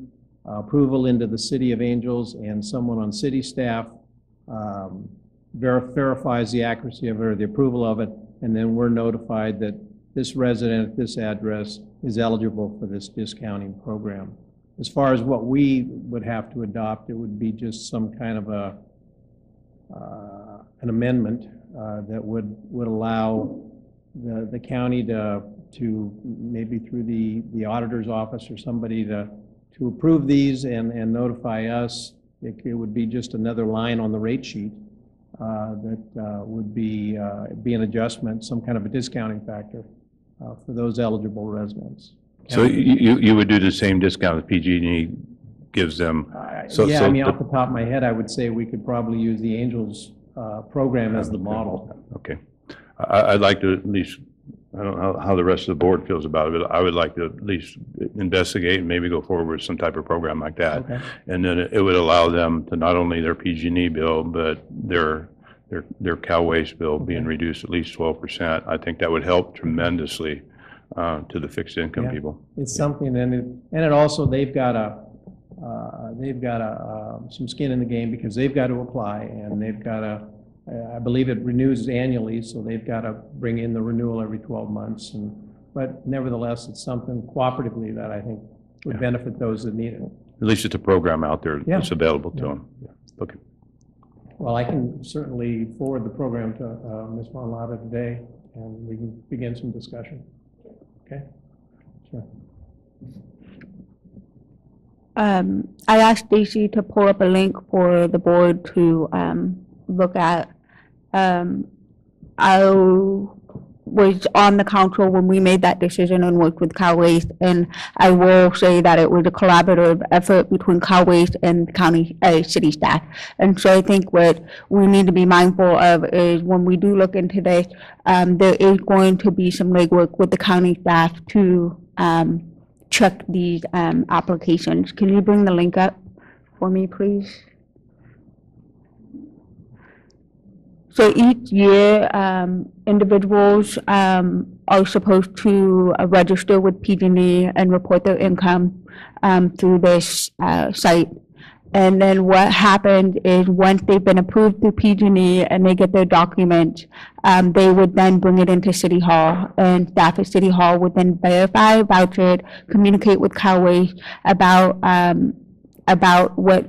approval into the City of Angels, and someone on city staff verifies the accuracy of it or the approval of it, and then we're notified that this resident at this address is eligible for this discounting program. As far as what we would have to adopt, it would be just some kind of an amendment that would allow the county to maybe through the auditor's office or somebody to approve these and notify us. It would be just another line on the rate sheet that would be an adjustment, some kind of a discounting factor for those eligible residents. So you would do the same discount that PG&E gives them? Yeah, I mean, off the top of my head, I would say we could probably use the Angels program as the model. Okay. I'd like to at least, I don't know how the rest of the board feels about it, but I would like to at least investigate and maybe go forward with some type of program like that. Okay. And then it would allow them to not only their PG&E bill, but their Calway's bill being reduced at least 12%. I think that would help tremendously to the fixed income people. It's something, and it also, they've got some skin in the game because they've got to apply, and they've got to, I believe it renews annually, so they've got to bring in the renewal every 12 months. But nevertheless, it's something cooperatively that I think would benefit those that need it. At least it's a program out there that's available to them. Yeah. Okay. Well, I can certainly forward the program to Ms. Monlata today, and we can begin some discussion. Okay? Sure. I asked Stacy to pull up a link for the board to look at. I was on the council when we made that decision and worked with Calway, and I will say that it was a collaborative effort between Calway and county city staff. And so I think what we need to be mindful of is when we do look into this, there is going to be some legwork with the county staff to check these applications. Can you bring the link up for me, please? So each year, individuals are supposed to register with PG&E and report their income through this site. And then what happens is once they've been approved through PG&E and they get their documents, they would then bring it into City Hall, and staff at City Hall would then verify, voucher it, communicate with Calway about what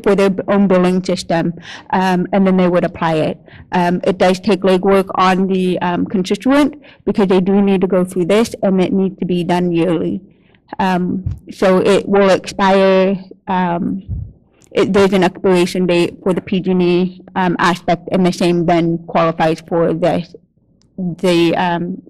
for their own billing system, and then they would apply it. It does take legwork on the constituent because they do need to go through this, and it needs to be done yearly. So it will expire. There's an expiration date for the PG&E aspect, and the same then qualifies for the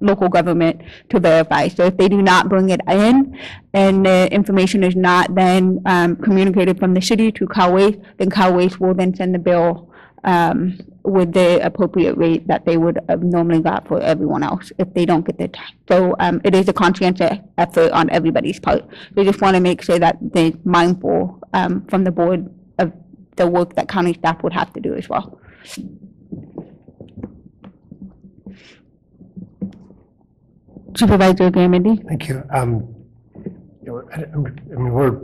local government to verify. So if they do not bring it in and the information is not then communicated from the city to Calway, then Calway will then send the bill with the appropriate rate that they would have normally got for everyone else if they don't get the tag. So it is a conscientious effort on everybody's part. We just want to make sure that they're mindful from the board of the work that county staff would have to do as well. Supervisor Garamendi. Thank you.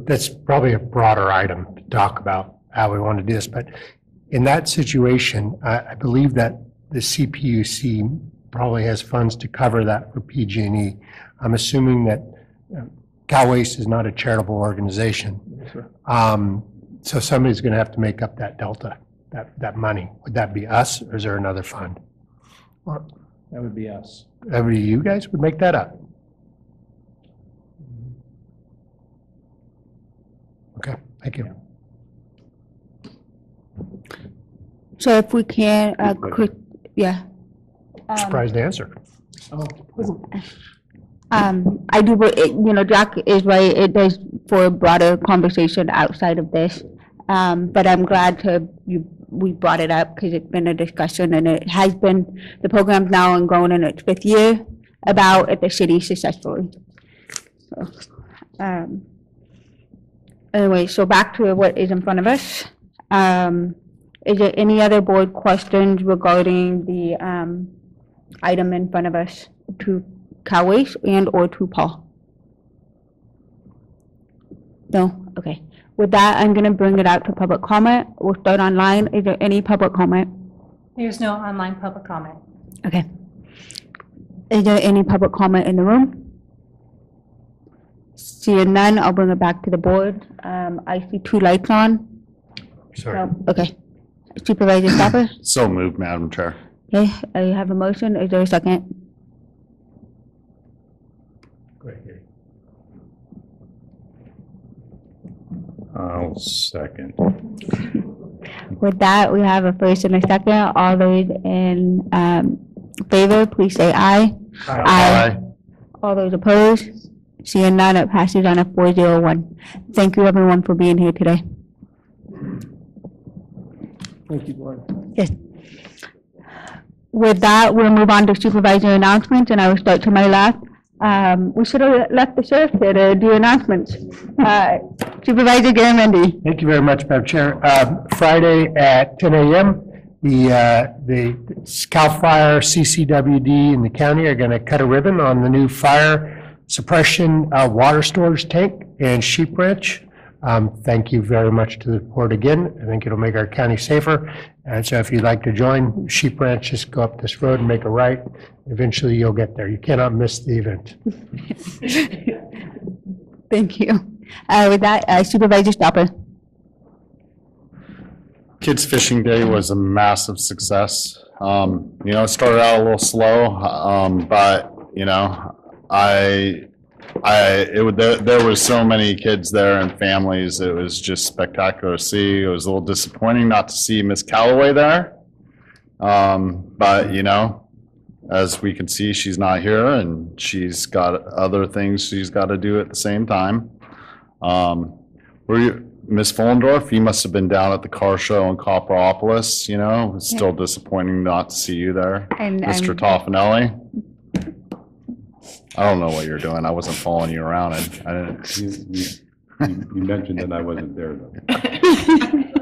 That's probably a broader item to talk about how we want to do this, but in that situation, I believe that the CPUC probably has funds to cover that for PG&E. I'm assuming that Calway is not a charitable organization. So somebody's going to have to make up that delta, that money. Would that be us, or is there another fund? That would be us. Every you guys would make that up? Okay, thank you. So if we can, yeah. Surprised answer. I do, Jack is right, it does for a broader conversation outside of this. But I'm glad we brought it up because it's been a discussion and it has been, the program's now going in its 5th year about if the city successfully. So, anyway, so back to what is in front of us. Is there any other board questions regarding the item in front of us to Calway and or to Paul? No? Okay. With that, I'm going to bring it out to public comment. We'll start online. Is there any public comment? There's no online public comment. Okay. Is there any public comment in the room? Seeing none, I'll bring it back to the board. I see 2 lights on. Sorry. So, okay. Supervisor Stopper? So moved, Madam Chair. Okay, I have a motion. Is there a second? I'll second. With that, we have a first and a second. All those in favor, please say aye. Aye. All those opposed? Seeing none, it passes on a 4-0-1. Thank you, everyone, for being here today. Thank you, Board. Yes. With that, we'll move on to supervisor announcements, and I will start to my left. We should have left the sheriff here to do announcements. Supervisor Garamendi. Thank you very much, Madam Chair. Friday at 10 a.m., the CAL FIRE CCWD in the county are going to cut a ribbon on the new fire suppression water storage tank and Sheep Ranch. Thank you very much to the board again. I think it'll make our county safer. And so if you'd like to join Sheep Ranch, just go up this road and make a right. Eventually you'll get there. You cannot miss the event. Thank you. With that, Supervisor Stopper. Kids Fishing Day was a massive success. It started out a little slow, but, there were so many kids there and families. It was just spectacular to see. It was a little disappointing not to see Miss Calway there. But, as we can see, she's not here and she's got other things she's got to do at the same time. Miss Follendorf, you must have been down at the car show in Copperopolis, It's still disappointing not to see you there. And Mr. Toffanelli. I don't know what you're doing. I wasn't following you around. You mentioned that I wasn't there, though.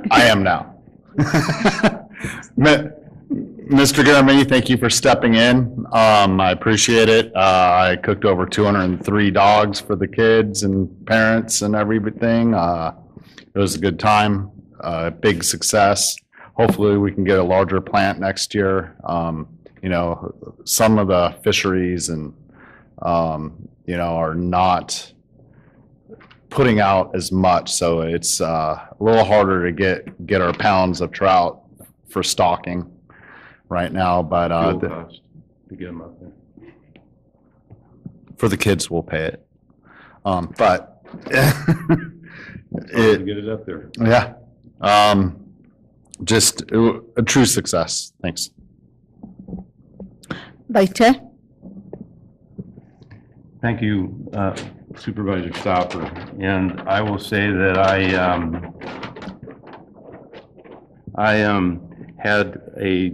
I am now. Mr. Garamendi, thank you for stepping in. I appreciate it. I cooked over 203 dogs for the kids and parents and everything. It was a good time, big success. Hopefully we can get a larger plant next year. Some of the fisheries and are not putting out as much, so it's a little harder to get our pounds of trout for stocking right now. But to get them up there. For the kids, we'll pay it. But get it up there. Yeah, just a true success. Thanks. Vice Chair. Thank you, Supervisor Stopper. And I will say that I had a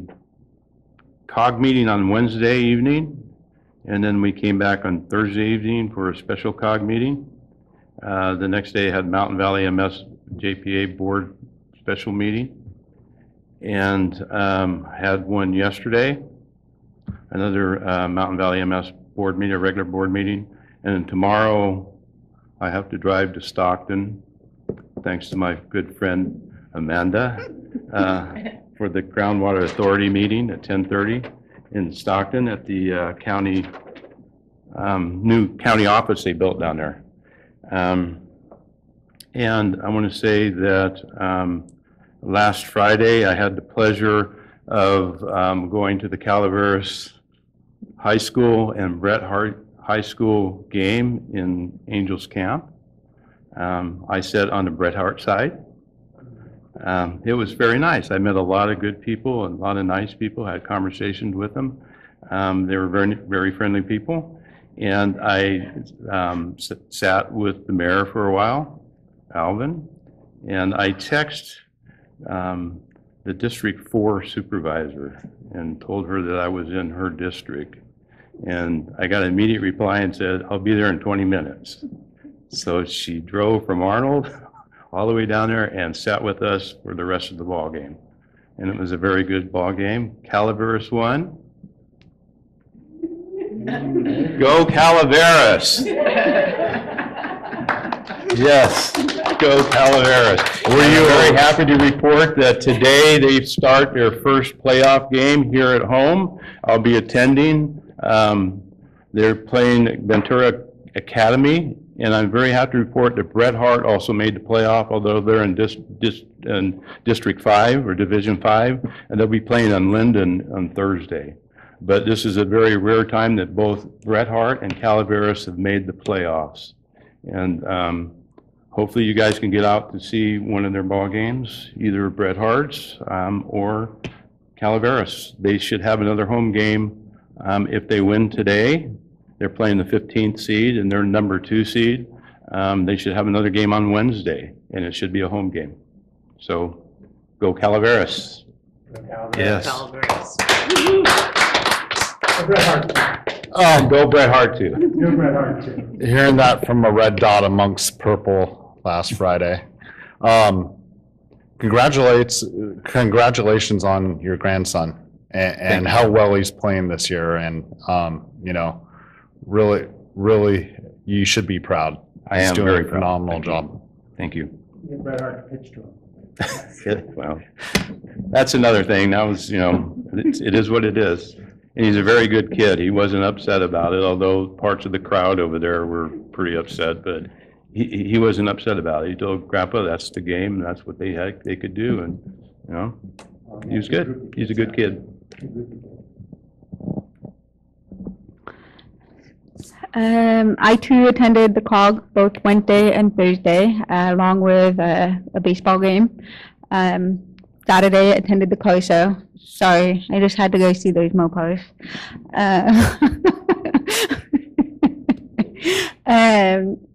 COG meeting on Wednesday evening, and then we came back on Thursday evening for a special COG meeting. The next day had Mountain Valley MS JPA board special meeting, and had one yesterday, another Mountain Valley MS board meeting, a regular board meeting, and tomorrow I have to drive to Stockton, thanks to my good friend Amanda, for the Groundwater Authority meeting at 10:30 in Stockton at the county, new county office they built down there. And I want to say that last Friday I had the pleasure of going to the Calaveras High School and Bret Hart High School game in Angels Camp. I sat on the Bret Hart side. It was very nice. I met a lot of good people and a lot of nice people, had conversations with them. They were very, very friendly people. And I sat with the mayor for a while, Alvin, and I texted the District 4 supervisor and told her that I was in her district. And I got an immediate reply and said, I'll be there in 20 minutes. So she drove from Arnold all the way down there and sat with us for the rest of the ball game. And it was a very good ball game. Calaveras won. Go Calaveras! Yes, go Calaveras. Were you very happy to report that today they start their first playoff game here at home? I'll be attending. They're playing Ventura Academy, and I'm very happy to report that Bret Hart also made the playoff, although they're in District 5 or Division 5, and they'll be playing on Linden on Thursday. But this is a very rare time that both Bret Hart and Calaveras have made the playoffs. And hopefully you guys can get out to see one of their ball games, either Bret Hart's or Calaveras. They should have another home game if they win today. They're playing the 15th seed and they're number 2 seed. They should have another game on Wednesday, and it should be a home game. So go Calaveras. Go Calaveras. Yes. Calaveras. Go Bret Hart. Go Bret Hart too. Go Bret Hart too. Hearing that from a red dot amongst purple last Friday. Congratulations on your grandson and how well he's playing this year. And, you know, really, you should be proud. I am He's doing very a phenomenal job. Thank you. Bret Hart pitched to him. Well, that's another thing. That was, you know, it is what it is. And he's a very good kid. He wasn't upset about it, although parts of the crowd over there were pretty upset, but he wasn't upset about it. He told Grandpa that's the game, and that's what they could do, and, you know, he was good. He's a good kid. I too attended the COG both Wednesday and Thursday, along with a baseball game. Saturday, I attended the car show. Sorry, I just had to go see those mopars.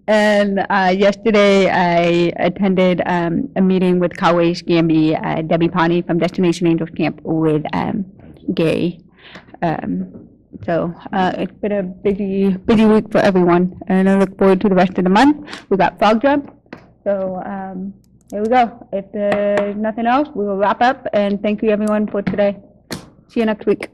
And yesterday, I attended a meeting with Calway's Gamby, Debbie Pawnee from Destination Angels Camp with Gay. So it's been a busy week for everyone, and I look forward to the rest of the month. We got Frog Jump, so here we go. If there's nothing else, we will wrap up, and thank you everyone for today. See you next week.